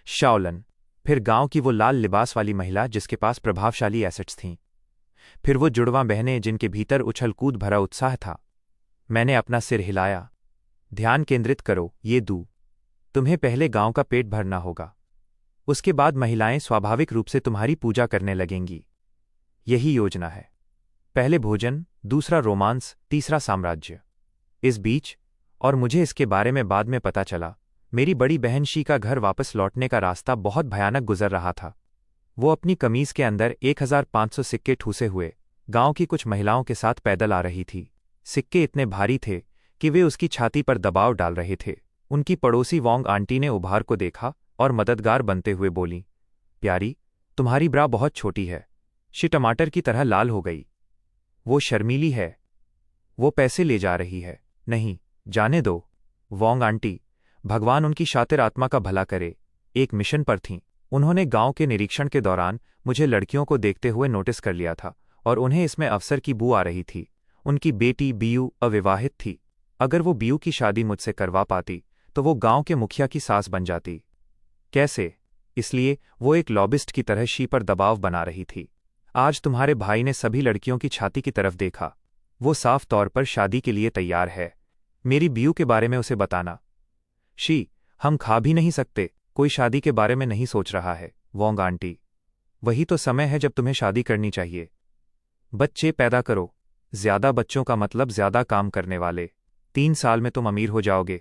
शाओलन। फिर गांव की वो लाल लिबास वाली महिला जिसके पास प्रभावशाली एसेट्स थीं। फिर वो जुड़वां बहनें जिनके भीतर उछल कूद भरा उत्साह था। मैंने अपना सिर हिलाया। ध्यान केंद्रित करो, ये दू। तुम्हें पहले गांव का पेट भरना होगा। उसके बाद महिलाएं स्वाभाविक रूप से तुम्हारी पूजा करने लगेंगी। यही योजना है। पहले भोजन, दूसरा रोमांस, तीसरा साम्राज्य। इस बीच, और मुझे इसके बारे में बाद में पता चला, मेरी बड़ी बहन शी का घर वापस लौटने का रास्ता बहुत भयानक गुजर रहा था। वो अपनी कमीज के अंदर 1,500 सिक्के ठूसे हुए गांव की कुछ महिलाओं के साथ पैदल आ रही थी। सिक्के इतने भारी थे कि वे उसकी छाती पर दबाव डाल रहे थे। उनकी पड़ोसी वोंग आंटी ने उभार को देखा और मददगार बनते हुए बोली, प्यारी, तुम्हारी ब्रा बहुत छोटी है। शी टमाटर की तरह लाल हो गई। वो शर्मीली है। वो पैसे ले जा रही है। नहीं, जाने दो। वोंग आंटी, भगवान उनकी शातिर आत्मा का भला करे, एक मिशन पर थीं। उन्होंने गांव के निरीक्षण के दौरान मुझे लड़कियों को देखते हुए नोटिस कर लिया था और उन्हें इसमें अवसर की बू आ रही थी। उनकी बेटी बीयू अविवाहित थी। अगर वो बीयू की शादी मुझसे करवा पाती तो वो गांव के मुखिया की सास बन जाती। कैसे? इसलिए वो एक लॉबिस्ट की तरह शी पर दबाव बना रही थी। आज तुम्हारे भाई ने सभी लड़कियों की छाती की तरफ देखा। वो साफ तौर पर शादी के लिए तैयार है। मेरी बीयू के बारे में उसे बताना। शी, हम खा भी नहीं सकते। कोई शादी के बारे में नहीं सोच रहा है, वोंग आंटी। वही तो समय है जब तुम्हें शादी करनी चाहिए। बच्चे पैदा करो। ज्यादा बच्चों का मतलब ज्यादा काम करने वाले। 3 साल में तुम अमीर हो जाओगे।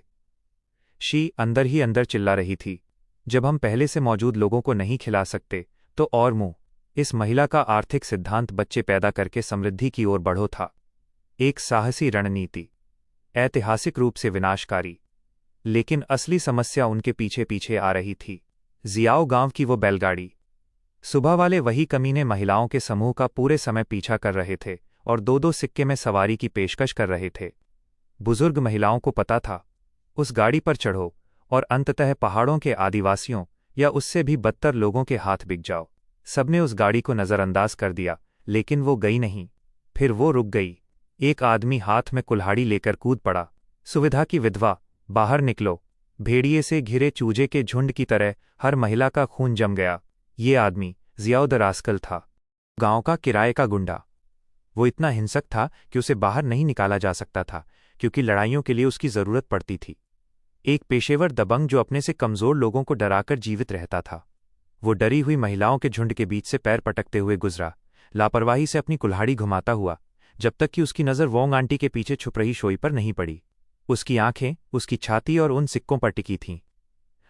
शी अंदर ही अंदर चिल्ला रही थी, जब हम पहले से मौजूद लोगों को नहीं खिला सकते तो और मुंह। इस महिला का आर्थिक सिद्धांत बच्चे पैदा करके समृद्धि की ओर बढ़ो था। एक साहसी रणनीति, ऐतिहासिक रूप से विनाशकारी। लेकिन असली समस्या उनके पीछे पीछे आ रही थी। जियाओ गांव की वो बैलगाड़ी। सुबह वाले वही कमीने महिलाओं के समूह का पूरे समय पीछा कर रहे थे और 2-2 सिक्के में सवारी की पेशकश कर रहे थे। बुजुर्ग महिलाओं को पता था, उस गाड़ी पर चढ़ो और अंततः पहाड़ों के आदिवासियों या उससे भी बदतर लोगों के हाथ बिक जाओ। सबने उस गाड़ी को नज़रअंदाज कर दिया, लेकिन वो गई नहीं। फिर वो रुक गई। एक आदमी हाथ में कुल्हाड़ी लेकर कूद पड़ा। सुविधा की विधवा, बाहर निकलो। भेड़िए से घिरे चूजे के झुंड की तरह हर महिला का खून जम गया। ये आदमी जियाउद रास्कल था, गांव का किराए का गुंडा। वो इतना हिंसक था कि उसे बाहर नहीं निकाला जा सकता था, क्योंकि लड़ाइयों के लिए उसकी जरूरत पड़ती थी। एक पेशेवर दबंग जो अपने से कमजोर लोगों को डराकर जीवित रहता था। वो डरी हुई महिलाओं के झुंड के बीच से पैर पटकते हुए गुजरा, लापरवाही से अपनी कुल्हाड़ी घुमाता हुआ, जब तक कि उसकी नज़र वोंग आंटी के पीछे छुप रही शोई पर नहीं पड़ी। उसकी आंखें उसकी छाती और उन सिक्कों पर टिकी थीं।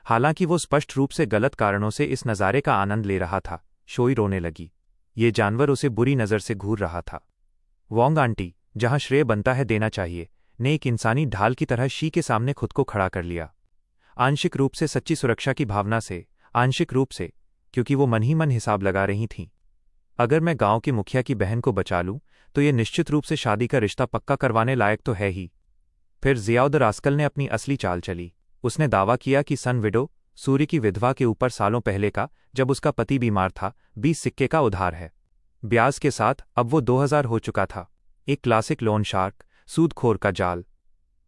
हालांकि वो स्पष्ट रूप से गलत कारणों से इस नज़ारे का आनंद ले रहा था। शोई रोने लगी। ये जानवर उसे बुरी नज़र से घूर रहा था। वोंग आंटी, जहां श्रेय बनता है देना चाहिए, ने एक इंसानी ढाल की तरह शी के सामने खुद को खड़ा कर लिया। आंशिक रूप से सच्ची सुरक्षा की भावना से, आंशिक रूप से क्योंकि वो मन ही मन हिसाब लगा रही थीं। अगर मैं गांव की मुखिया की बहन को बचा लूं तो ये निश्चित रूप से शादी का रिश्ता पक्का करवाने लायक तो है ही। फिर जियाउद रास्कल ने अपनी असली चाल चली। उसने दावा किया कि सन विडो, सूर्य की विधवा के ऊपर सालों पहले का, जब उसका पति बीमार था, 20 सिक्के का उधार है। ब्याज के साथ अब वो 2000 हो चुका था। एक क्लासिक लोन शार्क, सूदखोर का जाल।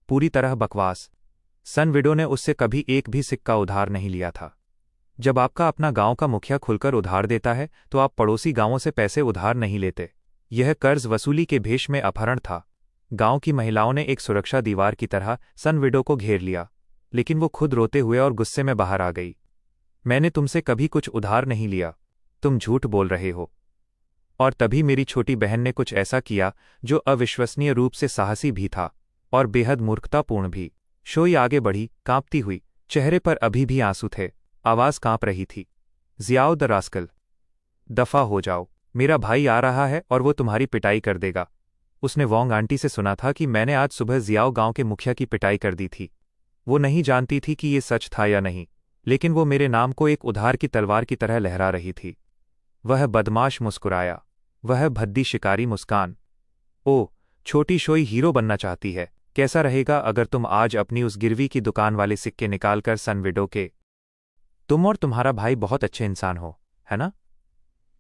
पूरी तरह बकवास। सन विडो ने उससे कभी एक भी सिक्का उधार नहीं लिया था। जब आपका अपना गांव का मुखिया खुलकर उधार देता है तो आप पड़ोसी गांवों से पैसे उधार नहीं लेते। यह कर्ज वसूली के भेष में अपहरण था। गांव की महिलाओं ने एक सुरक्षा दीवार की तरह सन विडो को घेर लिया, लेकिन वो खुद रोते हुए और गुस्से में बाहर आ गई। मैंने तुमसे कभी कुछ उधार नहीं लिया, तुम झूठ बोल रहे हो। और तभी मेरी छोटी बहन ने कुछ ऐसा किया जो अविश्वसनीय रूप से साहसी भी था और बेहद मूर्खतापूर्ण भी। शोई आगे बढ़ी, कांपती हुई, चेहरे पर अभी भी आंसू थे, आवाज कांप रही थी। जियाउद रास्कल, दफा हो जाओ, मेरा भाई आ रहा है और वो तुम्हारी पिटाई कर देगा। उसने वोंग आंटी से सुना था कि मैंने आज सुबह जियाओ गांव के मुखिया की पिटाई कर दी थी। वो नहीं जानती थी कि ये सच था या नहीं, लेकिन वो मेरे नाम को एक उधार की तलवार की तरह लहरा रही थी। वह बदमाश मुस्कुराया, वह भद्दी शिकारी मुस्कान। ओ, छोटी शोई हीरो बनना चाहती है। कैसा रहेगा अगर तुम आज अपनी उस गिरवी की दुकान वाले सिक्के निकालकर सन विडो के, तुम और तुम्हारा भाई बहुत अच्छे इंसान हो, है ना?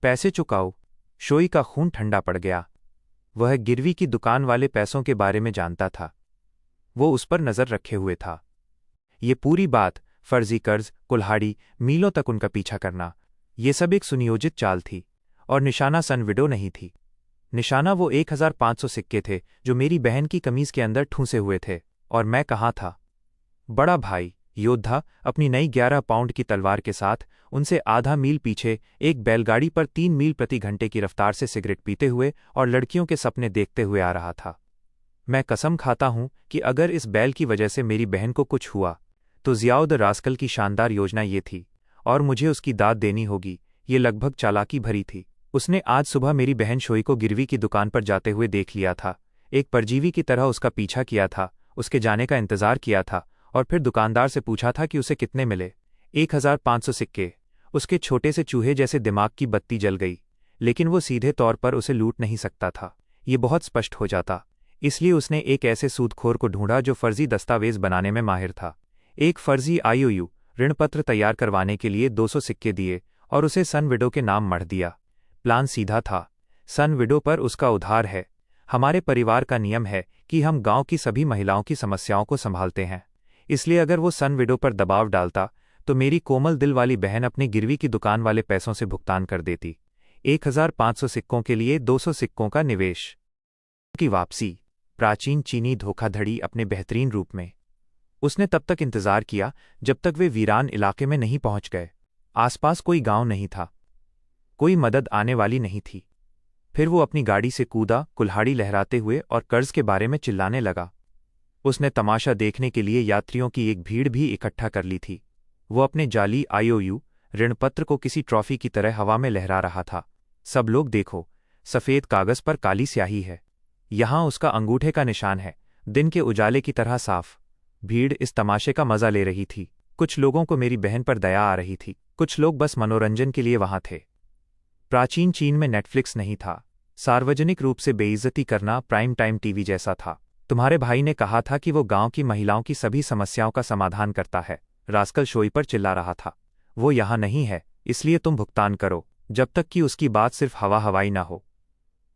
पैसे चुकाओ। शोई का खून ठंडा पड़ गया। वह गिरवी की दुकान वाले पैसों के बारे में जानता था। वो उस पर नजर रखे हुए था। ये पूरी बात, फर्जी कर्ज, कुल्हाड़ी, मीलों तक उनका पीछा करना, ये सब एक सुनियोजित चाल थी। और निशाना सन विडो नहीं थी। निशाना वो 1500 सिक्के थे जो मेरी बहन की कमीज के अंदर ठूंसे हुए थे। और मैं कहाँ था? बड़ा भाई, योद्धा, अपनी नई 11 पाउंड की तलवार के साथ उनसे आधा मील पीछे एक बैलगाड़ी पर 3 मील प्रति घंटे की रफ्तार से सिगरेट पीते हुए और लड़कियों के सपने देखते हुए आ रहा था। मैं कसम खाता हूं कि अगर इस बैल की वजह से मेरी बहन को कुछ हुआ तो जियाउद रास्कल की शानदार योजना ये थी, और मुझे उसकी दाद देनी होगी। ये लगभग चालाकी भरी थी। उसने आज सुबह मेरी बहन शोई को गिरवी की दुकान पर जाते हुए देख लिया था, एक परजीवी की तरह उसका पीछा किया था, उसके जाने का इंतजार किया था, और फिर दुकानदार से पूछा था कि उसे कितने मिले। 1500 सिक्के। उसके छोटे से चूहे जैसे दिमाग की बत्ती जल गई, लेकिन वो सीधे तौर पर उसे लूट नहीं सकता था। ये बहुत स्पष्ट हो जाता। इसलिए उसने एक ऐसे सूदखोर को ढूंढा जो फर्जी दस्तावेज बनाने में माहिर था। एक फर्जी IOU ऋणपत्र तैयार करवाने के लिए 200 सिक्के दिए और उसे सन विडो के नाम मढ़ दिया। प्लान सीधा था। सन विडो पर उसका उधार है। हमारे परिवार का नियम है कि हम गांव की सभी महिलाओं की समस्याओं को संभालते हैं। इसलिए अगर वो सन विडो पर दबाव डालता तो मेरी कोमल दिल वाली बहन अपनी गिरवी की दुकान वाले पैसों से भुगतान कर देती। 1500 सिक्कों के लिए 200 सिक्कों का निवेश की वापसी। प्राचीन चीनी धोखाधड़ी अपने बेहतरीन रूप में। उसने तब तक इंतजार किया जब तक वे वीरान इलाके में नहीं पहुंच गए। आसपास कोई गांव नहीं था, कोई मदद आने वाली नहीं थी। फिर वो अपनी गाड़ी से कूदा, कुल्हाड़ी लहराते हुए, और कर्ज के बारे में चिल्लाने लगा। उसने तमाशा देखने के लिए यात्रियों की एक भीड़ भी इकट्ठा कर ली थी। वो अपने जाली IOU ऋणपत्र को किसी ट्रॉफी की तरह हवा में लहरा रहा था। सब लोग देखो, सफेद कागज पर काली स्याही है। यहां उसका अंगूठे का निशान है, दिन के उजाले की तरह साफ। भीड़ इस तमाशे का मजा ले रही थी। कुछ लोगों को मेरी बहन पर दया आ रही थी, कुछ लोग बस मनोरंजन के लिए वहां थे। प्राचीन चीन में नेटफ्लिक्स नहीं था। सार्वजनिक रूप से बेइज्जती करना प्राइम टाइम टीवी जैसा था। तुम्हारे भाई ने कहा था कि वो गांव की महिलाओं की सभी समस्याओं का समाधान करता है। रास्कल शोई पर चिल्ला रहा था। वो यहां नहीं है, इसलिए तुम भुगतान करो, जब तक कि उसकी बात सिर्फ हवा हवाई ना हो।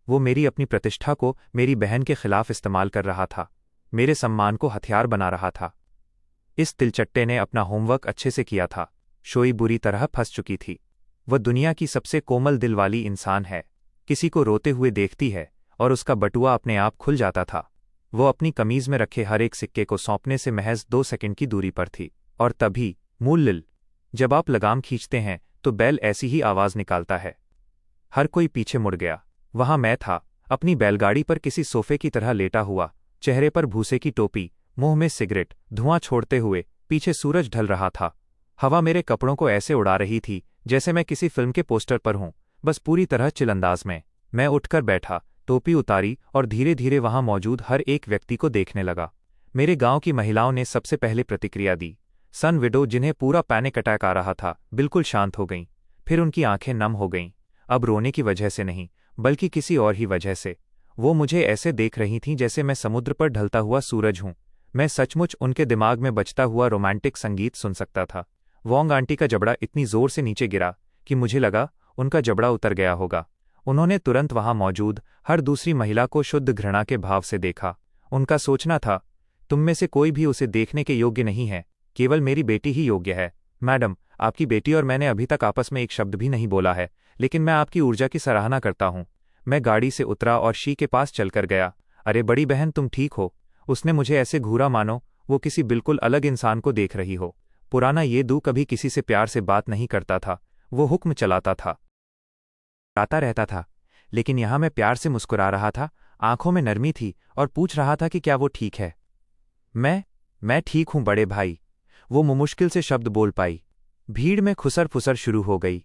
वो मेरी अपनी प्रतिष्ठा को मेरी बहन के खिलाफ इस्तेमाल कर रहा था, मेरे सम्मान को हथियार बना रहा था। इस तिलचट्टे ने अपना होमवर्क अच्छे से किया था। शोई बुरी तरह फंस चुकी थी। वह दुनिया की सबसे कोमल दिल वाली इंसान है। किसी को रोते हुए देखती है और उसका बटुआ अपने आप खुल जाता था। वो अपनी कमीज में रखे हर एक सिक्के को सौंपने से महज 2 सेकंड की दूरी पर थी। और तभी मूल्य, जब आप लगाम खींचते हैं तो बैल ऐसी ही आवाज निकालता है। हर कोई पीछे मुड़ गया। वहां मैं था, अपनी बैलगाड़ी पर किसी सोफे की तरह लेटा हुआ, चेहरे पर भूसे की टोपी, मुंह में सिगरेट, धुआं छोड़ते हुए। पीछे सूरज ढल रहा था। हवा मेरे कपड़ों को ऐसे उड़ा रही थी जैसे मैं किसी फिल्म के पोस्टर पर हूं, बस पूरी तरह चिलंदाज में। मैं उठकर बैठा, टोपी उतारी और धीरे धीरे वहां मौजूद हर एक व्यक्ति को देखने लगा। मेरे गांव की महिलाओं ने सबसे पहले प्रतिक्रिया दी। सन विडो, जिन्हें पूरा पैनिक अटैक आ रहा था, बिल्कुल शांत हो गईं। फिर उनकी आंखें नम हो गईं। अब रोने की वजह से नहीं, बल्कि किसी और ही वजह से। वो मुझे ऐसे देख रही थीं जैसे मैं समुद्र पर ढलता हुआ सूरज हूं। मैं सचमुच उनके दिमाग में बजता हुआ रोमांटिक संगीत सुन सकता था। वोंग आंटी का जबड़ा इतनी जोर से नीचे गिरा कि मुझे लगा उनका जबड़ा उतर गया होगा। उन्होंने तुरंत वहां मौजूद हर दूसरी महिला को शुद्ध घृणा के भाव से देखा। उनका सोचना था, तुम में से कोई भी उसे देखने के योग्य नहीं है, केवल मेरी बेटी ही योग्य है। मैडम, आपकी बेटी और मैंने अभी तक आपस में एक शब्द भी नहीं बोला है, लेकिन मैं आपकी ऊर्जा की सराहना करता हूं। मैं गाड़ी से उतरा और शी के पास चलकर गया। अरे बड़ी बहन, तुम ठीक हो? उसने मुझे ऐसे घूरा मानो वो किसी बिल्कुल अलग इंसान को देख रही हो। पुराना ये दू कभी किसी से प्यार से बात नहीं करता था। वो हुक्म चलाता था, आता रहता था, लेकिन यहां मैं प्यार से मुस्कुरा रहा था। आंखों में नरमी थी और पूछ रहा था कि क्या वो ठीक है। मैं ठीक हूं बड़े भाई, वो मुश्किल से शब्द बोल पाई। भीड़ में खुसर फुसर शुरू हो गई।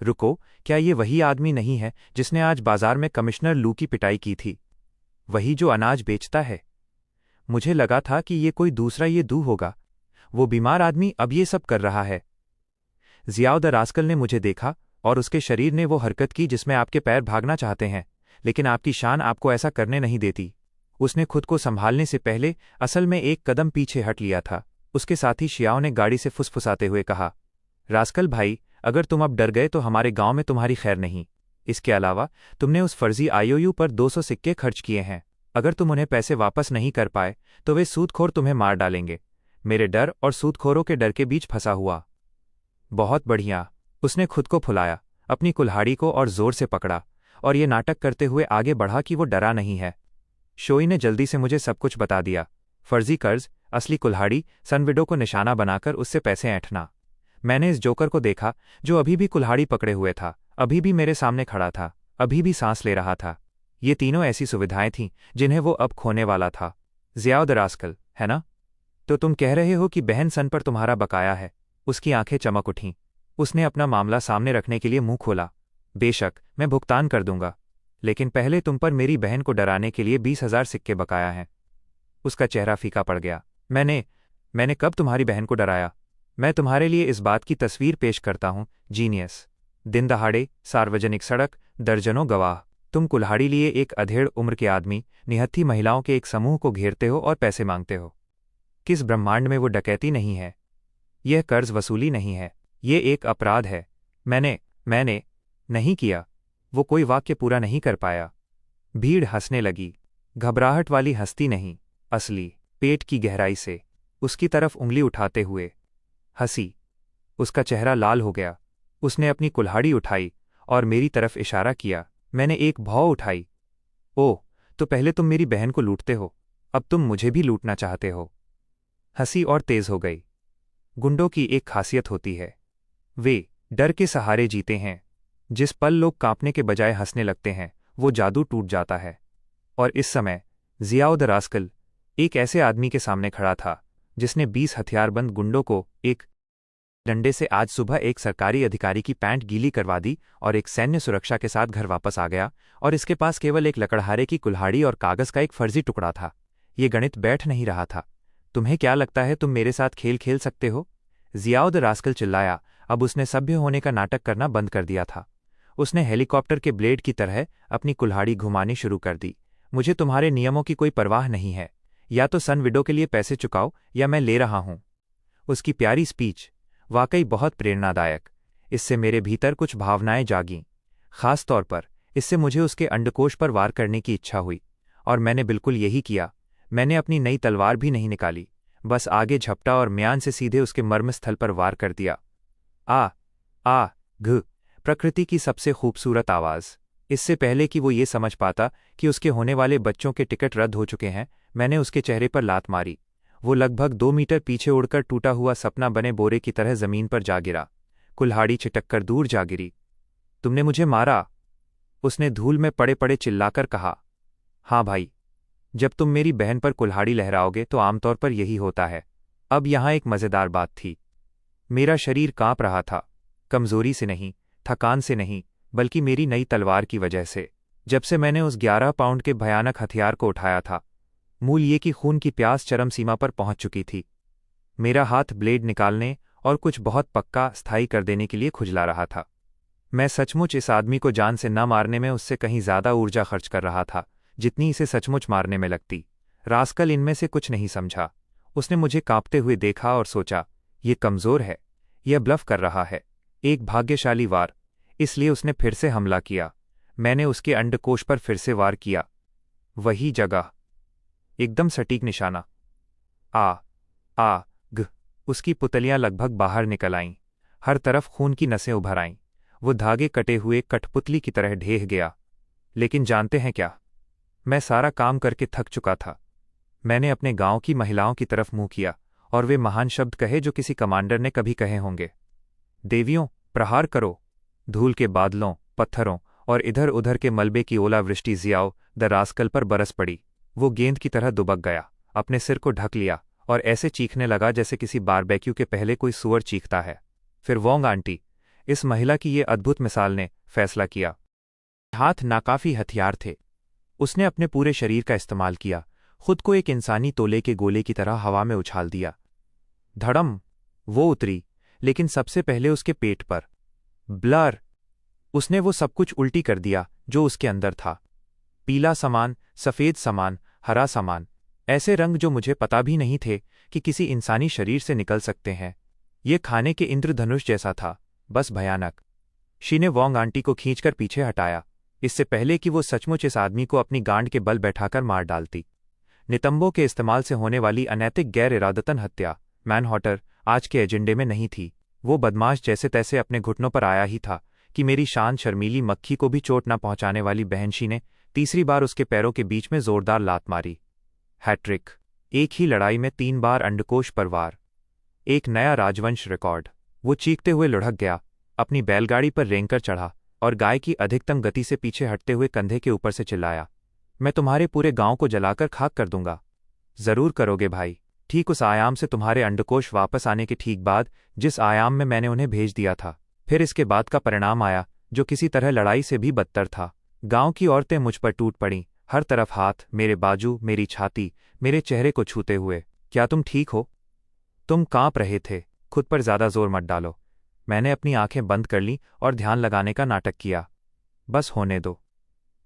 रुको, क्या ये वही आदमी नहीं है जिसने आज बाजार में कमिश्नर लू की पिटाई की थी? वही जो अनाज बेचता है? मुझे लगा था कि ये कोई दूसरा ये दू होगा। वो बीमार आदमी अब ये सब कर रहा है। जियाओ द रास्कल ने मुझे देखा और उसके शरीर ने वो हरकत की जिसमें आपके पैर भागना चाहते हैं, लेकिन आपकी शान आपको ऐसा करने नहीं देती। उसने खुद को संभालने से पहले असल में एक कदम पीछे हट लिया था। उसके साथी शियाओ ने गाड़ी से फुसफुसाते हुए कहा, रास्कल भाई, अगर तुम अब डर गए तो हमारे गांव में तुम्हारी खैर नहीं। इसके अलावा तुमने उस फर्जी आईओयू पर 200 सिक्के खर्च किए हैं। अगर तुम उन्हें पैसे वापस नहीं कर पाए तो वे सूदखोर तुम्हें मार डालेंगे। मेरे डर और सूदखोरों के डर के बीच फंसा हुआ। बहुत बढ़िया। उसने खुद को फुलाया, अपनी कुल्हाड़ी को और जोर से पकड़ा, और ये नाटक करते हुए आगे बढ़ा कि वो डरा नहीं है। शोई ने जल्दी से मुझे सब कुछ बता दिया। फर्जी कर्ज, असली कुल्हाड़ी, सनविडो को निशाना बनाकर उससे पैसे ऐंठना। मैंने इस जोकर को देखा जो अभी भी कुल्हाड़ी पकड़े हुए था, अभी भी मेरे सामने खड़ा था, अभी भी सांस ले रहा था। ये तीनों ऐसी सुविधाएं थीं जिन्हें वो अब खोने वाला था। जियाओ द रास्कल, है ना? तो तुम कह रहे हो कि बहन सन पर तुम्हारा बकाया है? उसकी आंखें चमक उठीं। उसने अपना मामला सामने रखने के लिए मुंह खोला। बेशक, मैं भुगतान कर दूंगा, लेकिन पहले तुम पर मेरी बहन को डराने के लिए 20,000 सिक्के बकाया हैं। उसका चेहरा फीका पड़ गया। मैंने कब तुम्हारी बहन को डराया? मैं तुम्हारे लिए इस बात की तस्वीर पेश करता हूं, जीनियस। दिन दहाड़े, सार्वजनिक सड़क, दर्जनों गवाह। तुम कुल्हाड़ी लिए एक अधेड़ उम्र के आदमी, निहत्थी महिलाओं के एक समूह को घेरते हो और पैसे मांगते हो। किस ब्रह्मांड में वो डकैती नहीं है? यह कर्ज वसूली नहीं है, ये एक अपराध है। मैंने नहीं किया। वो कोई वाक्य पूरा नहीं कर पाया। भीड़ हंसने लगी, घबराहट वाली हंसती नहीं, असली, पेट की गहराई से, उसकी तरफ उंगली उठाते हुए हंसी। उसका चेहरा लाल हो गया। उसने अपनी कुल्हाड़ी उठाई और मेरी तरफ इशारा किया। मैंने एक भौं उठाई। ओह, तो पहले तुम मेरी बहन को लूटते हो, अब तुम मुझे भी लूटना चाहते हो। हंसी और तेज हो गई। गुंडों की एक खासियत होती है, वे डर के सहारे जीते हैं। जिस पल लोग कांपने के बजाय हंसने लगते हैं, वो जादू टूट जाता है। और इस समय जियाओ द रास्कल एक ऐसे आदमी के सामने खड़ा था जिसने 20 हथियारबंद गुंडों को एक डंडे से आज सुबह एक सरकारी अधिकारी की पैंट गीली करवा दी और एक सैन्य सुरक्षा के साथ घर वापस आ गया, और इसके पास केवल एक लकड़हारे की कुल्हाड़ी और कागज का एक फर्जी टुकड़ा था। ये गणित बैठ नहीं रहा था। तुम्हें क्या लगता है तुम मेरे साथ खेल खेल सकते हो? जियाओ द रास्कल चिल्लाया। अब उसने सभ्य होने का नाटक करना बंद कर दिया था। उसने हेलीकॉप्टर के ब्लेड की तरह अपनी कुल्हाड़ी घुमानी शुरू कर दी। मुझे तुम्हारे नियमों की कोई परवाह नहीं है। या तो सन विडो के लिए पैसे चुकाओ या मैं ले रहा हूं। उसकी प्यारी स्पीच वाकई बहुत प्रेरणादायक। इससे मेरे भीतर कुछ भावनाएं जागीं। खास तौर पर इससे मुझे उसके अंडकोश पर वार करने की इच्छा हुई, और मैंने बिल्कुल यही किया। मैंने अपनी नई तलवार भी नहीं निकाली, बस आगे झपटा और म्यान से सीधे उसके मर्मस्थल पर वार कर दिया। आ घ प्रकृति की सबसे खूबसूरत आवाज़। इससे पहले कि वो ये समझ पाता कि उसके होने वाले बच्चों के टिकट रद्द हो चुके हैं, मैंने उसके चेहरे पर लात मारी। वो लगभग 2 मीटर पीछे उड़कर टूटा हुआ सपना बने बोरे की तरह जमीन पर जा गिरा। कुल्हाड़ी छिटककर दूर जा गिरी। तुमने मुझे मारा? उसने धूल में पड़े पड़े चिल्लाकर कहा। हाँ भाई, जब तुम मेरी बहन पर कुल्हाड़ी लहराओगे तो आमतौर पर यही होता है। अब यहाँ एक मज़ेदार बात थी। मेरा शरीर कांप रहा था, कमजोरी से नहीं, थकान से नहीं, बल्कि मेरी नई तलवार की वजह से। जब से मैंने उस 11 पाउंड के भयानक हथियार को उठाया था, मूल ये कि खून की प्यास चरम सीमा पर पहुंच चुकी थी। मेरा हाथ ब्लेड निकालने और कुछ बहुत पक्का स्थायी कर देने के लिए खुजला रहा था। मैं सचमुच इस आदमी को जान से न मारने में उससे कहीं ज्यादा ऊर्जा खर्च कर रहा था जितनी इसे सचमुच मारने में लगती। रास्कल इनमें से कुछ नहीं समझा। उसने मुझे कांपते हुए देखा और सोचा, ये कमजोर है, यह ब्लफ कर रहा है। एक भाग्यशाली वार, इसलिए उसने फिर से हमला किया। मैंने उसके अंडकोश पर फिर से वार किया। वही जगह, एकदम सटीक निशाना। आ ग उसकी पुतलियां लगभग बाहर निकल आईं। हर तरफ खून की नसें उभर आईं। वो धागे कटे हुए कठपुतली की तरह ढेह गया। लेकिन जानते हैं क्या, मैं सारा काम करके थक चुका था। मैंने अपने गांव की महिलाओं की तरफ मुंह किया और वे महान शब्द कहे जो किसी कमांडर ने कभी कहे होंगे। देवियों, प्रहार करो! धूल के बादलों, पत्थरों और इधर उधर के मलबे की ओलावृष्टि जियाओ द रास्कल पर बरस पड़ी। वो गेंद की तरह दुबक गया, अपने सिर को ढक लिया और ऐसे चीखने लगा जैसे किसी बारबेक्यू के पहले कोई सूअर चीखता है। फिर वोंग आंटी, इस महिला की ये अद्भुत मिसाल ने फैसला किया। हाथ नाकाफी हथियार थे। उसने अपने पूरे शरीर का इस्तेमाल किया, खुद को एक इंसानी तोले के गोले की तरह हवा में उछाल दिया। धड़म! वो उतरी, लेकिन सबसे पहले उसके पेट पर। ब्लर! उसने वो सब कुछ उल्टी कर दिया जो उसके अंदर था। पीला सामान, सफ़ेद सामान, हरा सामान, ऐसे रंग जो मुझे पता भी नहीं थे कि किसी इंसानी शरीर से निकल सकते हैं। ये खाने के इंद्रधनुष जैसा था, बस भयानक। शी ने वोंग आंटी को खींचकर पीछे हटाया, इससे पहले कि वो सचमुच इस आदमी को अपनी गांड के बल बैठाकर मार डालती। नितंबों के इस्तेमाल से होने वाली अनैतिक गैर इरादतन हत्या मैनहॉटर आज के एजेंडे में नहीं थी। वो बदमाश जैसे तैसे अपने घुटनों पर आया ही था कि मेरी शान शर्मीली मक्खी को भी चोट न पहुंचाने वाली बहनशी ने तीसरी बार उसके पैरों के बीच में जोरदार लात मारी। हैट्रिक! एक ही लड़ाई में 3 बार अंडकोश पर वार। एक नया राजवंश रिकॉर्ड। वो चीखते हुए लुढ़क गया, अपनी बैलगाड़ी पर रेंगकर चढ़ा और गाय की अधिकतम गति से पीछे हटते हुए कंधे के ऊपर से चिल्लाया, मैं तुम्हारे पूरे गांव को जलाकर खाक कर दूंगा। जरूर करोगे भाई, ठीक उस आयाम से तुम्हारे अंडकोश वापस आने के ठीक बाद जिस आयाम में मैंने उन्हें भेज दिया था। फिर इसके बाद का परिणाम आया जो किसी तरह लड़ाई से भी बदतर था। गांव की औरतें मुझ पर टूट पड़ीं, हर तरफ हाथ, मेरे बाजू, मेरी छाती, मेरे चेहरे को छूते हुए। क्या तुम ठीक हो? तुम कांप रहे थे। खुद पर ज्यादा जोर मत डालो। मैंने अपनी आंखें बंद कर लीं और ध्यान लगाने का नाटक किया। बस होने दो।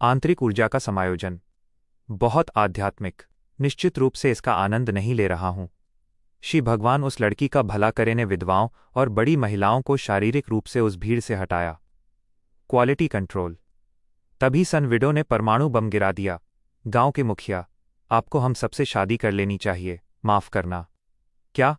आंतरिक ऊर्जा का समायोजन। बहुत आध्यात्मिक। निश्चित रूप से इसका आनंद नहीं ले रहा हूं। श्री भगवान उस लड़की का भला करे ने विधवाओं और बड़ी महिलाओं को शारीरिक रूप से उस भीड़ से हटाया। Quality control. तभी सन विडो ने परमाणु बम गिरा दिया। गांव के मुखिया, आपको हम सबसे शादी कर लेनी चाहिए, माफ करना। क्या?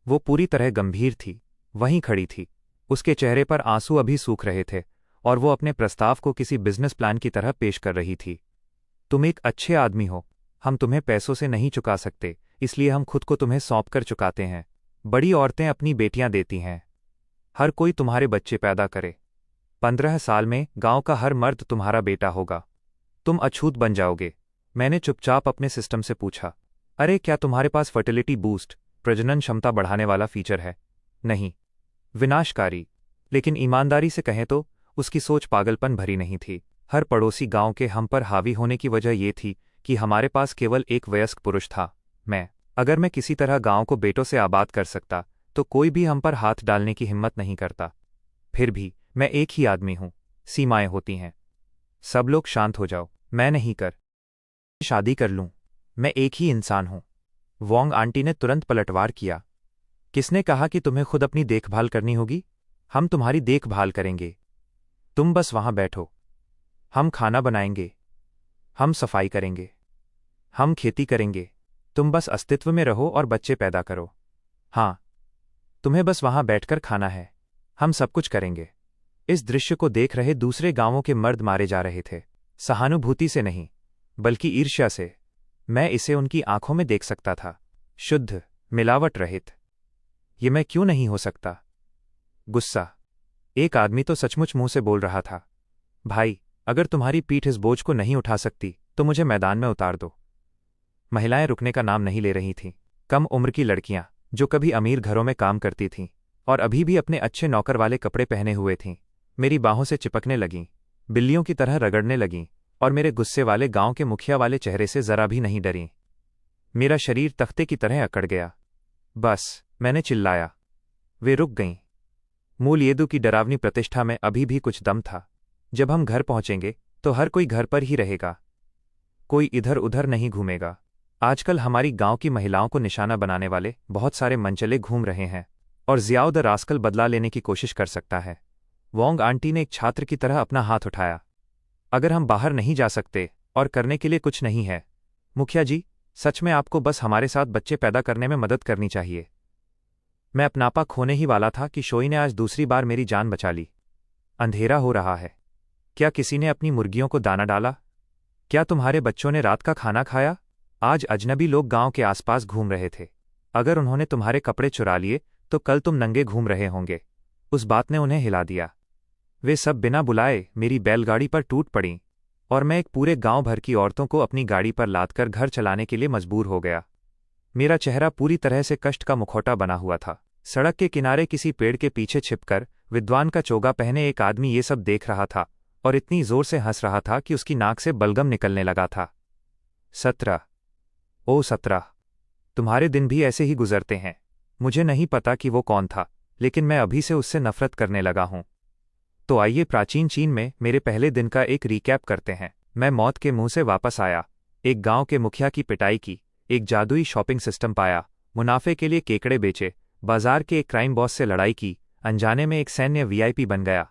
वो पूरी तरह गंभीर थी, वहीं खड़ी थी। उसके चेहरे पर आंसू अभी सूख रहे थे और वो अपने प्रस्ताव को किसी बिजनेस प्लान की तरह पेश कर रही थी। तुम एक अच्छे आदमी हो, हम तुम्हें पैसों से नहीं चुका सकते, इसलिए हम खुद को तुम्हें सौंप कर चुकाते हैं। बड़ी औरतें अपनी बेटियां देती हैं, हर कोई तुम्हारे बच्चे पैदा करे। 15 साल में गांव का हर मर्द तुम्हारा बेटा होगा। तुम अछूत बन जाओगे। मैंने चुपचाप अपने सिस्टम से पूछा, अरे क्या तुम्हारे पास फर्टिलिटी बूस्ट, प्रजनन क्षमता बढ़ाने वाला फीचर है? नहीं। विनाशकारी। लेकिन ईमानदारी से कहें तो उसकी सोच पागलपन भरी नहीं थी। हर पड़ोसी गांव के हम पर हावी होने की वजह ये थी कि हमारे पास केवल एक वयस्क पुरुष था, मैं। अगर मैं किसी तरह गांव को बेटों से आबाद कर सकता तो कोई भी हम पर हाथ डालने की हिम्मत नहीं करता। फिर भी मैं एक ही आदमी हूं, सीमाएं होती हैं। सब लोग शांत हो जाओ, मैं नहीं कर शादी कर लूं। मैं एक ही इंसान हूं। वोंग आंटी ने तुरंत पलटवार किया। किसने कहा कि तुम्हें खुद अपनी देखभाल करनी होगी? हम तुम्हारी देखभाल करेंगे। तुम बस वहां बैठो। हम खाना बनाएंगे, हम सफाई करेंगे, हम खेती करेंगे, तुम बस अस्तित्व में रहो और बच्चे पैदा करो। हाँ, तुम्हें बस वहां बैठकर खाना है। हम सब कुछ करेंगे। इस दृश्य को देख रहे दूसरे गांवों के मर्द मारे जा रहे थे, सहानुभूति से नहीं, बल्कि ईर्ष्या से। मैं इसे उनकी आंखों में देख सकता था, शुद्ध, मिलावट रहित। ये मैं क्यों नहीं हो सकता? गुस्सा। एक आदमी तो सचमुच मुंह से बोल रहा था, भाई, अगर तुम्हारी पीठ इस बोझ को नहीं उठा सकती तो मुझे मैदान में उतार दो। महिलाएं रुकने का नाम नहीं ले रही थीं। कम उम्र की लड़कियां, जो कभी अमीर घरों में काम करती थीं और अभी भी अपने अच्छे नौकर वाले कपड़े पहने हुए थीं, मेरी बाहों से चिपकने लगीं, बिल्लियों की तरह रगड़ने लगीं और मेरे गुस्से वाले गांव के मुखिया वाले चेहरे से जरा भी नहीं डरीं। मेरा शरीर तख्ते की तरह अकड़ गया। बस, मैंने चिल्लाया। वे रुक गईं। मूल येदू की डरावनी प्रतिष्ठा में अभी भी कुछ दम था। जब हम घर पहुंचेंगे तो हर कोई घर पर ही रहेगा, कोई इधर उधर नहीं घूमेगा। आजकल हमारी गांव की महिलाओं को निशाना बनाने वाले बहुत सारे मनचले घूम रहे हैं और जियाओ द रास्कल बदला लेने की कोशिश कर सकता है। वोंग आंटी ने एक छात्र की तरह अपना हाथ उठाया। अगर हम बाहर नहीं जा सकते और करने के लिए कुछ नहीं है, मुखिया जी, सच में आपको बस हमारे साथ बच्चे पैदा करने में मदद करनी चाहिए। मैं अपनापा खोने ही वाला था कि शोई ने आज दूसरी बार मेरी जान बचा ली। अंधेरा हो रहा है। क्या किसी ने अपनी मुर्गियों को दाना डाला? क्या तुम्हारे बच्चों ने रात का खाना खाया? आज अजनबी लोग गांव के आसपास घूम रहे थे। अगर उन्होंने तुम्हारे कपड़े चुरा लिए तो कल तुम नंगे घूम रहे होंगे। उस बात ने उन्हें हिला दिया। वे सब बिना बुलाए मेरी बैलगाड़ी पर टूट पड़ीं और मैं एक पूरे गांव भर की औरतों को अपनी गाड़ी पर लादकर घर चलाने के लिए मजबूर हो गया। मेरा चेहरा पूरी तरह से कष्ट का मुखौटा बना हुआ था। सड़क के किनारे किसी पेड़ के पीछे छिपकर विद्वान का चोगा पहने एक आदमी ये सब देख रहा था और इतनी जोर से हंस रहा था कि उसकी नाक से बलगम निकलने लगा था। 17। ओ 17, तुम्हारे दिन भी ऐसे ही गुजरते हैं। मुझे नहीं पता कि वो कौन था, लेकिन मैं अभी से उससे नफरत करने लगा हूं। तो आइए प्राचीन चीन में मेरे पहले दिन का एक रिकैप करते हैं। मैं मौत के मुंह से वापस आया, एक गांव के मुखिया की पिटाई की, एक जादुई शॉपिंग सिस्टम पाया, मुनाफे के लिए केकड़े बेचे, बाजार के एक क्राइम बॉस से लड़ाई की, अनजाने में एक सैन्य वीआईपी बन गया।